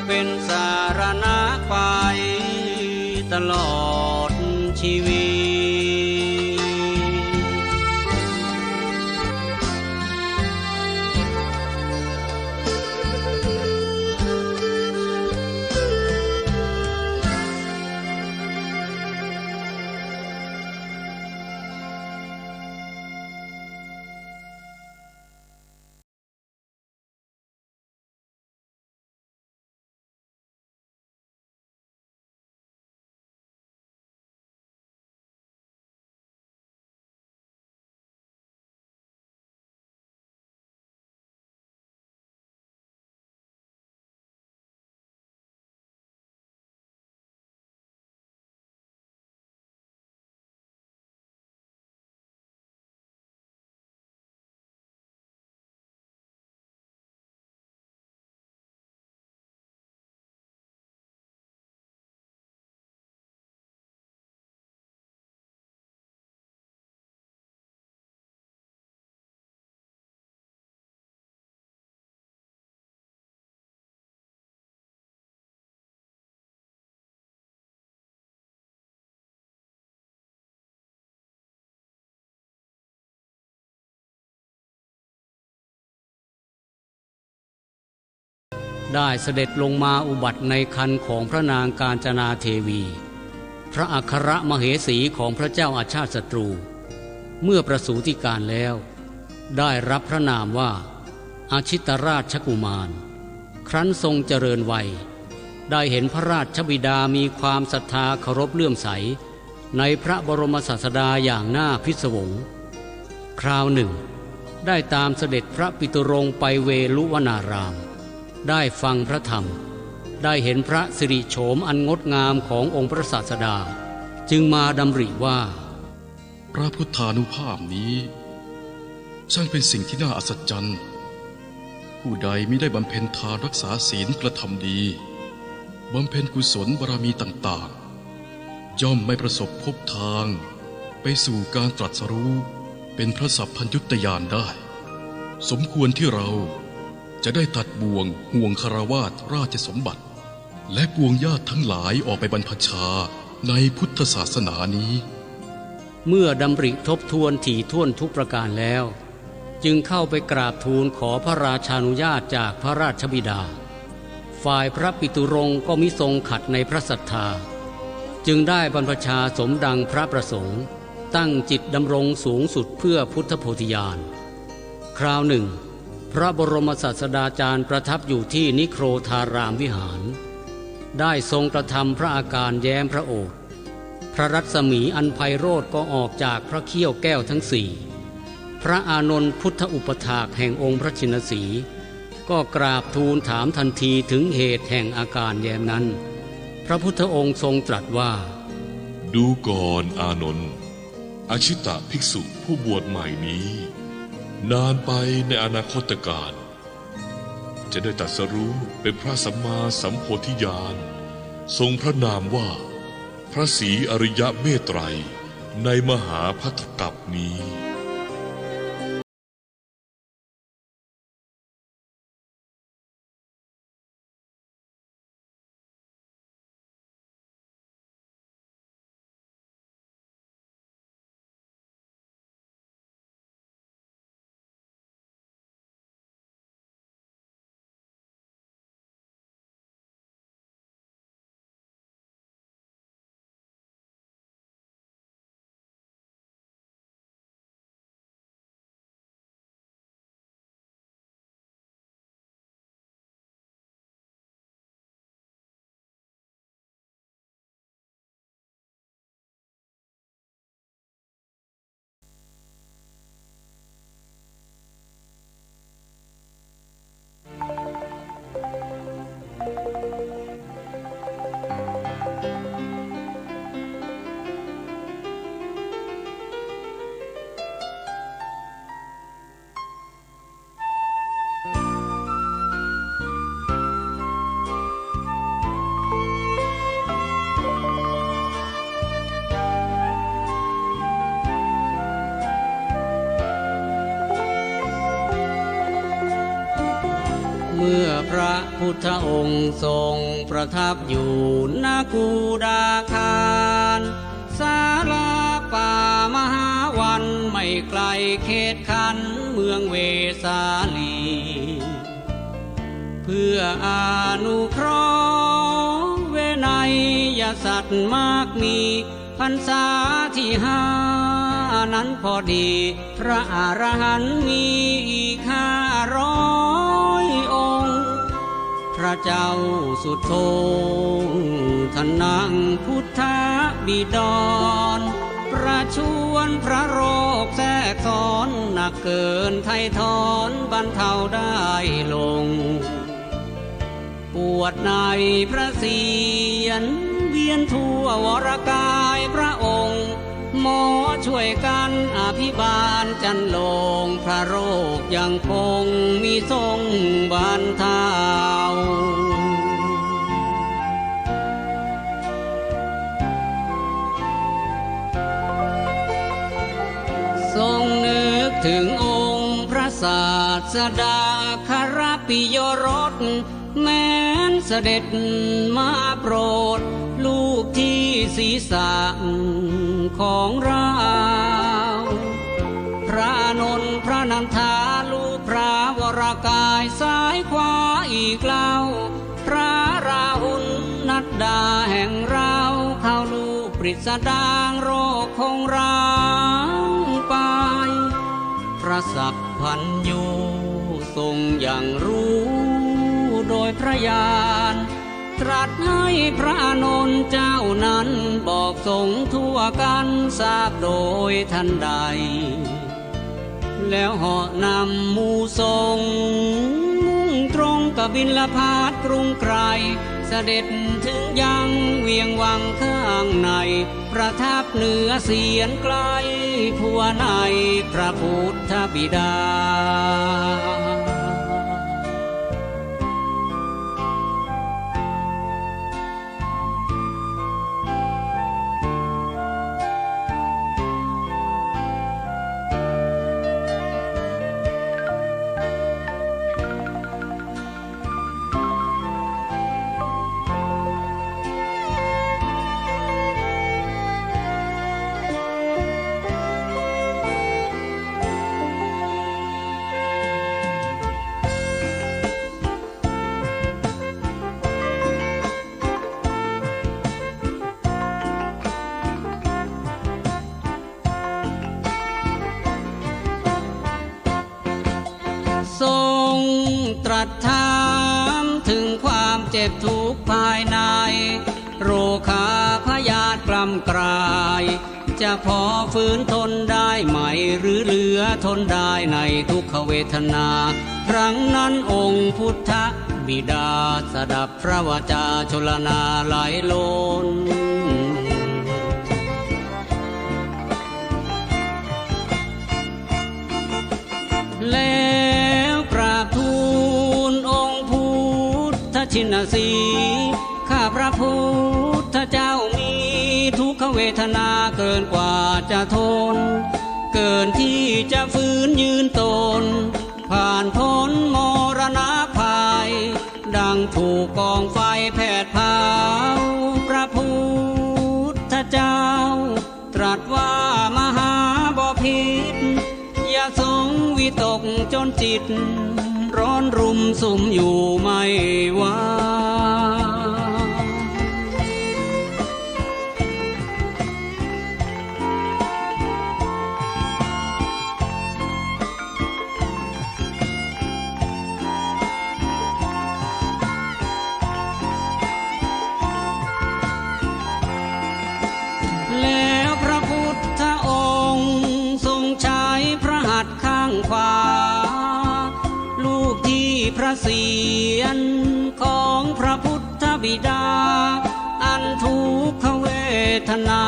เป็นสารณะไปตลอดชีวิตได้เสด็จลงมาอุบัติในคันของพระนางกาญจนาเทวีพระอัครมเหสีของพระเจ้าอาชาติศัตรูเมื่อประสูติการแล้วได้รับพระนามว่าอาชิตราชกุมารครั้นทรงเจริญวัยได้เห็นพระราชบิดามีความศรัทธาเคารพเลื่อมใสในพระบรมศาสดาอย่างน่าพิศวงคราวหนึ่งได้ตามเสด็จพระปิตุรงค์ไปเวลุวนารามได้ฟังพระธรรมได้เห็นพระสิริโฉมอันงดงามขององค์พระศาสดาจึงมาดำริว่าพระพุทธานุภาพนี้ช่างเป็นสิ่งที่น่าอัศจรรย์ผู้ใดมิได้บำเพ็ญทานรักษาศีลกระทำดีบำเพ็ญกุศลบารมีต่างๆย่อมไม่ประสบพบทางไปสู่การตรัสรู้ เป็นพระสัพพัญญุตญาณได้สมควรที่เราจะได้ตัดบ่วงห่วงคฤหัสถ์ราชสมบัติและปวงญาติทั้งหลายออกไปบรรพชาในพุทธศาสนานี้เมื่อดำริทบทวนถี่ถ้วนทุกประการแล้วจึงเข้าไปกราบทูลขอพระราชานุญาตจากพระราชบิดาฝ่ายพระปิตุรงค์ก็มิทรงขัดในพระศรัทธาจึงได้บรรพชาสมดังพระประสงค์ตั้งจิตดำรงสูงสุดเพื่อพุทธโพธิญาณคราวหนึ่งพระบรมศาสดาจารย์ประทับอยู่ที่นิโครธารามวิหารได้ทรงกระทำพระอาการแย้มพระโอษฐ์พระรัศมีอันไพโรจน์ก็ออกจากพระเขี้ยวแก้วทั้งสี่พระอานนท์พุทธอุปถากแห่งองค์พระชินสีก็กราบทูลถามทันทีถึงเหตุแห่งอาการแย้มนั้นพระพุทธองค์ทรงตรัสว่าดูก่อนอานนท์อาชิตะภิกษุผู้บวชใหม่นี้นานไปในอนาคตการจะได้ตรัสรู้เป็นพระสัมมาสัมโพธิญาณทรงพระนามว่าพระศรีอริยเมตไตรในมหาภัตตกัปนี้เมื่อพระพุทธองค์ทรงประทับอยู่ณกูดาคารศาลาป่ามหาวันไม่ไกลเขตขันธ์เมืองเวสาลีเพื่ออานุเคราะห์เวไนยสัตว์มากมีพรรษาที่5นั้นพอดีพระอรหันต์มีอีก500 องค์พระเจ้าสุโธทนังพุทธบิดรประชวนพระโรคแทรกซ้อนหนักเกินไถ่ถอนบรรเทาได้ลงปวดในพระเศียรเวียนทั่ววรกายพระองค์หมอช่วยกันอภิบาลจันลงพระโรคยังคงมีทรงบรรเทาทรงนึกถึงองค์พระศาสดาครปิโยรสแม้นเสด็จมาโปรดลูกที่ศีรษะของเราพระอานนท์พระนันทาลูกพระวรากายซ้ายขวาอีกเล่าพระราหุลนัดดาแห่งเราเข้าลูกปริศดางโรคคงร้างไปพระสัพพัญญูทรงอย่างรู้โดยพระญาณตรัสให้พระอานนท์เจ้านั้นบอกสงฆ์ทั่วกันทราบโดยทันใดแล้วเหาะนำหมู่สงฆ์มุ่งตรงกบิลพาสกรุงไกรเสด็จถึงยังเวียงวังข้างในประทับเหนือเสียนไกลผัวในพระพุทธบิดา จ็บทุกข์ภายในโรคาพยาธิกล่ำกลายจะพอฝืนทนได้ไหมหรือเหลือทนได้ในทุกขเวทนาครั้งนั้นองค์พุทธบิดาสดับพระวจาชลนาไหลล้นแล้วกราบทูลองค์พุทธชินสีห์ข้าพระพุทธเจ้ามีทุกขเวทนาเกินกว่าจะทนเกินที่จะฟื้นยืนตนผ่านพ้นมรณะภัยดังถูกกองไฟแผดเผาพระพุทธเจ้าตรัสว่ามหาบพิตรอย่าทรงวิตกจนจิตร้อนรุมสุมอยู่ไม่ว่า แล้วพระพุทธองค์ทรงใช้พระหัตถ์ข้างขวาลูกที่พระเศียรของพระพุทธบิดาอันทุกขเวทนา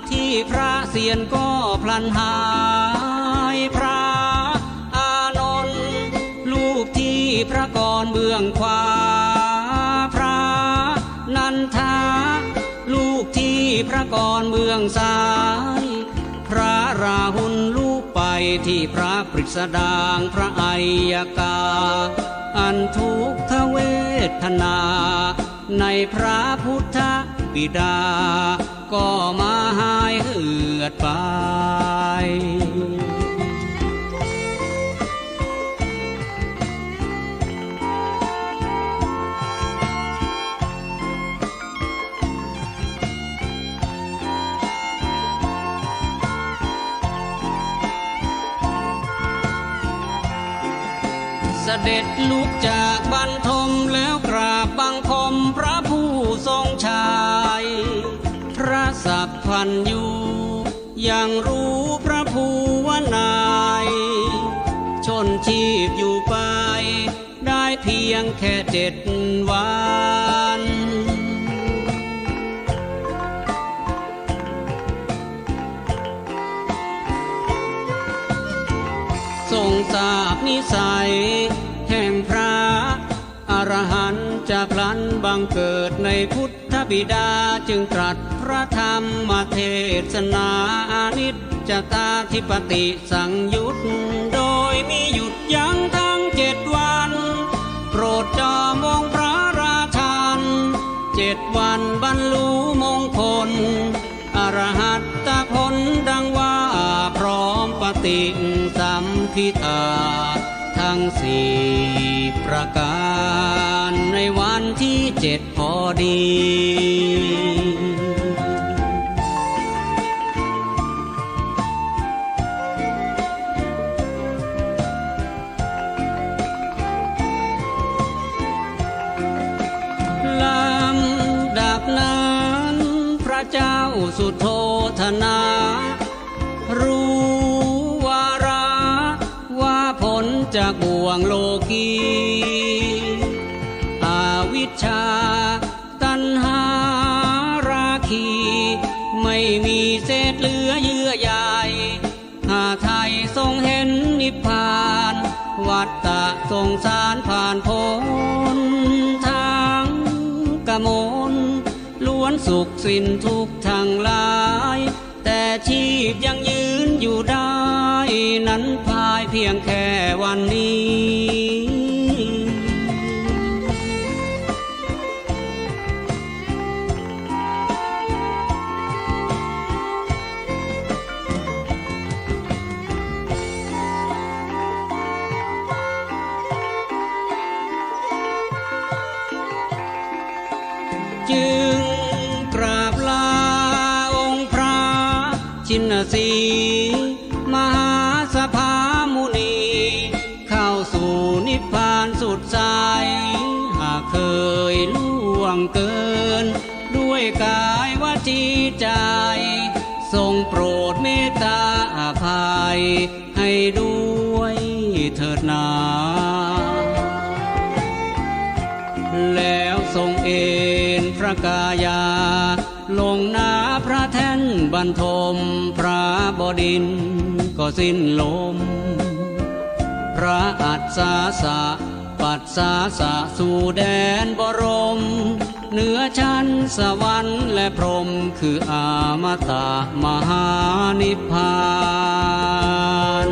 ที่พระเศียรก็พลันหายพระอานนท์ลูกที่พระกรเบื้องขวาพระนันทาลูกที่พระกรเบื้องซ้ายพระราหุลลูกไปที่พระปริสดางพระอัยยกาอันทุกขเวทนาในพระพุทธบิดาก็มาหายเหือดไปเสด็จลุกจากบรรทมแล้วกราบบังคมพระผู้ทรงชัยพระสัพพันยูยังรู้พระภูวนายชนชีพอยู่ไปได้เพียงแค่7 วันทรงทราบนิสัยแห่งพระอรหันต์จะพลันบังเกิดในพุทธบิดาจึงตรัสพระธรรมเทศนาอานิจจตาธิปติสังยุตโดยมีหยุดยั้งทั้ง7 วันโปรดจอมองพระราชัน7 วันบรรลุมงคลอรหัตตผลดังว่าพร้อมปฏิสัมภิทาทั้ง4 ประการในวันที่7 พอดีลำดับนั้นพระเจ้าสุโธธนะรู้วาระว่าผลจากบ่วงโลกีอวิชชาตัณหาราคีไม่มีเศษเหลือเยื่อใยหาไทยทรงเห็นนิพพานวัฏฏะสงสารผ่านพ้นทางกมลล้วนสุขสิ้นทุกข์ทั้งหลายแต่ชีพยังยืนอยู่ได้นั้นภายเพียงแค่วันนี้จึงกราบลาองค์พระชินสีห์มหาสภามุนีเข้าสู่นิพพานสุดสายหากเคย งเกินด้วยกายวาจีใจทรงโปรดเมตตาอภัยให้ด้วยเถิดนาแล้วทรงเอนพระกายาลงหน้าพระแท่นบรรทมพระบดินทร์ก็สิ้นลมพระอัศสะปัสสาสะสู่แดนบรมเหนือชั้นสวรรค์และพรหมคืออมตะมหานิพพาน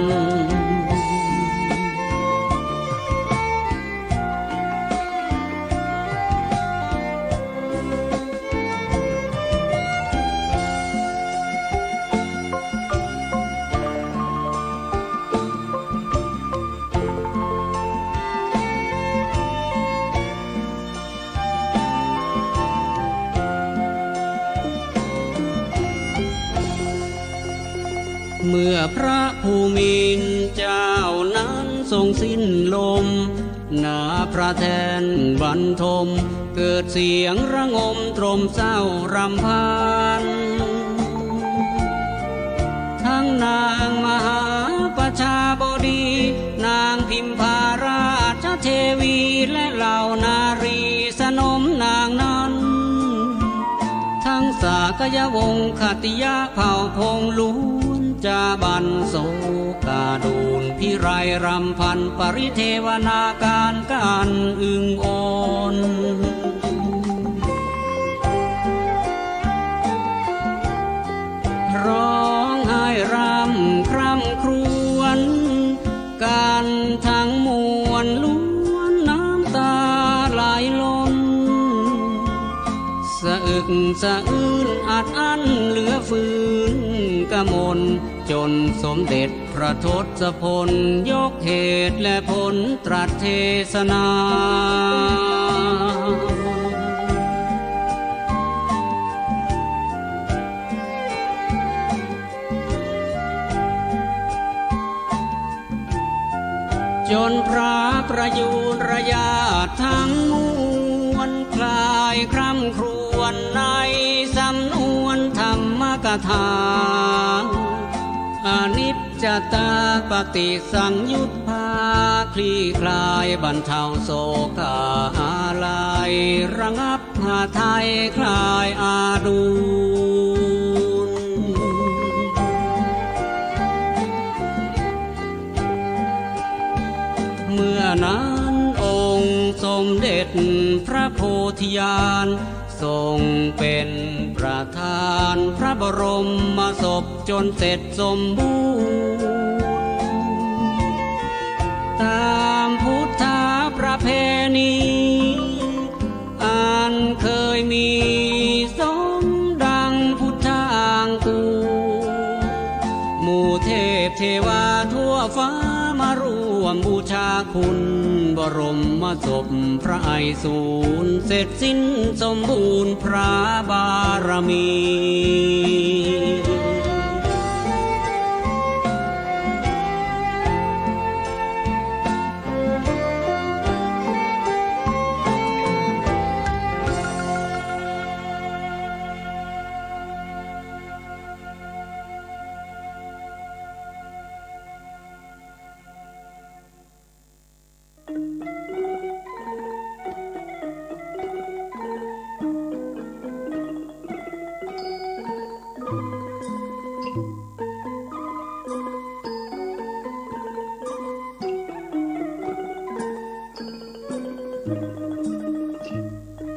เมื่อพระภูมินทร์เจ้านั้นทรงสิ้นลมหน้าพระแท่นบรรทมเกิดเสียงระงมตรมเศร้ารำพันทั้งนางมหาประชาบดีนางพิมพาราชเทวีและเหล่านารีสนมนางนั้นทั้งสากยวงศ์ขติยะเผ่าพงล้วนจาบันโสกาดูลพิไรรำพันปริเทวนาการอึงโอนร้องไห้รำคร่ำครวญกันทั้งมวลล้วนน้ำตาไหลล้นสะอึกสะอื้นอัดอั้นเหลือฝืนกมลจนสมเด็จพระทศพลยกเหตุและผลตรัสเทศนาจนพระประยูรญาติทั้งมวลคลายคร่ำครวญในสำนวนธรรมกถาอนิจจตาปฏิสังยุตภาคลี่คลายบรรเทาโศกาลายระงับหาไทยคลายอาดูลเมื่อนั้นองค์สมเด็จพระโพธิญาณทรงเป็นประธานพระบรมศพจนเสร็จสมบูรณ์ตามพุทธประเพณีอันเคยมีสมดังพุทธางกูหมู่เทพเทวาทั่วฟ้ามาร่วมบูชาคุณบรมศพพระไอสูรเสร็จสิ้นสมบูรณ์พระบารมี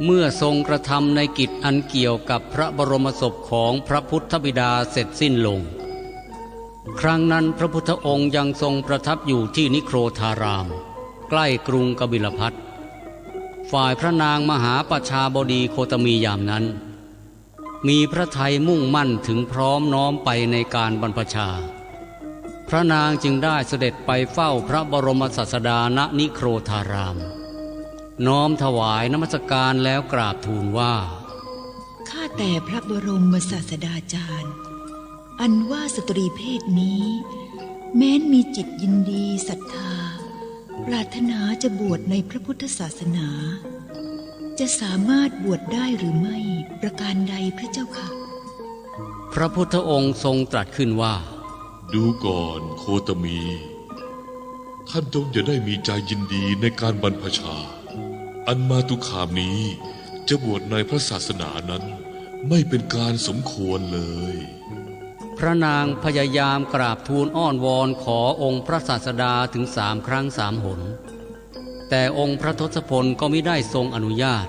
เมื่อทรงกระทำในกิจอันเกี่ยวกับพระบรมศพของพระพุทธบิดาเสร็จสิ้นลงครั้งนั้นพระพุทธองค์ยังทรงประทับอยู่ที่นิโครธารามใกล้กรุงกบิลพัสต์ฝ่ายพระนางมหาประชาบดีโคตมียามนั้นมีพระทัยมุ่งมั่นถึงพร้อมน้อมไปในการบรรพชาพระนางจึงได้เสด็จไปเฝ้าพระบรมศาสดาณนิโครธารามน้อมถวายนมัสการแล้วกราบทูลว่าข้าแต่พระบรมศาสดาจารย์อันว่าสตรีเพศนี้แม้นมีจิตยินดีศรัทธาปรารถนาจะบวชในพระพุทธศาสนา จะสามารถบวชได้หรือไม่ประการใดพระเจ้าค่ะ พระพุทธองค์ทรงตรัสขึ้นว่า ดูก่อนโคตมี ท่านจงอย่าได้มีใจยินดีในการบรรพชา อันมาตุคามนี้จะบวชในพระศาสนานั้นไม่เป็นการสมควรเลย พระนางพยายามกราบทูลอ้อนวอนขอองค์พระศาสดาถึง3 ครั้ง 3 หนแต่องค์พระทศพลก็ไม่ได้ทรงอนุญาต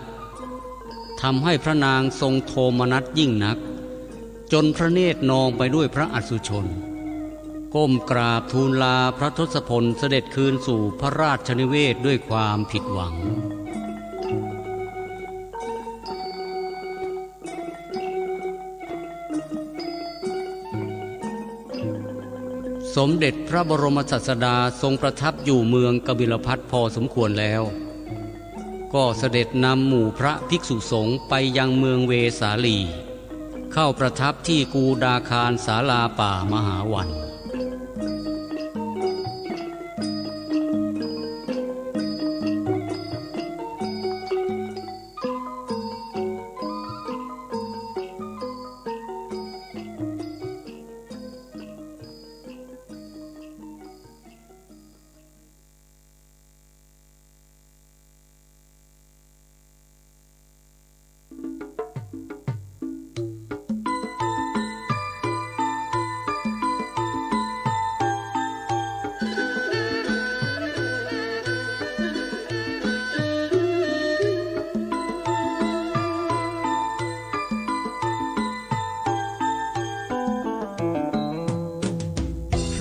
ทำให้พระนางทรงโทมนัสยิ่งนักจนพระเนตรนองไปด้วยพระอสุชนก้มกราบทูลลาพระทศพลเสด็จคืนสู่พระราชนิเวศด้วยความผิดหวังสมเด็จพระบรมศาสดาทรงประทับอยู่เมืองกบิลพัสพอสมควรแล้วก็เสด็จนำหมู่พระภิกษุสงฆ์ไปยังเมืองเวสาลีเข้าประทับที่กูดาคารศาลาป่ามหาวัน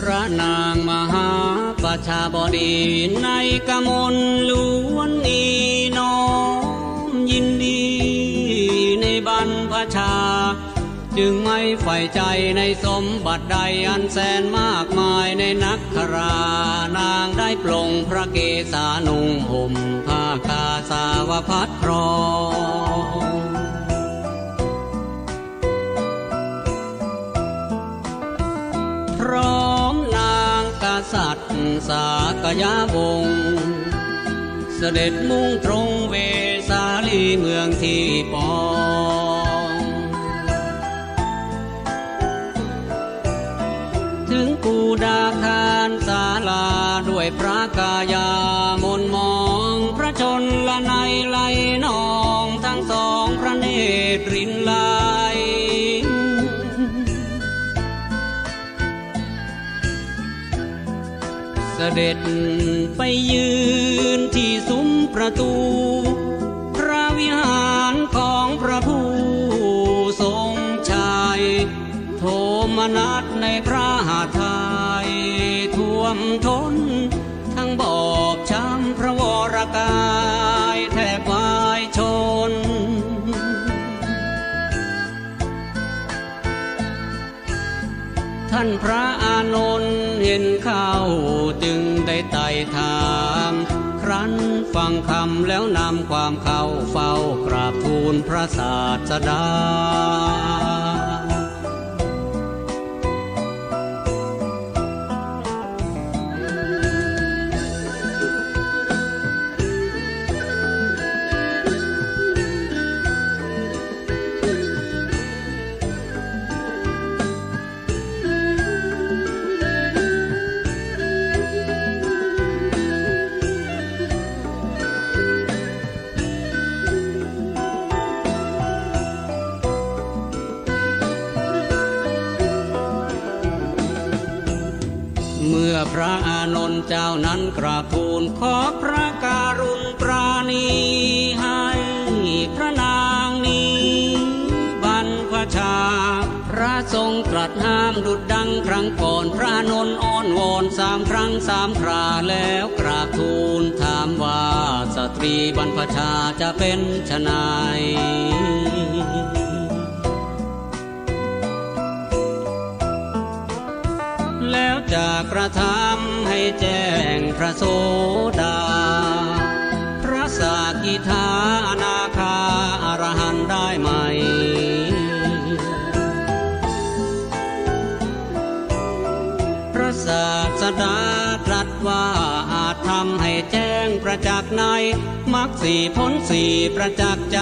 พระนางมหาประชาบดีในกมลล้วนอีน้อมยินดีในบรรพชาจึงไม่ใฝ่ใจในสมบัติใดอันแสนมากมายในนักขรานางได้ปลงพระเกศานุ่งห่มผ้ากาสาวพัดครองพร้อมนางกษัตริย์สากยาวงศ์เสด็จมุ่งตรงเวสาลีเมืองที่ปองถึงกูดาคารศาลาด้วยพระกายามนมองพระชนละในไหลนองทั้งสองพระเนตรรินไหลเสด็จไปยืนที่ซุ้มประตูพระวิหารของพระผู้ทรงชัยโทมนัสในพระหฤทัยท่วมท้นทั้งบอบช้ำพระวรกายแทบวายชนท่านพระอานนท์เห็นเข้าจึงได้ไต่ถามครั้นฟังคำแล้วนำความเข้าเฝ้ากราบทูลพระศาสดาเมื่อพระอานนท์เจ้านั้นกราบทูลขอพระการุณปราณีให้พระนางนี้บรรพชาพระทรงตรัสห้ามดุจดังครั้งก่อนพระอานนท์อ้อนวอน3 ครั้ง 3 คราแล้วกราบทูลถามว่าสตรีบรรพชาจะเป็นไฉนแล้วจะกระทำให้แจ้งพระโสดาพระสกิทาอนาคาอรหันต์ได้ไหมพระศาสดาตรัสว่าอาจท ำให้แจ้งประจักษ์ในมรรคสี่ผลสี่ประจักษ์ใจ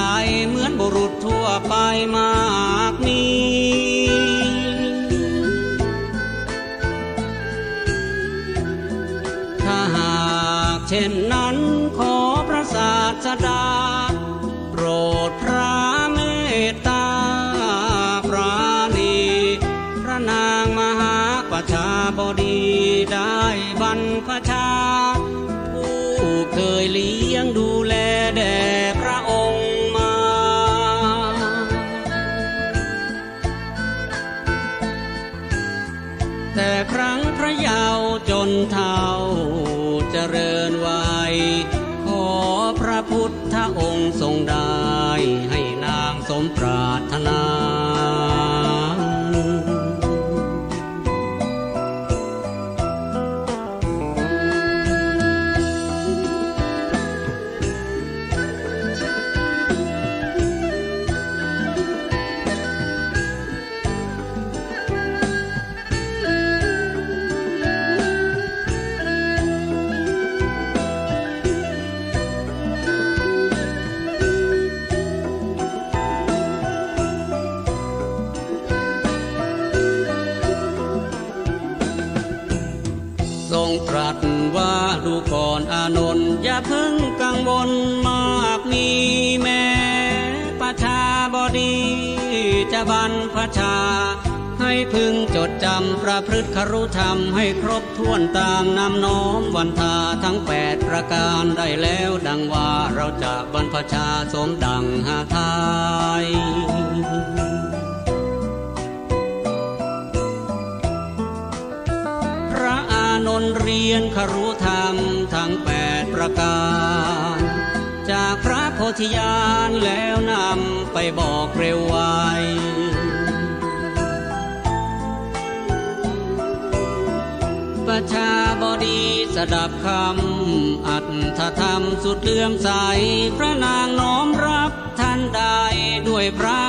เหมือนบุรุษทั่วไปมากมีถ้าหากเช่นนั้นขอพระศาสดาโปรดพระเมตตาปราณีพระนางมหาประชาบดีได้บรรพชาผู้เคยเลี้ยงดูแลแด่พระองค์มาแต่ครั้งพระเยาว์จนเฒ่าเจริญวัยขอพระพุทธองค์ทรงได้ให้นางสมปรารถนาทรงตรัสว่าดูก่อนอานนท์อย่าเพิ่งกังวลมากมีแม้ประชาบดีจะบรรพชาให้พึงจดจำประพฤติครุธรรมให้ครบถ้วนตามน้ำน้อมวันทาทั้ง8ประการได้แล้วดังว่าเราจะบรรพชาสมดังหาทายนนเรียนครุธรรมทั้ง8ประการจากพระโพธิญาณแล้วนำไปบอกเร็วไวประชาบดีสดับคำอัตถธรรมสุดเลื่อมใสพระนางน้อมรับท่านได้ด้วยพระ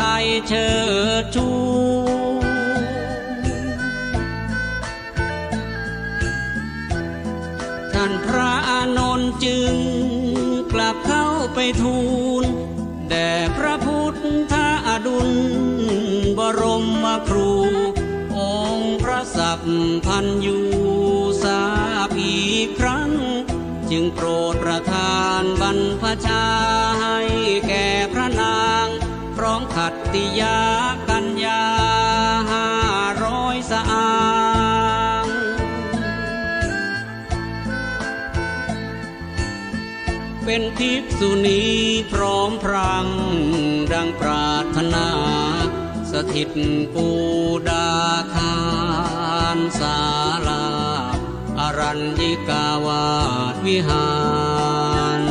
ทัยเชิดชูท่านพระอานนท์จึงกลับเข้าไปทูลแด่พระพุทธอดุลบรมครูองค์พระสัพพันยูทราบอีกครั้งจึงโปรดประทานบรรพชาให้แก่พระนางพร้อมขัตติยากัญญา500 สะอางเป็นภิกษุณีพร้อมพรังดังปรารถนาสถิตปูดาคารศาลาอรัญญิกาวาสวิหาร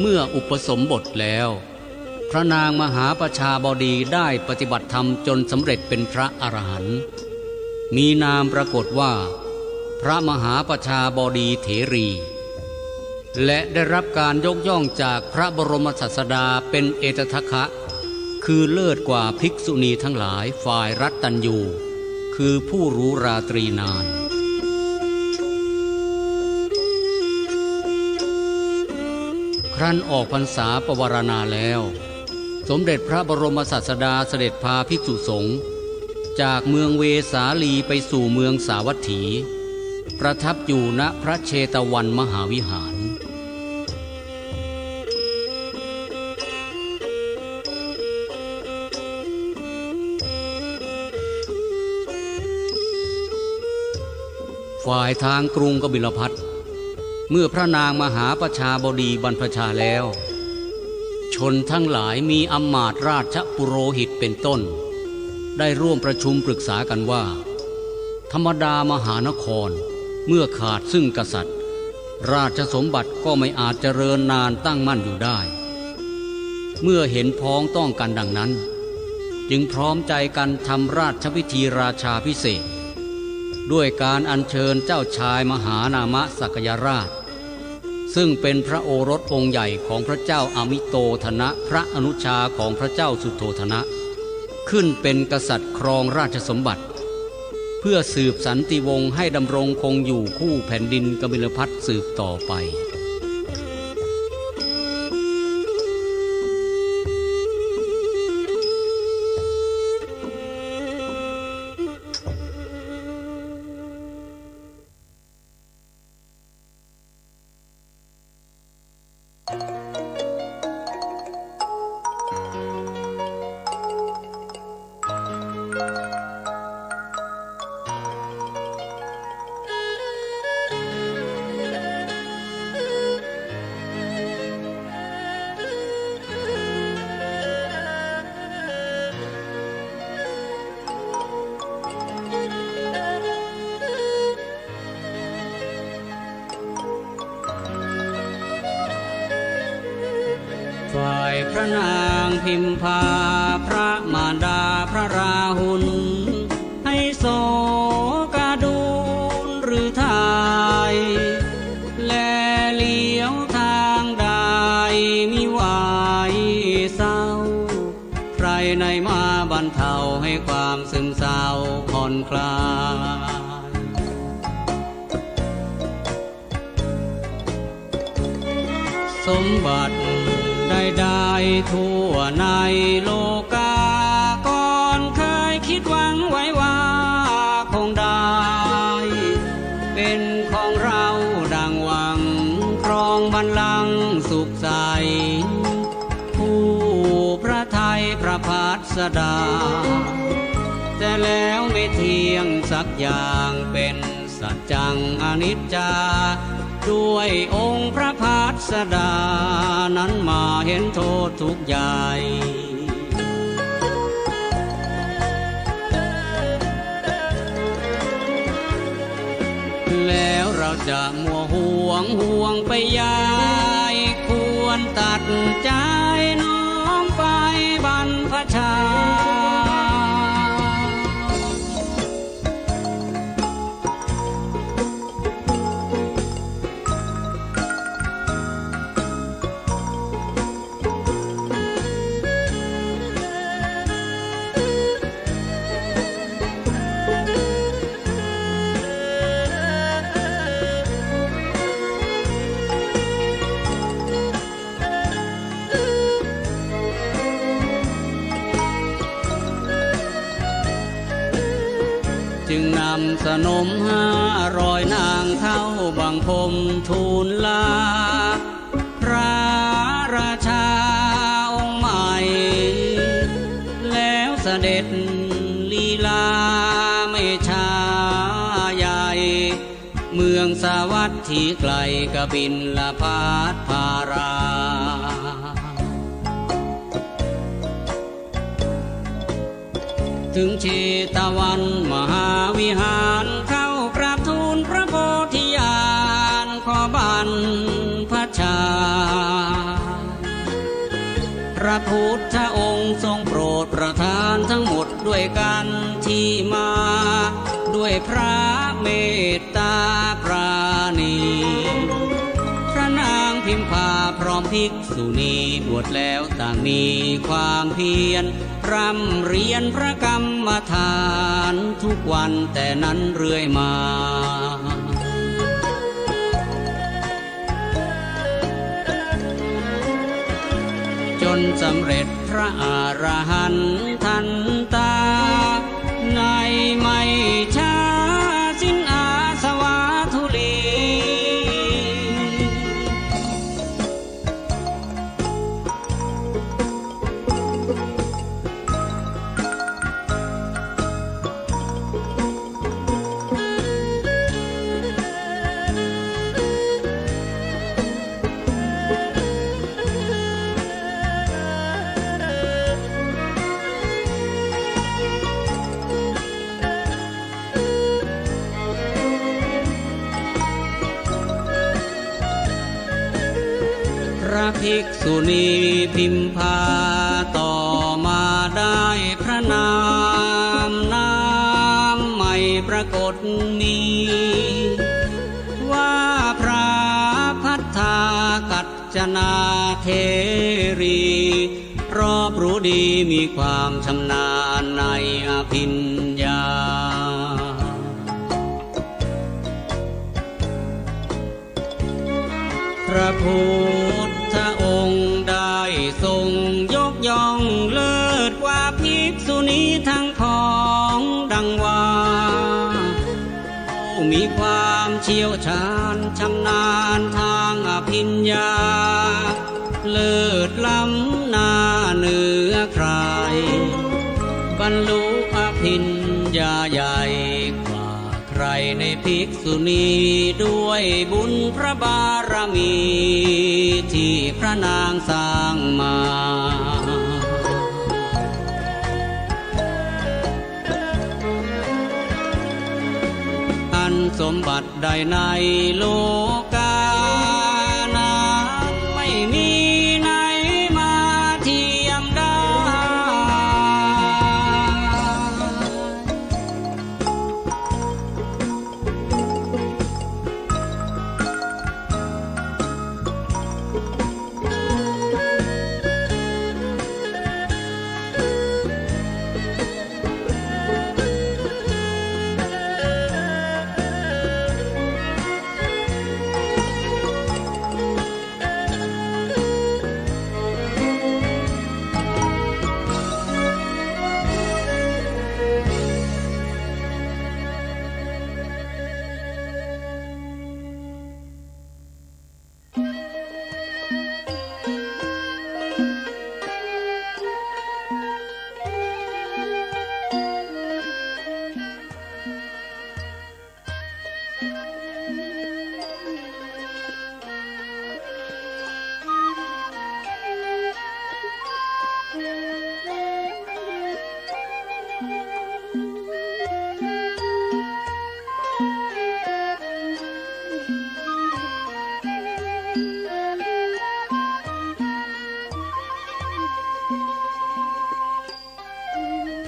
เมื่ออุปสมบทแล้วพระนางมหาประชาบดีได้ปฏิบัติธรรมจนสำเร็จเป็นพระอรหันต์มีนามปรากฏว่าพระมหาประชาบดีเถรีและได้รับการยกย่องจากพระบรมศาสดาเป็นเอตทัคคะคือเลิศกว่าภิกษุณีทั้งหลายฝ่ายรัตตัญญูคือผู้รู้ราตรีนานครั้นออกพรรษาปวารณาแล้วสมเด็จพระบรมศาสดาเสด็จพาภิกษุสงฆ์จากเมืองเวสาลีไปสู่เมืองสาวัตถีประทับอยู่ณพระเชตวันมหาวิหารฝ่ายทางกรุงกบิลพัสเมื่อพระนางมหาประชาบดีบรรพชาแล้ว ชนทั้งหลายมีอำมาตย์ราชปุโรหิตเป็นต้นได้ร่วมประชุมปรึกษากันว่าธรรมดามหานครเมื่อขาดซึ่งกษัตริย์ราชสมบัติก็ไม่อาจเจริญนานตั้งมั่นอยู่ได้เมื่อเห็นพ้องต้องกันดังนั้นจึงพร้อมใจกันทำราชพิธีราชาพิเศษด้วยการอัญเชิญเจ้าชายมหานามสักยราชซึ่งเป็นพระโอรสองค์ใหญ่ของพระเจ้าอมิโตธนะพระอนุชาของพระเจ้าสุโธธนะขึ้นเป็นกษัตริย์ครองราชสมบัติเพื่อสืบสันติวงศ์ให้ดำรงคงอยู่คู่แผ่นดินกบิลพัสสืบต่อไปฝ่ายพระนางพิมพาพระมารดาพระราหุลให้โศกาดูลหรือไทยแลเลี้ยวทางใดมิไหวเศร้าใครในมาบรรเทาให้ความซึมเศร้าผ่อนคลายสมบัติได้ทั่วในโลกาก่อนเคยคิดหวังไว้ว่าคงได้เป็นของเราดังหวังครองบัลลังก์สุขใสผู้พระทัยพระพัสดาแต่แล้วไม่เที่ยงสักอย่างเป็นสัจจังอนิจจาด้วยองค์พระพัสดานั้นมาเห็นโทษทุกข์ใหญ่แล้วเราจะมัวห่วงไปยายควรตัดใจน้อมไปบรรพชาจึงนำสนม500นางเข้าบังคมทูลลาพระราชาองค์ใหม่แล้วเสด็จลีลาไม่ช้าใหญ่เมืองสวัสดิ์ที่ไกลกบิลพัสพาราถึงเชตวันมหาวิหารเข้ากราบทูลพระโพธิญาณขอบรรพชาพระพุทธองค์ทรงโปรดประทานทั้งหมดด้วยกันที่มาด้วยพระเมตตาปราณีพระนางพิมพาพร้อมภิกษุณีบวชแล้วต่างมีความเพียรร่ำเรียนพระกรรมฐานทุกวันแต่นั้นเรื่อยมาจนสำเร็จพระอรหันต์ทันตาในไม่ช้าสิ้นอาสวะทุลี ภิกษุณีพิมพาต่อมาได้พระนามน้ำใหม่ปรากฏมีว่าพระพัฒนากัจจนาเทรีรอบรู้ดีมีความชำนาญในอภิญญาพระพุทธองค์ได้ทรงยกย่องเลิศกว่าภิกษุณีทั้งพ้องดังว่าผู้มีความเชี่ยวชาญชำนาญทางอภิญญาเลิศล้ำหน้าเหนือใครบรรลุอภิญญาใหญ่กว่าใครในภิกษุณีด้วยบุญพระบารมีที่พระนางสร้างมาอันสมบัติใดในโลกานั้นไม่มีไหนมาเทียมได้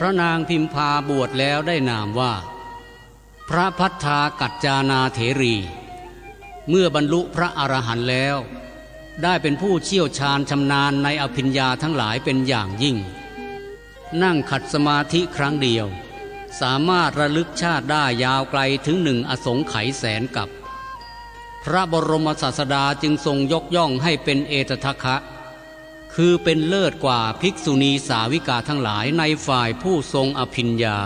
พระนางพิมพาบวชแล้วได้นามว่าพระพัฒนากัจจานาเถรีเมื่อบรรลุพระอรหันต์แล้วได้เป็นผู้เชี่ยวชาญชำนาญในอภิญญาทั้งหลายเป็นอย่างยิ่งนั่งขัดสมาธิครั้งเดียวสามารถระลึกชาติได้ยาวไกลถึง1 อสงไขยแสนกับพระบรมศาสดาจึงทรงยกย่องให้เป็นเอตทัคคะคือเป็นเลิศกว่าภิกษุณีสาวิกาทั้งหลายในฝ่ายผู้ทรงอภิญญา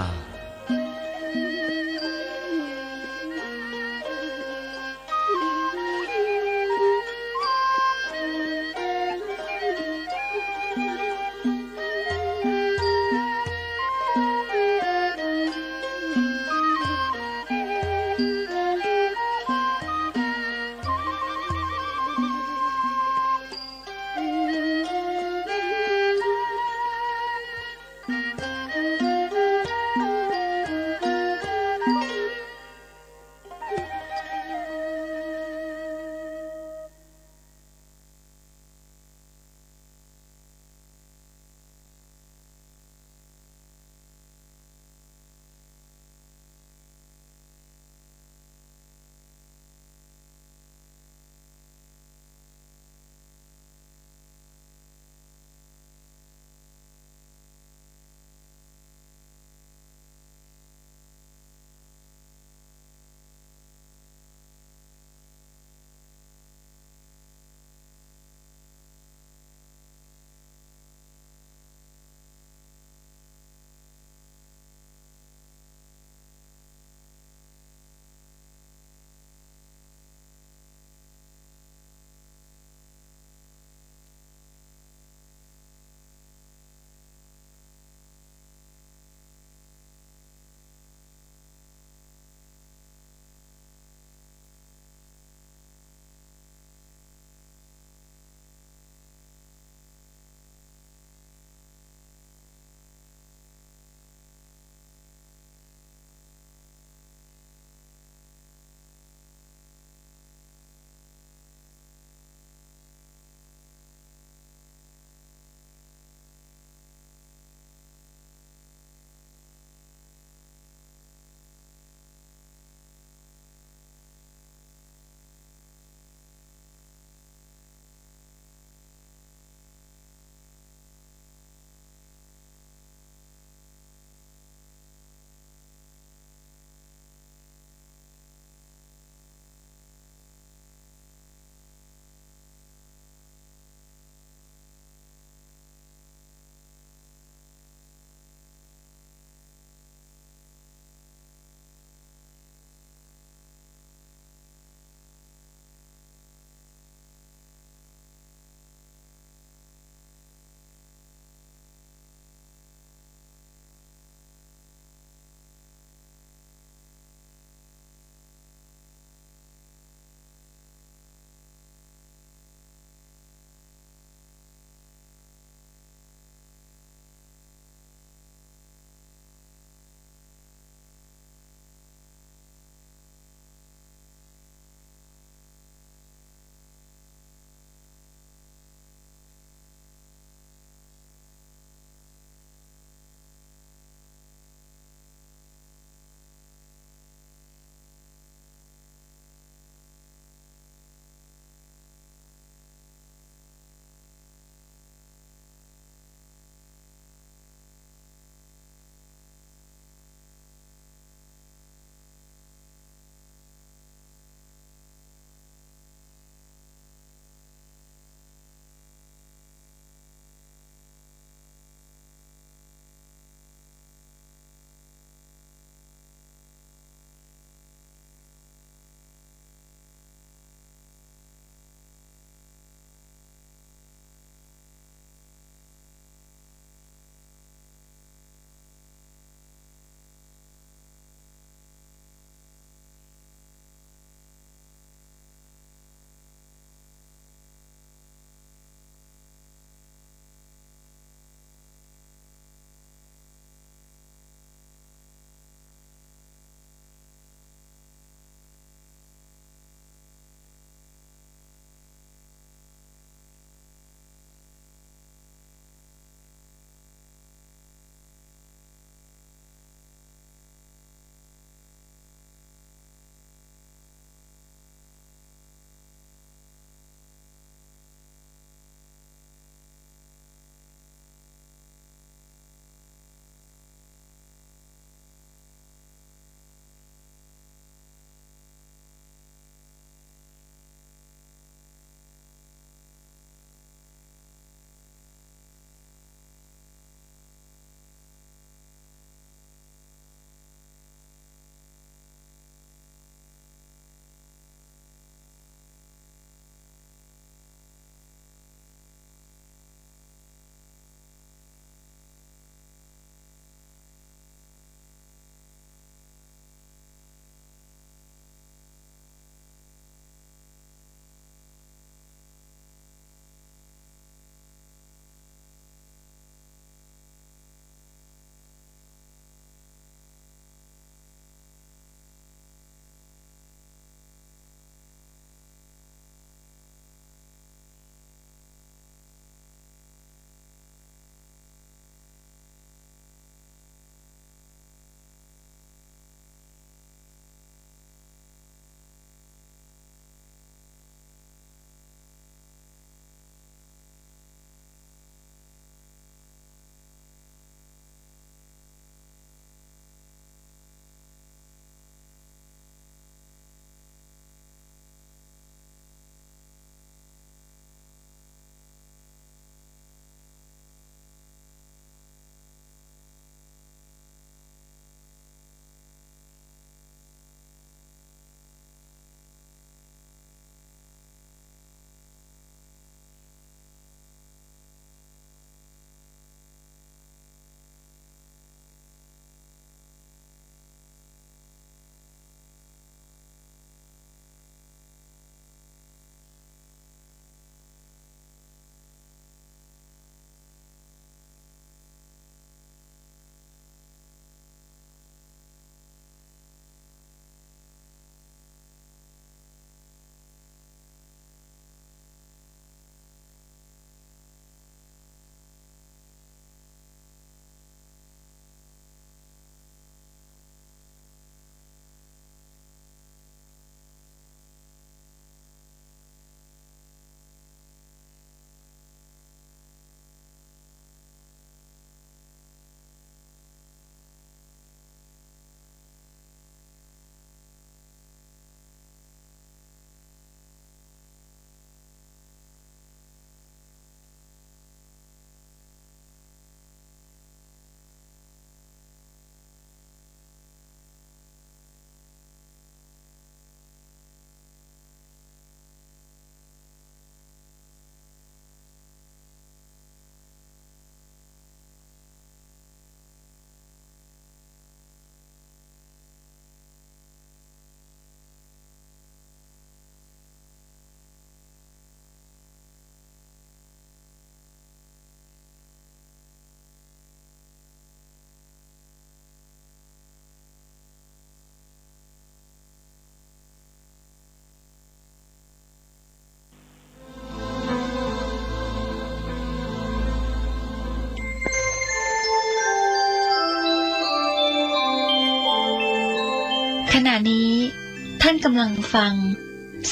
ำลังฟัง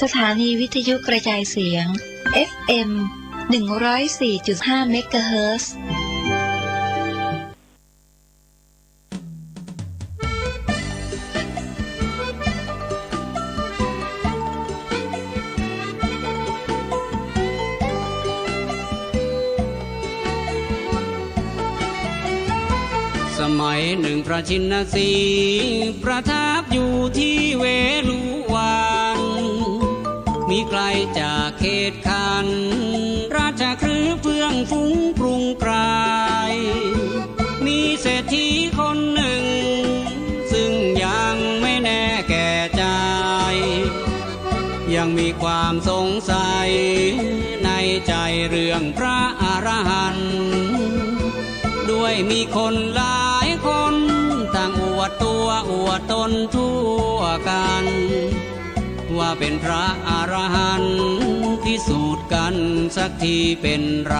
สถานีวิทยุกระจายเสียง FM 104.5 เมกะเฮิรตซ์ สมัยหนึ่งพระชินสีห์ประทับอยู่ที่เวฬุวันมีไกลจากเขตคันราชคฤห์เฟื่องฟุ้งกรุงไกรมีเศรษฐีคนหนึ่งซึ่งยังไม่แน่แก่ใจยังมีความสงสัยในใจเรื่องพระอรหันต์ด้วยมีคนหลายคนต่างอวดตัวอวดตนทั่วกันว่าเป็นพระอรหันต์พิสูจน์กันสักทีเป็นไร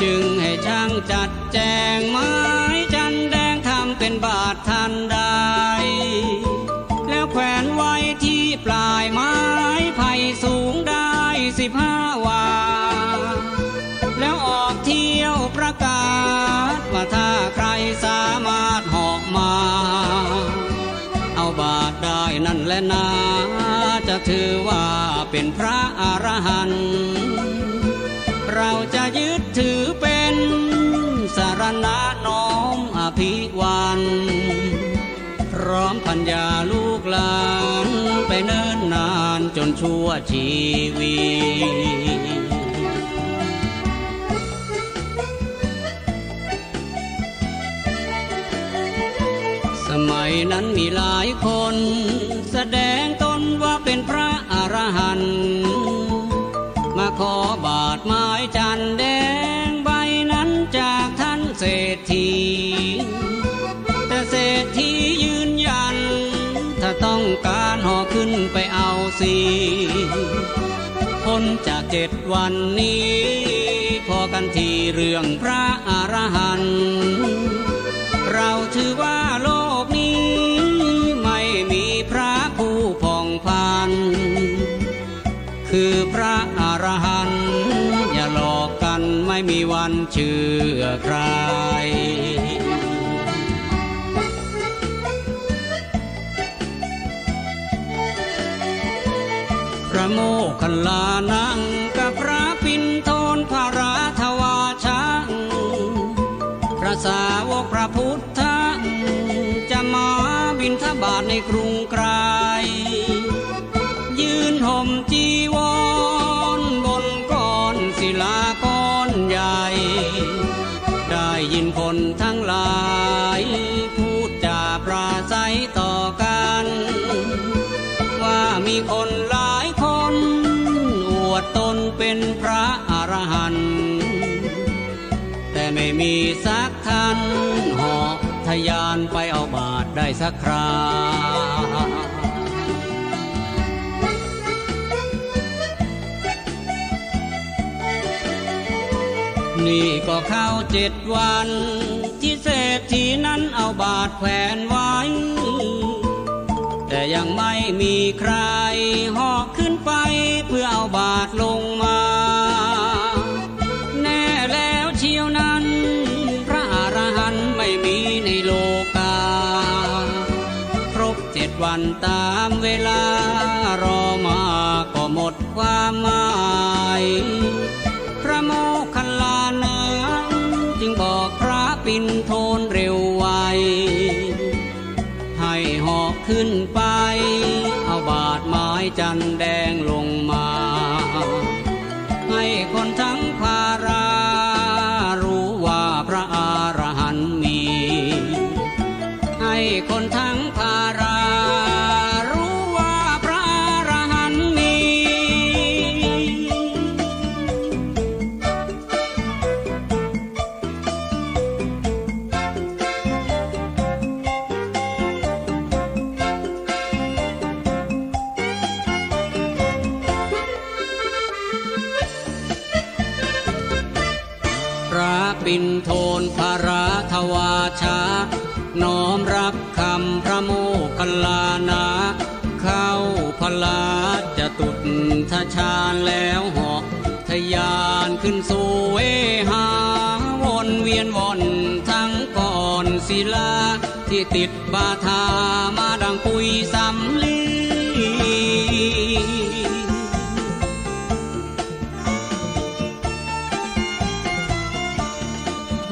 จึงให้ช่างจัดแจงไม้จันแดงทำเป็นบาททันใดแล้วแขวนไว้ที่ปลายไม้ไผ่สูงได้15 วาแล้วออกเที่ยวประกาศว่าถ้าใครสามารถเหาะมาเอาบาทได้นั่นแหละนะจะถือว่าเป็นพระอรหันต์เราจะยึดถือเป็นสรณะน้อมอภิวันพร้อมปัญญาลูกหลานไปเนิ่นนานจนชั่วชีวิตสมัยนั้นมีหลายคนแสดงตนว่าเป็นพระอรหันต์มาขอบาทไม้จันแดงใบนั้นจากท่านเศรษฐีแต่เศรษฐียืนยันถ้าต้องการห่อขึ้นไปเอาสิพ้นจาก7 วันนี้พอกันที่เรื่องพระอรหันต์เราถือว่าโลกนี้ไม่มีพระผู้ผ่องพันคือพระอรหันต์อย่าหลอกกันไม่มีวันเชื่อใครพระโมคคัลลานังกับพระปิณโทนพระราธวาชังพระสาวกพระพุทธจะมาบิณฑบาตในกรุงไกรยืนห่มจีวรบนก้อนศิลาก้อนใหญ่ได้ยินคนทั้งหลายพูดจาปราศัยต่อกันว่ามีคนหลายคนอวดตนเป็นพระอรหันต์แต่ไม่มีสักท่านเหาะทะยานไปเอาบาทได้สักครานี่ก็เข้า7 วันที่เศรษฐีนั้นเอาบาทแขวนไว้แต่ยังไม่มีใครเหาะขึ้นไปเพื่อเอาบาทลงมาแน่แล้วเชียวนั้นพระอรหันต์ไม่มีในโลกาครบ7 วันตามเวลารอมาก็หมดความหมายพระโมคคัลลานะจึงบอกพระปิณโทนเร็วไวให้เหาะขึ้นไปเอาบาทไม้จันแดงลงมาให้คนทั้งภารารู้ว่าพระอรหันต์มีให้คนทั้งภารารู้ว่าพระอรหันต์มี ก ปิ่นโทนพระราทวาชาน้อมรับคำพระโมคคัลลานะเข้าพลาจะตุทชาญแล้วเหาะทะยานขึ้นสู่เวหาวนเวียนวนทั้งก้อนศิลาที่ติดบาทามาดังปุยสำลี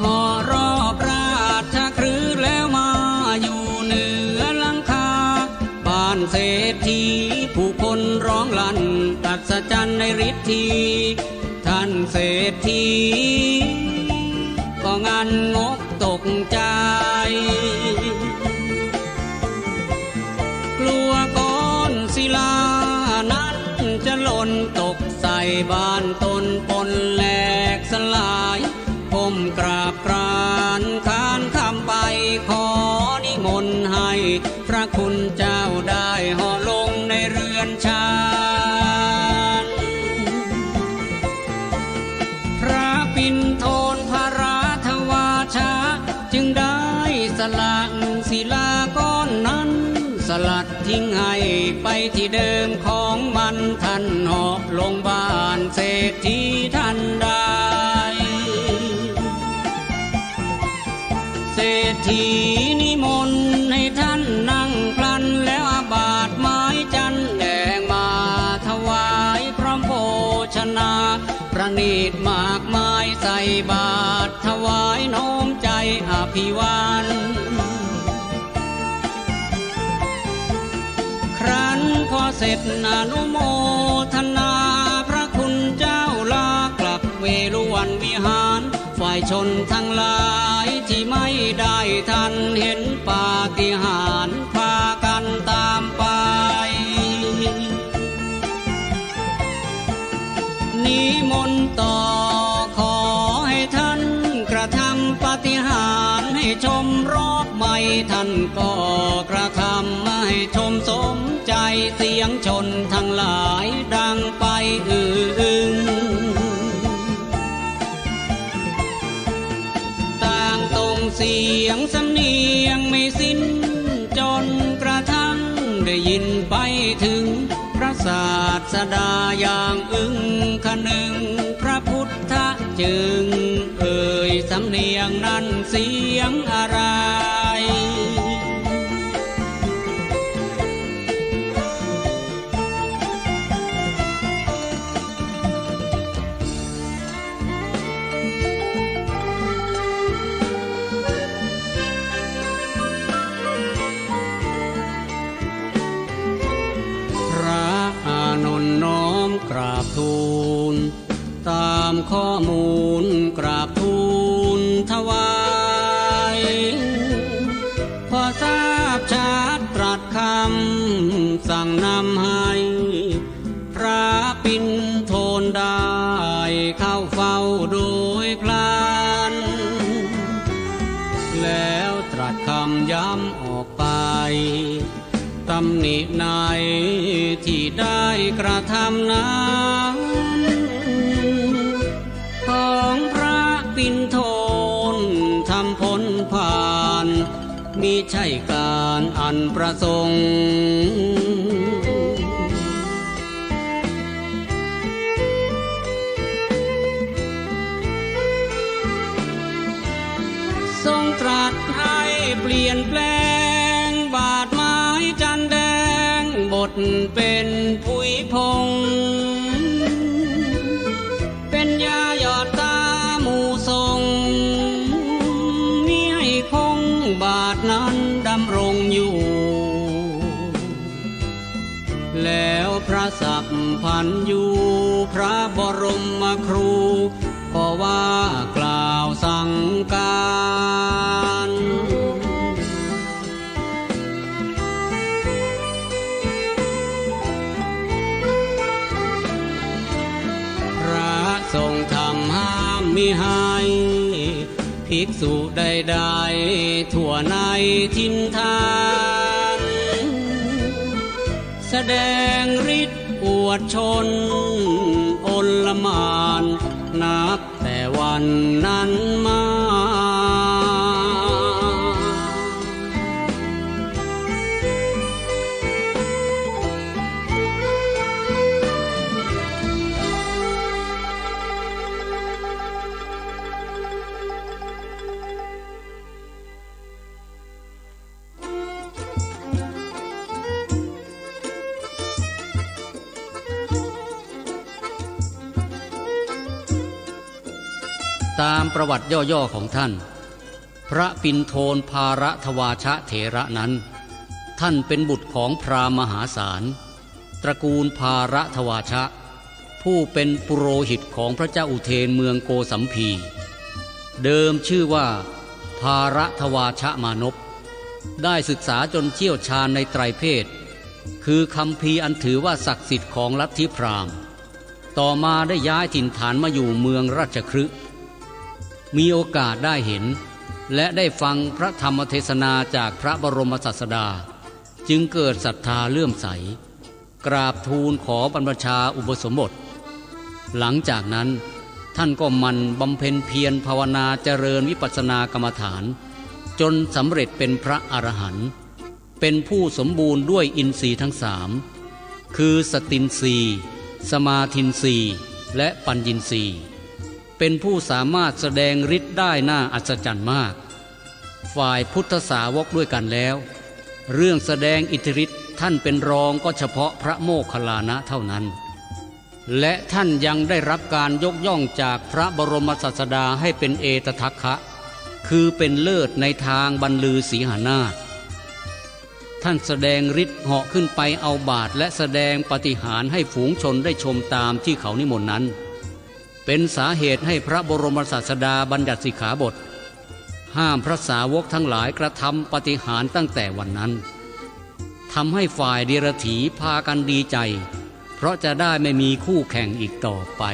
ห่อรอบราชคฤห์แล้วมาอยู่เหนือหลังคาบ้านเศรษฐีผู้คนร้องลั่นอัศจรรย์ในฤทธิท่านเศรษฐีก็งันงกตกใจกลัวก้อนศิลานั้นจะหล่นตกใส่บ้านตนปนแหลกสลายก้มกราบกรานค้านคำไปขอนิมนต์ให้พระคุณเจ้าได้ห่อลงในเรือนชานพระปิ่นโทนพระราทวาชาจึงได้สละศิลาก้อนนั้นสลัดทิ้งให้ไปที่เดิมของมันท่านเหาะลงบ้านเศรษฐีท่านได้เศรษฐีนิมนต์ให้ท่านนั่งพลันแล้วอาบาตไม้จันแดงมาถวายพร้อมโภชนาประณีตมากมายใส่บาตรถวายน้อมใจอภิวาทครั้นพอเสร็จอนุโมทนาพระคุณเจ้าลากลับเวฬุวันวิหารฝ่ายชนทั้งหลายที่ไม่ได้ทันเห็นปาฏิหาริย์พากันตามไปนิมนต์ต่อขอให้ท่านกระทำปาฏิหาริย์ให้ชมรอบใหม่ท่านก็กระทำให้ชมสมใจเสียงชนทั้งหลายดังไปอึงต่างตรงเสียงสำเนียงไม่สิ้นจนกระทั่งได้ยินไปถึงพระศาสดาอย่างอึ้งคนึงพระพุทธจึงเอ่ยสำเนียงนั้นเสียงอะไรน้อมกราบทูลตามข้อมูลกราบทูลถวายพอทราบชัดตรัสคำสั่งนำให้พระปิ่นโทนได้เข้าเฝ้าโดยพลันแล้วตรัสคำย้ำออกไปตำหนิในที่ได้กระทำนั้นของพระปิ่นโทนทำพ้นผ่านมิใช่การอันประสงค์ทรงตรัสให้เปลี่ยนแปลงบาทไม้จันแดงบทเป็นผุยพงเป็นยาหยอดตาหมู่ทรงมิให้คงบาทนั้นดำรงอยู่แล้วพระสัพพันยูพระบรมครูก็ว่ากล่าวสั่งการทรงทำห้ามมิให้ภิกษุใดๆทั่วในทินทานแสดงฤทธิ์อวดชนอลหม่านนับแต่วันนั้นมา ตามประวัติย่อๆของท่านพระปิณโทนภารทวาชะเถระนั้นท่านเป็นบุตรของพราหมณ์มหาศาลตระกูลภารทวาชะผู้เป็นปุโรหิตของพระเจ้าอุเทนเมืองโกสัมพีเดิมชื่อว่าภารทวาชะมานพได้ศึกษาจนเชี่ยวชาญในไตรเพศคือคัมภีร์อันถือว่าศักดิ์สิทธิ์ของลัทธิพราหมณ์ต่อมาได้ย้ายถิ่นฐานมาอยู่เมืองราชคฤห์มีโอกาสได้เห็นและได้ฟังพระธรรมเทศนาจากพระบรมศาสดาจึงเกิดศรัทธาเลื่อมใสกราบทูลขอบรรพชาอุปสมบทหลังจากนั้นท่านก็มันบำเพ็ญเพียรภาวนาเจริญวิปัสสนากรรมฐานจนสำเร็จเป็นพระอรหันต์เป็นผู้สมบูรณ์ด้วยอินทรีย์ทั้งสามคือสตินทรีย์สมาธินทรีย์และปัญญินทรีย์เป็นผู้สามารถแสดงฤทธิ์ได้น่าอัศจรรย์มากฝ่ายพุทธสาวกด้วยกันแล้วเรื่องแสดงอิทธิฤทธิ์ท่านเป็นรองก็เฉพาะพระโมคคัลลานะเท่านั้นและท่านยังได้รับการยกย่องจากพระบรมศาสดาให้เป็นเอตทัคคะคือเป็นเลิศในทางบรรลือสีหนาถท่านแสดงฤทธิ์เหาะขึ้นไปเอาบาตรและแสดงปาฏิหาริย์ให้ฝูงชนได้ชมตามที่เขานิมนต์นั้นเป็นสาเหตุให้พระบรมศาสดาบัญญัติสิกขาบทห้ามพระสาวกทั้งหลายกระทำปาฏิหาริย์ตั้งแต่วันนั้นทำให้ฝ่ายเดรัจฉีพากันดีใจเพราะจะได้ไม่มีคู่แข่งอีกต่อไป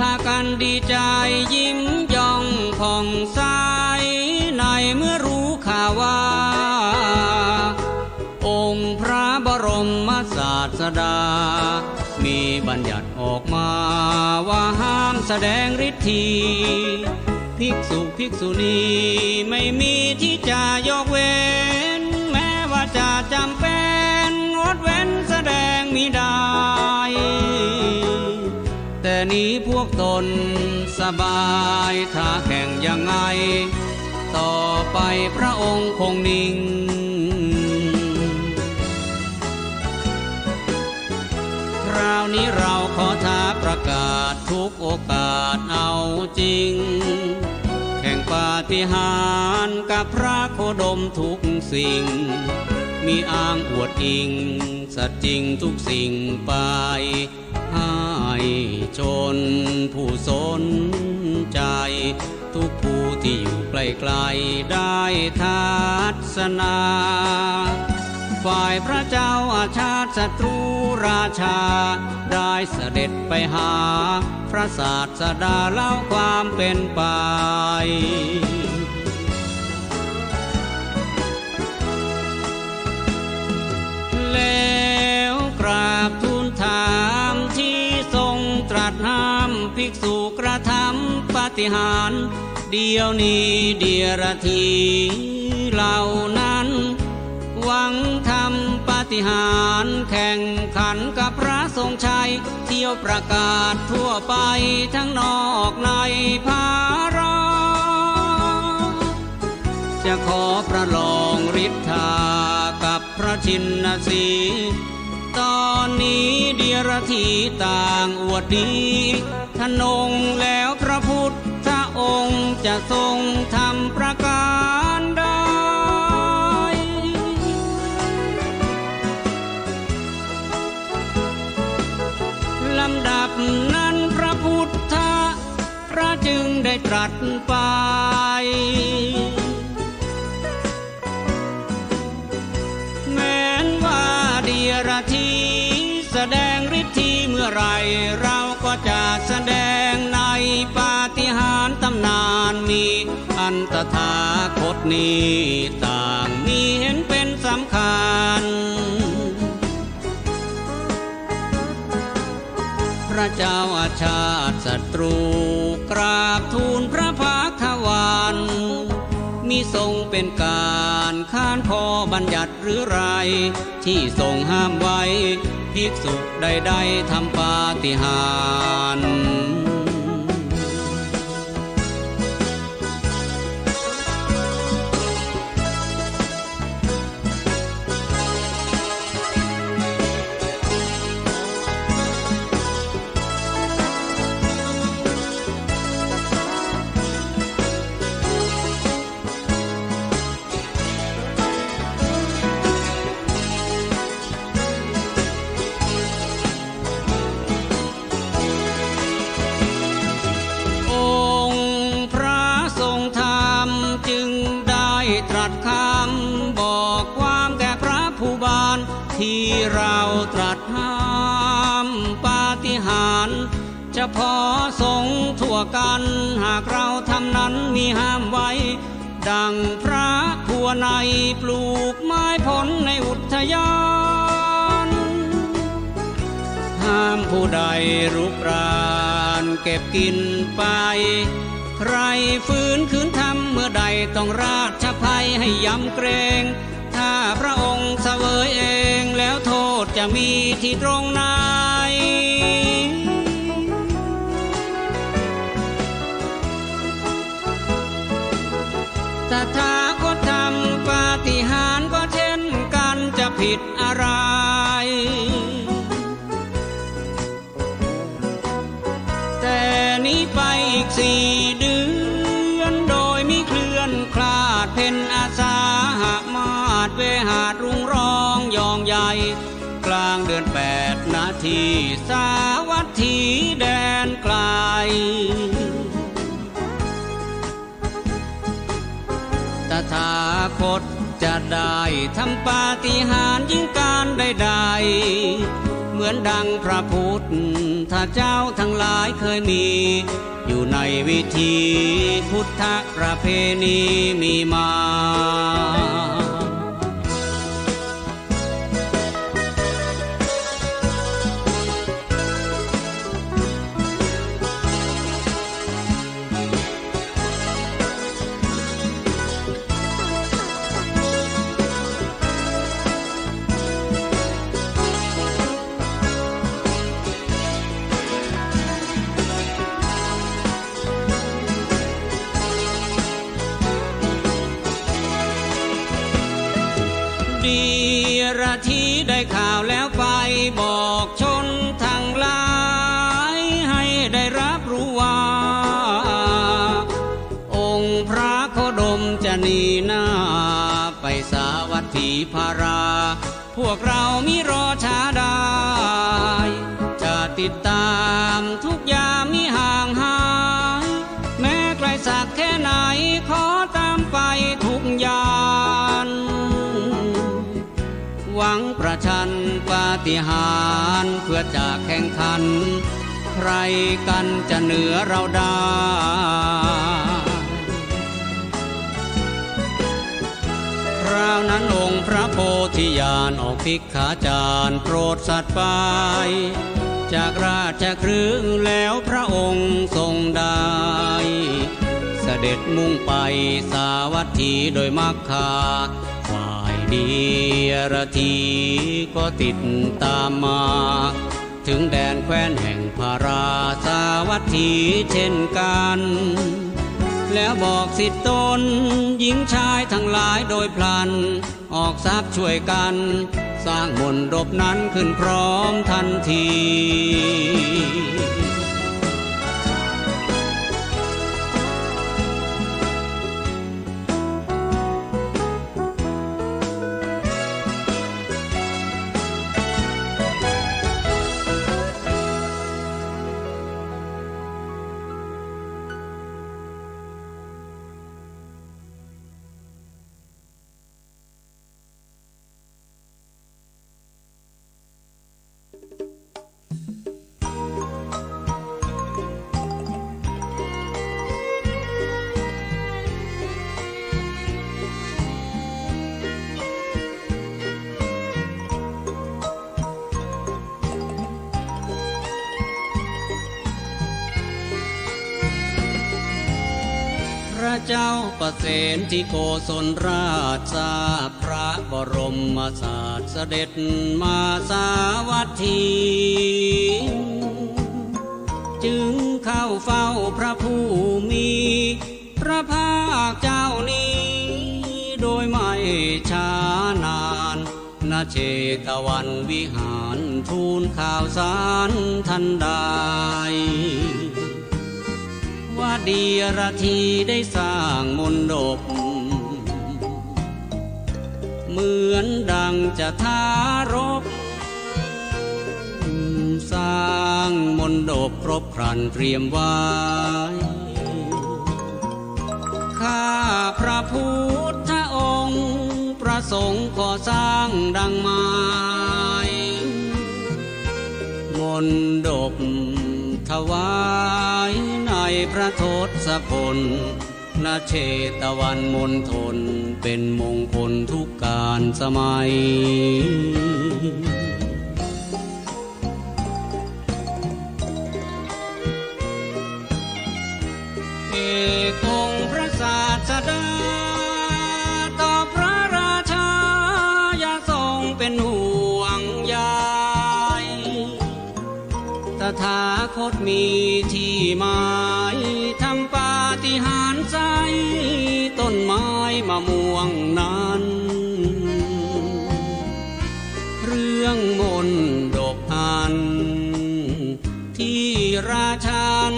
พากันดีใจยิ้มย่องผ่องใสในเมื่อรู้ข่าวว่าองค์พระบรมศาสดามีบัญญัติออกมาว่าห้ามแสดงฤทธิภิกษุภิกษุณีไม่มีที่จะยกเว้นแม้ว่าจะจำเป็นงดเว้นแสดงมิได้แต่นี้พวกตนสบายถ้าแข่งยังไงต่อไปพระองค์คงนิ่งคราวนี้เราขอท้าประกาศทุกโอกาสเอาจริงแข่งปาฏิหาริย์กับพระโคดมทุกสิ่งมีอ้างอวดอิงสัจจริงทุกสิ่งไปให้ชนผู้สนใจทุกผู้ที่อยู่ใกล้ๆได้ทัศนาฝ่ายพระเจ้าอาชาติศัตรูราชาได้เสด็จไปหาพระศาสดาเล่าความเป็นไปแล้วกราบทูลถามที่ทรงตรัสห้ามภิกษุกระทำปาฏิหาริย์เดี๋ยวนี้เดียรถีเหล่านั้นหวังทำปาฏิหาริย์แข่งขันกับพระทรงชัยเที่ยวประกาศทั่วไปทั้งนอกในภารจะขอประลองฤทธากับพระชินสีตอนนี้เดียรถีต่างอวดดีทนงแล้วพระพุทธองค์จะทรงทำประการใดลำดับนั้นพระพุทธพระจึงได้ตรัสไปแม้นว่าเดียรถีแสดงฤทธิเมื่อไรเราก็จะแสดงในปาฏิหาริย์ตำนานมีอัน ตถาคตนี้ต่างมีเห็นเป็นสำคัญพระเจ้าอาชาติศัตรูกราบทูลพระภาควันมิทรงเป็นการค้านข้อบัญญัติหรือไรที่ทรงห้ามไว้ภิกษุใดๆทำปาฏิหาริย์ที่เราตรัสห้ามปาฏิหาริย์จะพอสงฆ์ทั่วกันหากเราทำนั้นมีห้ามไว้ดังพระผัวในปลูกไม้ผลในอุทยานห้ามผู้ใดรุกรานเก็บกินไปใครฝืนขืนทำเมื่อใดต้องราชภัยให้ยำเกรงถ้าพระองค์เสวยเองแล้วโทษจะมีที่ตรงไหนตถาคตทำปาฏิหาริย์ก็เช่นกันจะผิดอะไรแต่นี้ไปอีก4 เดือนโดยมิเคลื่อนคลาดเพ็ญอาสาหะมาศเวหาดรุงร้องยองใหญ่กลางเดือน8 นาทีสาวัตถีแดนไกลตถาคตจะได้ทำปาฏิหาริย์ยิ่งการใดๆเหมือนดังพระพุทธเจ้าทั้งหลายเคยมีอยู่ในวิธีพุทธประเพณีมีมาที่ได้ข่าวแล้วไปบอกชนทั้งหลายให้ได้รับรู้ว่าองค์พระโคดมจะนีหน้าไปสาวัตถีพาราพวกเรามิรอช้าได้จะติดตามทุกยามมิห่างหายแม้ไกลสักแค่ไหนขอตามไปทุกยานหวังประชันปาฏิหาริย์เพื่อจะแข่งขันใครกันจะเหนือเราได้คราวนั้นองค์พระโพธิญาณออกภิกขาจารย์โปรดสัตว์ไปจากราชคฤห์แล้วพระองค์ทรงได้เสด็จมุ่งไปสาวัตถีโดยมัคคาเดียรธีก็ติดตามมาถึงแดนแคว้นแห่งพาราสาวัตถีเช่นกันแล้วบอกสิทธิตนหญิงชายทั้งหลายโดยพลันออกทรัพย์ช่วยกันสร้างมณฑปนั้นขึ้นพร้อมทันที เจ้าประเสนที่โกศลราชทราบพระบรมศาสเสด็จมาสาวัตถี จึงเข้าเฝ้าพระผู้มีพระภาคเจ้านี้โดยไม่ช้านานณเชตวันวิหารทูลข่าวสารทันใดว่าดีรธีได้สร้างมนดบเหมือนดังจะทารกสร้างมนดบครบครันเตรียมไว้ข้าพระพุทธองค์ประสงค์ขอสร้างดังหมายมนดบถวายในพระทศพลณเชตวันมณฑลเป็นมงคลทุกการสมัยเอกองค์พระศาสดาต่อพระราชาอย่าทรงเป็นห่วงใยตถาคตมีที่หมายทำปาฏิหาริย์ใสต้นไม้มะม่วงนั้นเรื่องมนดกอันที่ราชัน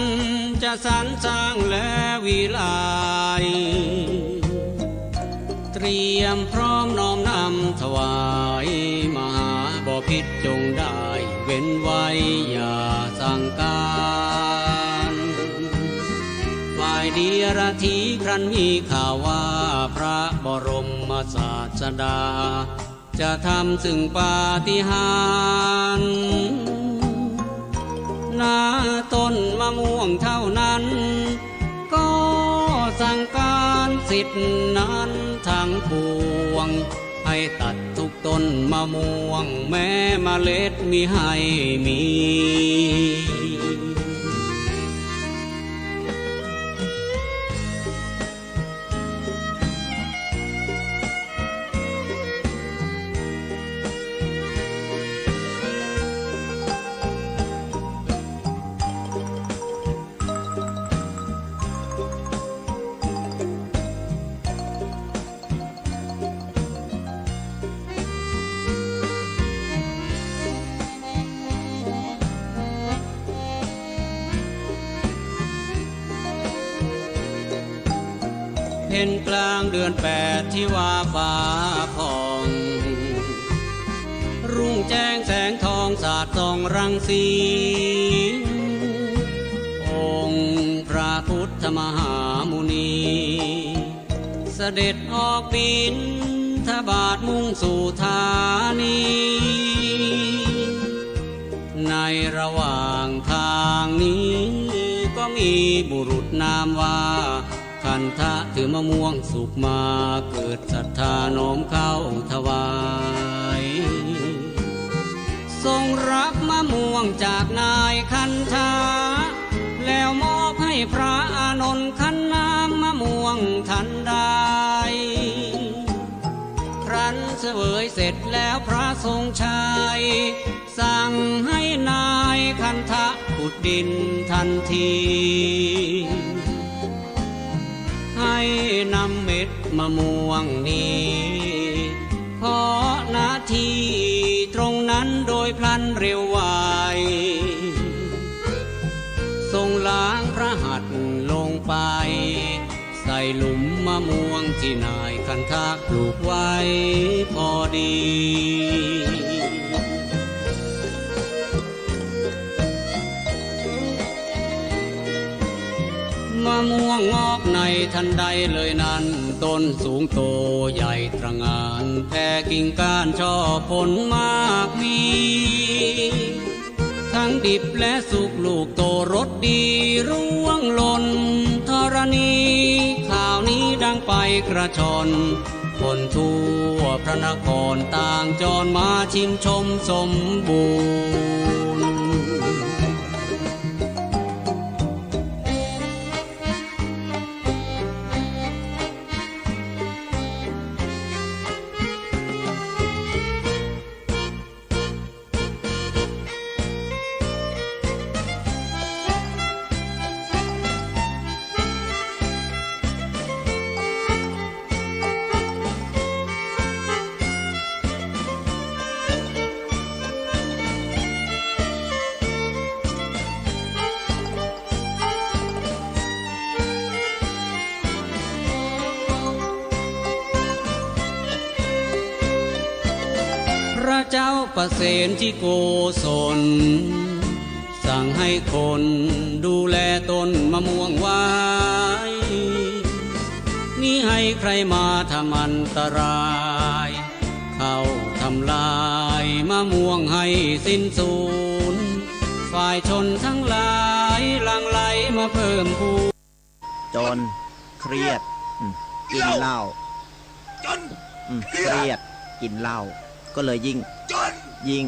จะสรรสร้างและวิไลเตรียมพร้อมน้อมนำถวายมหาบพิตรจงได้เว้นไว้อย่าสั่งการฝ่ายเดียรธีครั้นมีข่าวว่าพระบรมศาสดาจะทำซึ่งปาฏิหาริย์หน้าต้นมะม่วงเท่านั้นก็สั่งการสิทธินั้นทั้งปวงให้ตัดทุกต้นมะม่วงแม้เมล็ดมิให้มี เพ็ญกลางเดือน8ที่ว่าฟ้าผ่องรุ่งแจ้งแสงทองสาดส่องรังสีองค์พระพุทธมหามุนีเสด็จออกบิณฑบาตมุ่งสู่ธานีในระหว่างทางนี้ก็มีบุรุษนามว่าคันทะถือมะม่วงสุกมาเกิดศรัทธาน้อมเข้าถวายทรงรับมะม่วงจากนายคันทะแล้วมอบให้พระอานนท์ขันน้ำมะม่วงทันใดครั้นเสวยเสร็จแล้วพระทรงชัยสั่งให้นายคันทะขุดดินทันทีให้นำเม็ดมะม่วงนี้ขอนาทีตรงนั้นโดยพลันเร็วไวทรงล้างพระหัตถ์ลงไปใส่หลุมมะม่วงที่นายคันทะปลูกไว้พอดีมะม่วงงอกในทันใดเลยนั้นต้นสูงโตใหญ่ตระหง่านแผ่กิ่งก้านช่อผลมากมีทั้งดิบและสุกลูกโตรสดีร่วงหล่นธรณีข่าวนี้ดังไปกระชอนคนทั่วพระนครต่างจรมาชิมชมสมบูรณ์ ระเจ้าประเสนที่โกศลสั่งให้คนดูแลต้นมะม่วงไว้มิให้ใครมาทำอันตรายเข้าทำลายมะม่วงให้สิ้นสูญฝ่ายชนทั้งหลายหลั่งไหลมาเพิ่มพูนจนเครียดกินเหล้าเครียดกินเหล้าก็เลยยิ่ง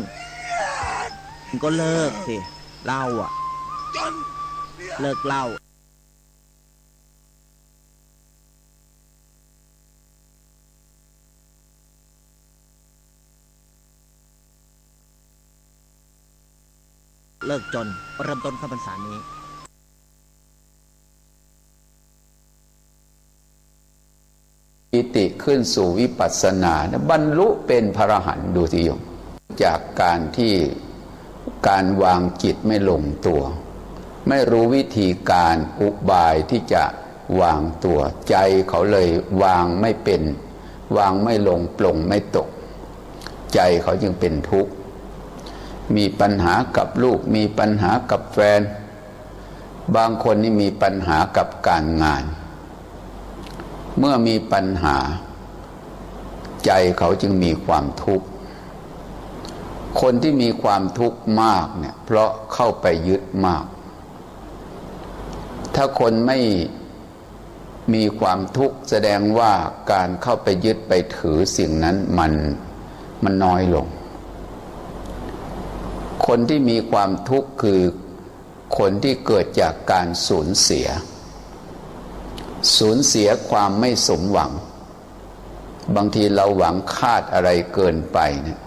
ก็เลิกสิเหล้าอ่ะเลิกเหล้าเลิกจนเริ่มต้นเข้าพรรษานี้ปิติขึ้นสู่วิปัสสนาบรรลุเป็นพระอรหันต์ดูสิโยมจากการวางจิตไม่ลงตัว ไม่รู้วิธีการอุบายที่จะวางตัวใจเขาเลยวางไม่เป็นวางไม่ลงปลงไม่ตกใจเขาจึงเป็นทุกข์มีปัญหากับลูกมีปัญหากับแฟนบางคนนี่มีปัญหากับการงานเมื่อมีปัญหาใจเขาจึงมีความทุกข์คนที่มีความทุกข์มากเนี่ยเพราะเข้าไปยึดมากถ้าคนไม่มีความทุกข์แสดงว่าการเข้าไปยึดไปถือสิ่งนั้นมันน้อยลงคนที่มีความทุกข์คือคนที่เกิดจากการสูญเสียความไม่สมหวังบางทีเราหวังคาดอะไรเกินไปเนี่ย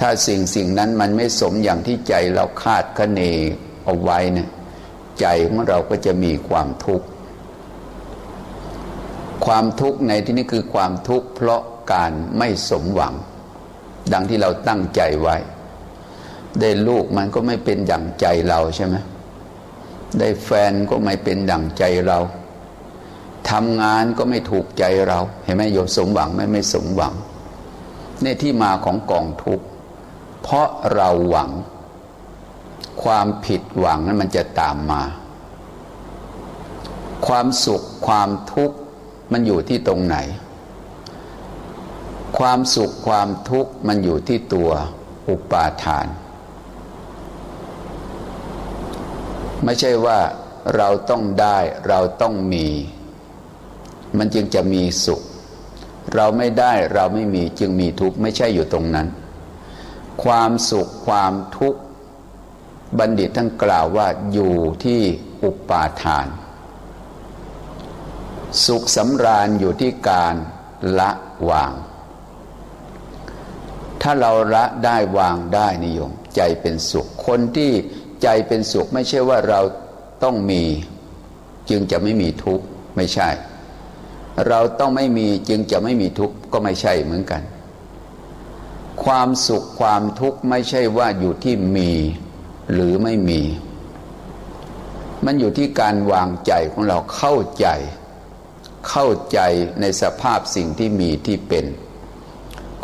ถ้าสิ่งนั้นมันไม่สมอย่างที่ใจเราคาดคะเนเอาไว้เนี่ยใจของเราก็จะมีความทุกข์ความทุกข์ในที่นี้คือความทุกข์เพราะการไม่สมหวังดังที่เราตั้งใจไว้ได้ลูกมันก็ไม่เป็นดั่งใจเราใช่ไหมได้แฟนก็ไม่เป็นดั่งใจเราทำงานก็ไม่ถูกใจเราเห็นไหมโยมสมหวังไม่สมหวังนี่ที่มาของกองทุกข์เพราะเราหวังความผิดหวังนั้นมันจะตามมาความสุขความทุกข์มันอยู่ที่ตรงไหนความสุขความทุกข์มันอยู่ที่ตัวอุปาทานไม่ใช่ว่าเราต้องได้เราต้องมีมันจึงจะมีสุขเราไม่ได้เราไม่มีจึงมีทุกข์ไม่ใช่อยู่ตรงนั้นความสุขความทุกข์บัณฑิตท่านกล่าวว่าอยู่ที่อุปาทานสุขสำราญอยู่ที่การละวางถ้าเราละได้วางได้นิยมใจเป็นสุขคนที่ใจเป็นสุขไม่ใช่ว่าเราต้องมีจึงจะไม่มีทุกข์ไม่ใช่เราต้องไม่มีจึงจะไม่มีทุกข์ก็ไม่ใช่เหมือนกันความสุขความทุกข์ไม่ใช่ว่าอยู่ที่มีหรือไม่มีมันอยู่ที่การวางใจของเราเข้าใจในสภาพสิ่งที่มีที่เป็น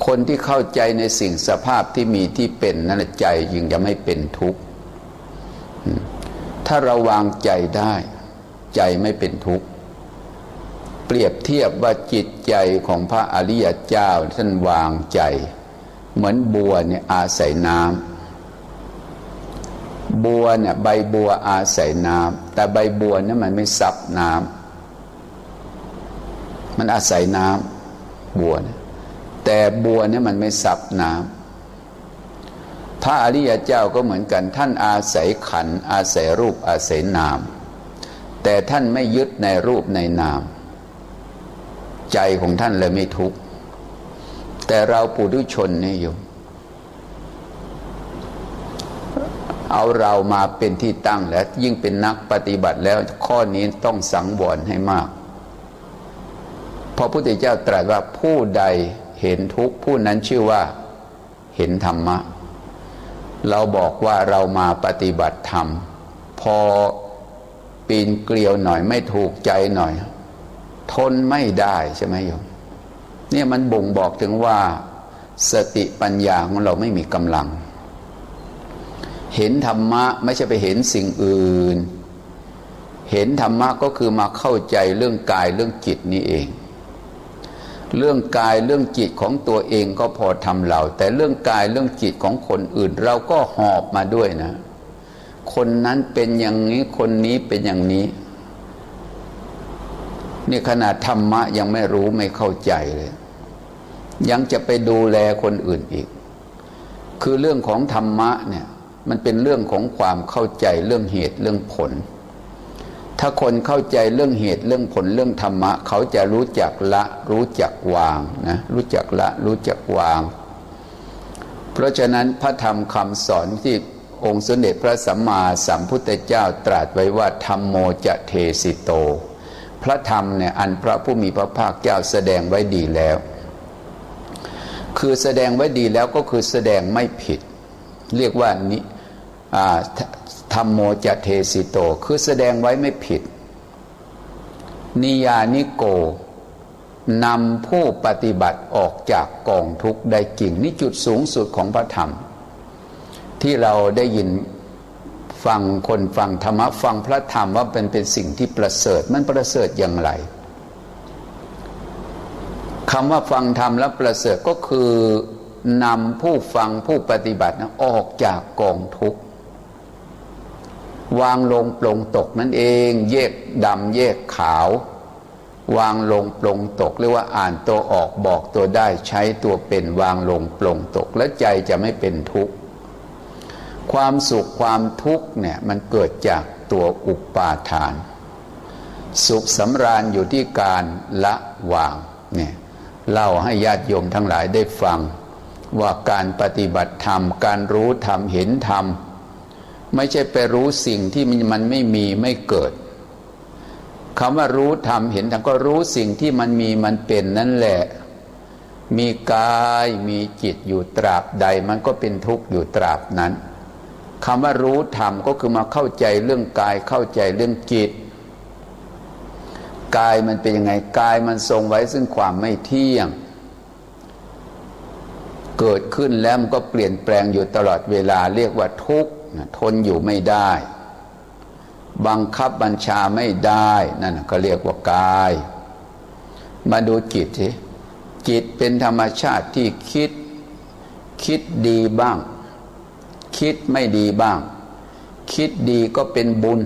คนที่เข้าใจในสิ่งสภาพที่มีที่เป็นนั่นแหละใจจึงจะไม่เป็นทุกข์ถ้าเราวางใจได้ใจไม่เป็นทุกข์เปรียบเทียบว่าจิตใจของพระอริยเจ้าท่านวางใจเหมือนบัวเนี่ยอาศัยน้ำบัวเนี่ยใบบัวอาศัยน้ำแต่ใบบัวเนี่ยมันไม่ซับน้ำมันอาศัยน้ำบัวเนี่ยแต่บัวเนี่ยมันไม่ซับน้ำพระอริยเจ้าก็เหมือนกันท่านอาศัยขันธ์อาศัยรูปอาศัยนามแต่ท่านไม่ยึดในรูปในนามใจของท่านเลยไม่ทุกข์แต่เราปุถุชนนี่อยู่เอาเรามาเป็นที่ตั้งแล้วยิ่งเป็นนักปฏิบัติแล้วข้อนี้ต้องสังวรให้มากพระพุทธเจ้าตรัสว่าผู้ใดเห็นทุกข์ผู้นั้นชื่อว่าเห็นธรรมะเราบอกว่าเรามาปฏิบัติธรรมพอปีนเกลียวหน่อยไม่ถูกใจหน่อยทนไม่ได้ใช่ไหมโยมเนี่ยมันบ่งบอกถึงว่า สติปัญญาของเราไม่มีกำลังเห็นธรรมะไม่ใช่ไปเห็นสิ่งอื่นเห็นธรรมะก็คือมาเข้าใจเรื่องกายเรื่องจิตนี่เองเรื่องกายเรื่องจิตของตัวเองก็พอทำเราแต่เรื่องกายเรื่องจิตของคนอื่นเราก็หอบมาด้วยนะคนนั้นเป็นอย่างนี้คนนี้เป็นอย่างนี้นี่ขนาดธรรมะยังไม่รู้ไม่เข้าใจเลยยังจะไปดูแลคนอื่นอีกคือเรื่องของธรรมะเนี่ยมันเป็นเรื่องของความเข้าใจเรื่องเหตุเรื่องผลถ้าคนเข้าใจเรื่องเหตุเรื่องผลเรื่องธรรมะเขาจะรู้จักละรู้จักวางนะรู้จักละรู้จักวางเพราะฉะนั้นพระธรรมคำสอนที่องค์สมเด็จพระสัมมาสัมพุทธเจ้าตรัสไว้ว่าธัมโมจะเทสิโตพระธรรมเนี่ยอันพระผู้มีพระภาคเจ้าแสดงไว้ดีแล้วคือแสดงไว้ดีแล้วก็คือแสดงไม่ผิดเรียกว่านิธัมโมจะเทสิโตคือแสดงไว้ไม่ผิดนิยานิโกนำผู้ปฏิบัติออกจากกองทุกข์ได้จริงนี่จุดสูงสุดของพระธรรมที่เราได้ยินฟังคนฟังธรรมะฟังพระธรรมว่าเป็นสิ่งที่ประเสริฐมันประเสริฐอย่างไรคำว่าฟังธรรมแล้วประเสริฐก็คือนำผู้ฟังผู้ปฏิบัติออกจากกองทุกข์วางลงปลงตกนั่นเองแยกดำแยกขาววางลงปลงตกเรียกว่าอ่านตัวออกบอกตัวได้ใช้ตัวเป็นวางลงปลงตกและใจจะไม่เป็นทุกข์ความสุขความทุกข์เนี่ยมันเกิดจากตัวอุปาทานสุขสำราญอยู่ที่การละวางเนี่ยเล่าให้ญาติโยมทั้งหลายได้ฟังว่าการปฏิบัติธรรมการรู้ธรรมเห็นธรรมไม่ใช่ไปรู้สิ่งที่มันไม่มีไม่เกิดคำว่ารู้ธรรมเห็นธรรมก็รู้สิ่งที่มันมีมันเป็นนั่นแหละมีกายมีจิตอยู่ตราบใดมันก็เป็นทุกข์อยู่ตราบนั้นคำว่ารู้ธรรมก็คือมาเข้าใจเรื่องกายเข้าใจเรื่องจิตกายมันเป็นยังไงกายมันทรงไว้ซึ่งความไม่เที่ยงเกิดขึ้นแล้วมันก็เปลี่ยนแปลงอยู่ตลอดเวลาเรียกว่าทุกข์ทนอยู่ไม่ได้บังคับบัญชาไม่ได้นั่นก็เรียกว่ากายมาดูจิตสิจิตเป็นธรรมชาติที่คิดดีบ้างคิดไม่ดีบ้างคิดดีก็เป็นบุญ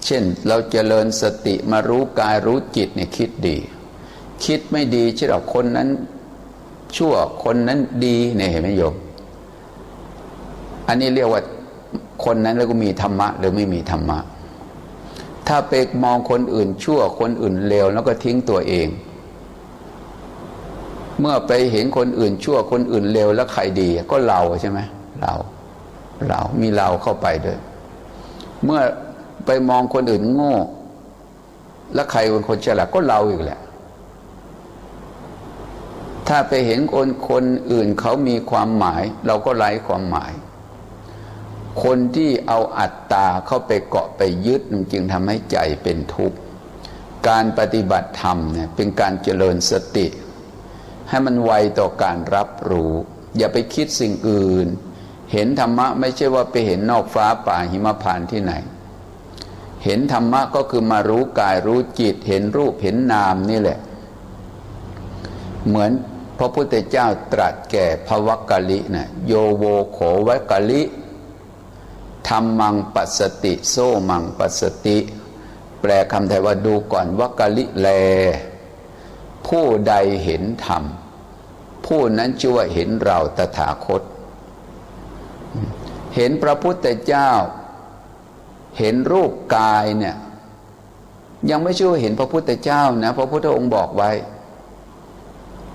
เช่นเราเจริญสติมารู้กายรู้จิตเนี่ยคิดดีคิดไม่ดีเช่นเราคนนั้นชั่วคนนั้นดีเนี่ยเห็นไหมโยมอันนี้เรียกว่าคนนั้นแล้วก็มีธรรมะหรือไม่มีธรรมะถ้าไปมองคนอื่นชั่วคนอื่นเลวแล้วก็ทิ้งตัวเองเมื่อไปเห็นคนอื่นชั่วคนอื่นเลวแล้วใครดีก็เราใช่ไหมเรามีเราเข้าไปด้วยเมื่อไปมองคนอื่นโง่แล้วใครเป็นคนฉลาดก็เราอีกแหละถ้าไปเห็นคนอื่นเขามีความหมายเราก็ไร้ความหมายคนที่เอาอัตตาเข้าไปเกาะไปยึดจึงทำให้ใจเป็นทุกข์การปฏิบัติธรรมเนี่ยเป็นการเจริญสติให้มันไวต่อการรับรู้อย่าไปคิดสิ่งอื่นเห็นธรรมะไม่ใช่ว่าไปเห็นนอกฟ้าป่าหิมพานต์ที่ไหนเห็นธรรมะก็คือมารู้กายรู้จิตเห็นรูปเห็นนามนี่แหละเหมือนพระพุทธเจ้าตรัสแก่พระวักกะลินะโยโวโขวักกะลิธัมมังปัสสติโซมังปัสสติแปลคำไทยว่าดูก่อนวักกะลิแลผู้ใดเห็นธรรมผู้นั้นชื่อว่าเห็นเราตถาคตเห็นพระพุทธเจ้าเห็นรูปกายเนี่ยยังไม่ชื่อเห็นพระพุทธเจ้านะพระพุทธองค์บอกไว้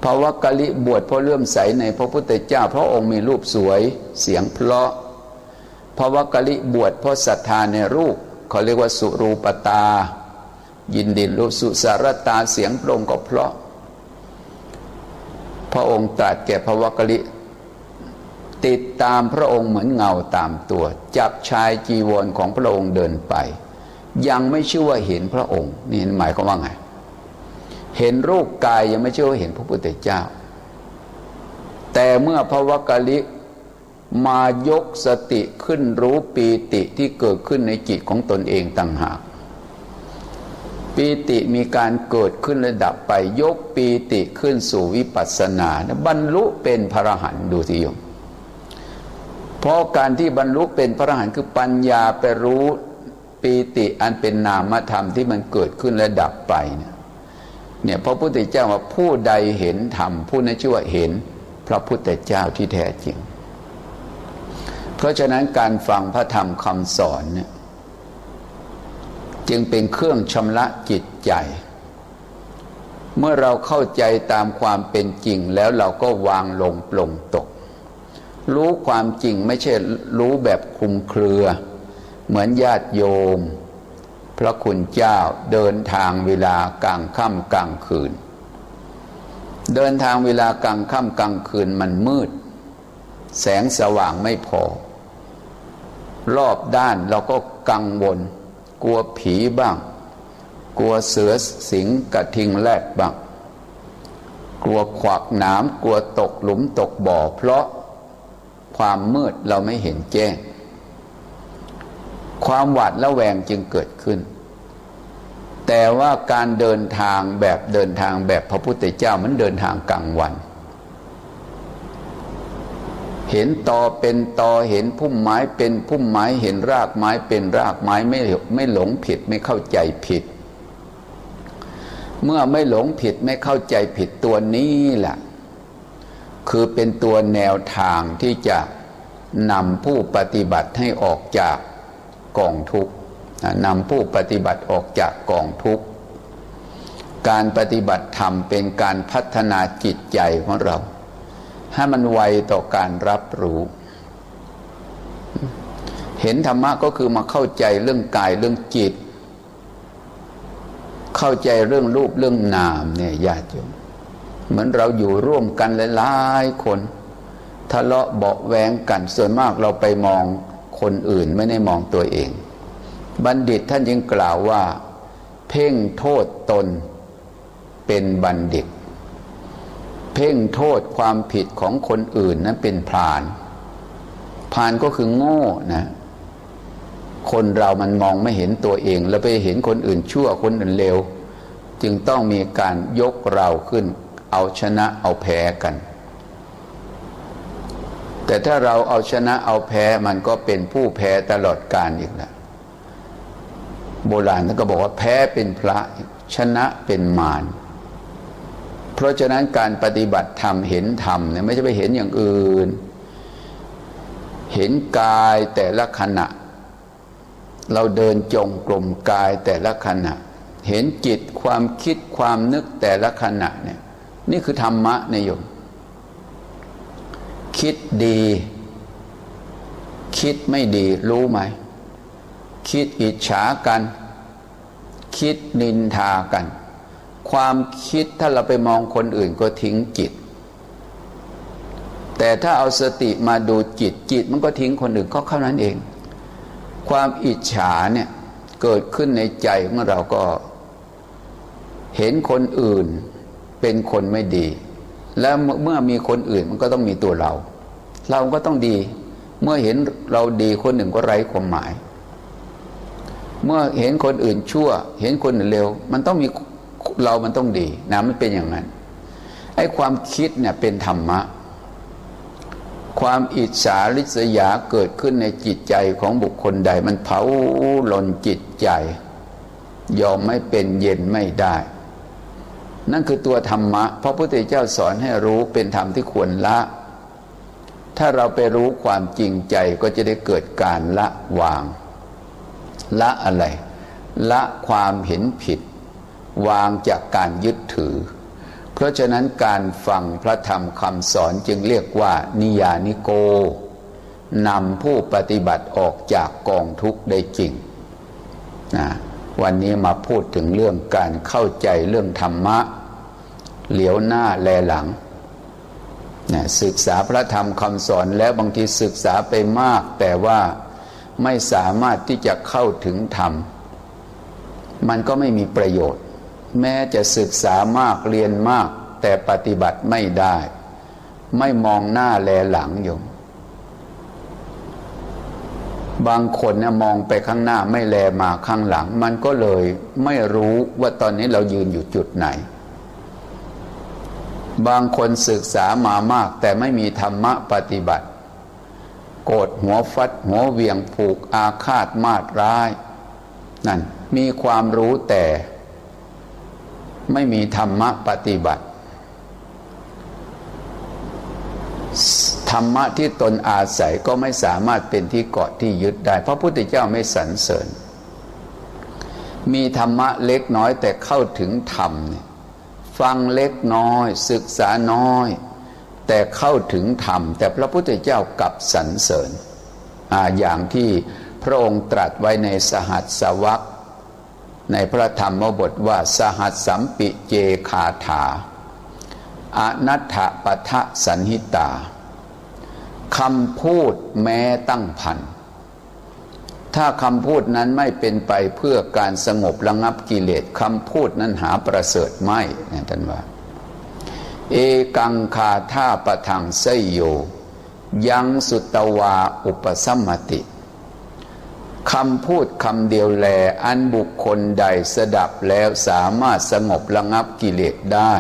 พระวักกะลิบวชเพราะเลื่อมใสในพระพุทธเจ้าพระองค์มีรูปสวยเสียงเพราะพระวักกะลิบวชเพราะศรัทธาในรูปเขาเรียกว่าสุรูปตายินดีรูปสุสารตาเสียงพระองค์ก็เพราะพระองค์ตรัสแก่พระวักกะลิติดตามพระองค์เหมือนเงาตามตัวจับชายจีวรของพระองค์เดินไปยังไม่ชื่อว่าเห็นพระองค์นี่หมายความว่าไงเห็นรูปกายยังไม่ชื่อว่าเห็นพระพุทธเจ้า แต่เมื่อพระวักกลิมายกสติขึ้นรู้ปีติที่เกิดขึ้นในจิตของตนเองต่างหากปีติมีการเกิดขึ้นระดับไปยกปีติขึ้นสู่วิปัสสนาบรรลุเป็นพระอรหันต์ดูสิโยมเพราะการที่บรรลุเป็นพระอรหันต์คือปัญญาไปรู้ปีติอันเป็นนามธรรมที่มันเกิดขึ้นและดับไปเนี่ยพระพุทธเจ้าว่าผู้ใดเห็นธรรมผู้นั้นชื่อว่าเห็นพระพุทธเจ้าที่แท้จริงเพราะฉะนั้นการฟังพระธรรมคำสอนเนี่ยจึงเป็นเครื่องชำระจิตใจเมื่อเราเข้าใจตามความเป็นจริงแล้วเราก็วางลงปลงตกรู้ความจริงไม่ใช่รู้แบบคลุมเครือเหมือนญาติโยมพระคุณเจ้าเดินทางเวลากลางค่ำกลางคืนเดินทางเวลากลางค่ำกลางคืนมันมืดแสงสว่างไม่พอรอบด้านเราก็กังวลกลัวผีบ้างกลัวเสือสิงกระทิงแรดบ้างกลัวขวากหนามกลัวตกหลุมตกบ่อเพราะความมืดเราไม่เห็นแจ้งความหวาดระแวงจึงเกิดขึ้นแต่ว่าการเดินทางแบบพระพุทธเจ้ามันเดินทางกลางวันเห็นตอเป็นตอเห็นพุ่มไม้เป็นพุ่มไม้เห็นรากไม้เป็นรากไม้ไม่หลงผิดไม่เข้าใจผิดเมื่อไม่หลงผิดไม่เข้าใจผิดตัวนี้แหละคือเป็นตัวแนวทางที่จะนำผู้ปฏิบัติให้ออกจากกองทุกข์นำผู้ปฏิบัติออกจากกองทุกข์การปฏิบัติธรรมเป็นการพัฒนาจิตใจของเราให้มันไวต่อการรับรู้เห็นธรรมะก็คือมาเข้าใจเรื่องกายเรื่องจิตเข้าใจเรื่องรูปเรื่องนามเนี่ยญาติโยมเหมือนเราอยู่ร่วมกันหลายๆคนทะเลาะเบาะแว้งกันส่วนมากเราไปมองคนอื่นไม่ได้มองตัวเองบัณฑิตท่านยังกล่าวว่าเพ่งโทษตนเป็นบัณฑิตเพ่งโทษความผิดของคนอื่นนั้นเป็นพาลพาลก็คือโง่นะคนเรามันมองไม่เห็นตัวเองแล้วไปเห็นคนอื่นชั่วคนอื่นเลวจึงต้องมีการยกเราขึ้นเอาชนะเอาแพ้กันแต่ถ้าเราเอาชนะเอาแพ้มันก็เป็นผู้แพ้ตลอดกาลอีกแล้วโบราณท่านก็บอกว่าแพ้เป็นพระชนะเป็นมารเพราะฉะนั้นการปฏิบัติธรรมเห็นธรรมเนี่ยไม่ใช่ไปเห็นอย่างอื่นเห็นกายแต่ละขณะเราเดินจงกรมกายแต่ละขณะเห็นจิตความคิดความนึกแต่ละขณะเนี่ยนี่คือธรรมะนะโยมคิดดีคิดไม่ดีรู้ไหมคิดอิจฉากันคิดนินทากันความคิดถ้าเราไปมองคนอื่นก็ทิ้งจิตแต่ถ้าเอาสติมาดูจิตมันก็ทิ้งคนอื่นก็เท่านั้นเองความอิจฉาเนี่ยเกิดขึ้นในใจของเราก็เห็นคนอื่นเป็นคนไม่ดีแล้วเมื่อมีคนอื่นมันก็ต้องมีตัวเราก็ต้องดีเมื่อเห็นเราดีคนหนึ่งก็ไร้ความหมายเมื่อเห็นคนอื่นชั่วเห็นคนอื่นเลวมันต้องมีเรามันต้องดีนะมันเป็นอย่างนั้นไอ้ความคิดเนี่ยเป็นธรรมะความอิจฉาริษยาเกิดขึ้นในจิตใจของบุคคลใดมันเผาลนจิตใจยอมไม่เป็นเย็นไม่ได้นั่นคือตัวธรรมะพระพุทธเจ้าสอนให้รู้เป็นธรรมที่ควรละถ้าเราไปรู้ความจริงใจก็จะได้เกิดการละวางละอะไรละความเห็นผิดวางจากการยึดถือเพราะฉะนั้นการฟังพระธรรมคำสอนจึงเรียกว่านิยานิโกนำผู้ปฏิบัติออกจากกองทุกข์ได้จริงนะวันนี้มาพูดถึงเรื่องการเข้าใจเรื่องธรรมะเหลียวหน้าแลหลังนะศึกษาพระธรรมคำสอนแล้วบางทีศึกษาไปมากแต่ว่าไม่สามารถที่จะเข้าถึงธรรมมันก็ไม่มีประโยชน์แม้จะศึกษามากเรียนมากแต่ปฏิบัติไม่ได้ ไม่มองหน้าแลหลังโยมบางคนเนี่ยมองไปข้างหน้าไม่แลมาข้างหลังมันก็เลยไม่รู้ว่าตอนนี้เรายืนอยู่จุดไหนบางคนศึกษามามากแต่ไม่มีธรรมะปฏิบัติโกรธหัวฟัดหัวเวียงผูกอาฆาตมาตร้ายนั่นมีความรู้แต่ไม่มีธรรมะปฏิบัติธรรมะที่ตนอาศัยก็ไม่สามารถเป็นที่เกาะที่ยึดได้พระพุทธเจ้าไม่สรรเสริญมีธรรมะเล็กน้อยแต่เข้าถึงธรรมเนี่ยฟังเล็กน้อยศึกษาน้อยแต่เข้าถึงธรรมแต่พระพุทธเจ้ากลับสรรเสริญอย่างที่พระองค์ตรัสไว้ในสหัสสวรรคในพระธรรมบทว่าสหัสสัมปิเจคาถาอนัตถปทะสันหิตาคำพูดแม้ตั้งพันถ้าคำพูดนั้นไม่เป็นไปเพื่อการสงบระงับกิเลสคำพูดนั้นหาประเสริฐไม่นะท่านว่าเอกังคาธาปะทังไสโยยังสุตวาอุปสัมมติคำพูดคำเดียวแลอันบุคคลใดสดับแล้วสามารถสงบระงับกิเลสได้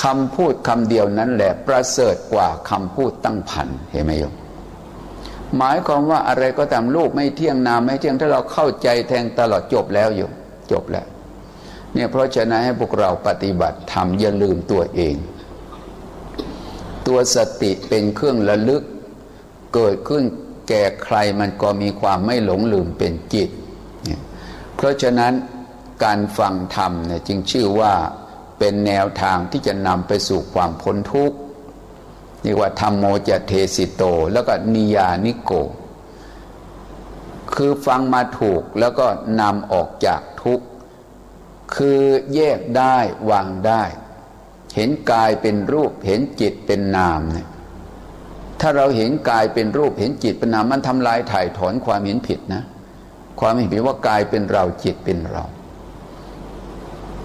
คำพูดคำเดียวนั้นแหละประเสริฐกว่าคำพูดตั้งพันเห็นไหมโยมหมายความว่าอะไรก็ตามลูกไม่เที่ยงนามไม่เที่ยงถ้าเราเข้าใจแทงตลอดจบแล้วโยมจบแล้วเนี่ยเพราะฉะนั้นให้พวกเราปฏิบัติธรรมอย่าลืมตัวเองตัวสติเป็นเครื่องระลึกเกิดขึ้นแก่ใครมันก็มีความไม่หลงลืมเป็นจิตเพราะฉะนั้นการฟังธรรมเนี่ยจึงชื่อว่าเป็นแนวทางที่จะนำไปสู่ความพ้นทุกข์เรียกว่าธัมโมจะเทสิโตแล้วก็นิยานิโกคือฟังมาถูกแล้วก็นำออกจากทุกข์คือแยกได้วางได้เห็นกายเป็นรูปเห็นจิตเป็นนามเนี่ยถ้าเราเห็นกายเป็นรูปเห็นจิตเป็นนามมันทำลายถ่ายถอนความเห็นผิดนะความเห็นผิดว่ากายเป็นเราจิตเป็นเรา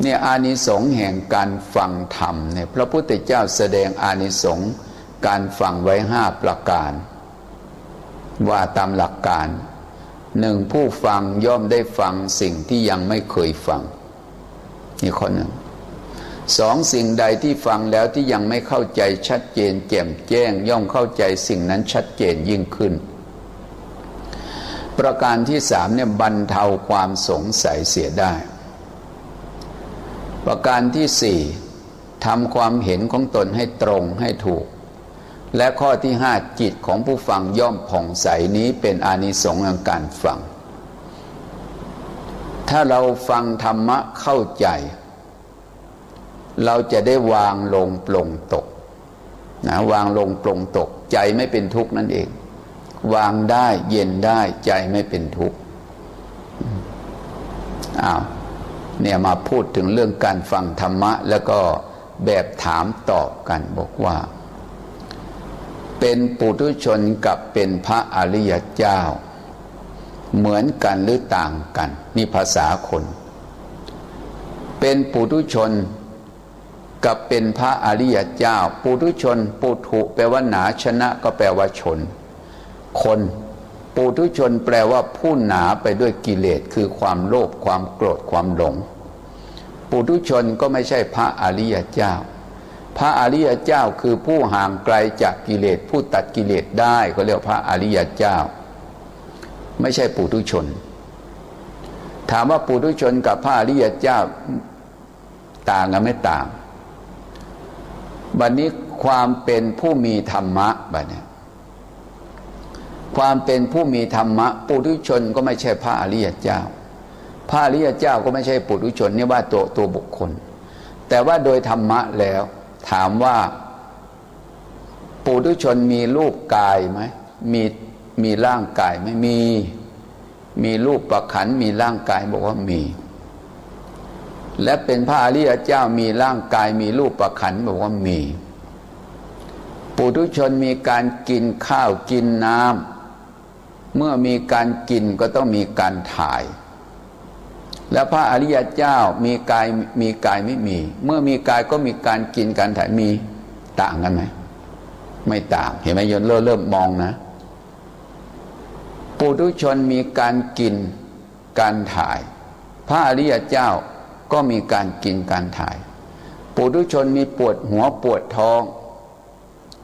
เนี่ยอานิสงส์แห่งการฟังธรรมเนี่ยพระพุทธเจ้าแสดงอานิสงส์การฟังไว้5ประการว่าตามหลักการ1ผู้ฟังย่อมได้ฟังสิ่งที่ยังไม่เคยฟังนี่ข้อหนึ่ง2สิ่งใดที่ฟังแล้วที่ยังไม่เข้าใจชัดเจนแจ่มแจ้งย่อมเข้าใจสิ่งนั้นชัดเจนยิ่งขึ้นประการที่3เนี่ยบรรเทาความสงสัยเสียได้ประการที่4ทำความเห็นของตนให้ตรงให้ถูกและข้อที่5จิตของผู้ฟังย่อมผ่องใสนี้เป็นอานิสงส์แห่งการฟังถ้าเราฟังธรรมะเข้าใจเราจะได้วางลงปลงตกนะวางลงปลงตกใจไม่เป็นทุกข์นั่นเองวางได้เย็นได้ใจไม่เป็นทุกข์เนี่ยมาพูดถึงเรื่องการฟังธรรมะแล้วก็แบบถามตอบกันบอกว่าเป็นปุถุชนกับเป็นพระอริยเจ้าเหมือนกันหรือต่างกันนี่ภาษาคนเป็นปุถุชนกับเป็นพระอริยเจ้าปุถุชนปุถุแปลว่าหนาชนะก็แปลว่าชนคนปุถุชนแปลว่าผู้หนาไปด้วยกิเลสคือความโลภความโกรธความหลงปุถุชนก็ไม่ใช่พระอริยเจ้าพระอริยเจ้าคือผู้ห่างไกลจากกิเลสผู้ตัดกิเลสได้ก็เรียกพระอริยเจ้าไม่ใช่ปุถุชนถามว่าปุถุชนกับพระอริยเจ้าต่างกันไม่ต่างบัดนี้ความเป็นผู้มีธรรมะบัดนี้ความเป็นผู้มีธรรมะปุถุชนก็ไม่ใช่พระอริยเจ้าพระอริยเจ้าก็ไม่ใช่ปุถุชนนี่ว่าตัวบุคคลแต่ว่าโดยธรรมะแล้วถามว่าปุถุชนมีรูปกายไหมมีร่างกายไหมมีรูปประขันมีร่างกายบอกว่ามีและเป็นพระอริยเจ้ามีร่างกายมีรูปประขันบอกว่ามีปุถุชนมีการกินข้าวกินน้ำเมื่อมีการกินก็ต้องมีการถ่ายและพระอริยเจ้ามีกายไม่มีเมื่อมีกายก็มีการกินการถ่ายมีต่างกันไหม ไม่ต่างเห็นไหมโยมเริ่มมองนะปุถุชนมีการกินการถ่ายพระอริยเจ้าก็มีการกินการถ่ายปุถุชนมีปวดหัวปวดท้อง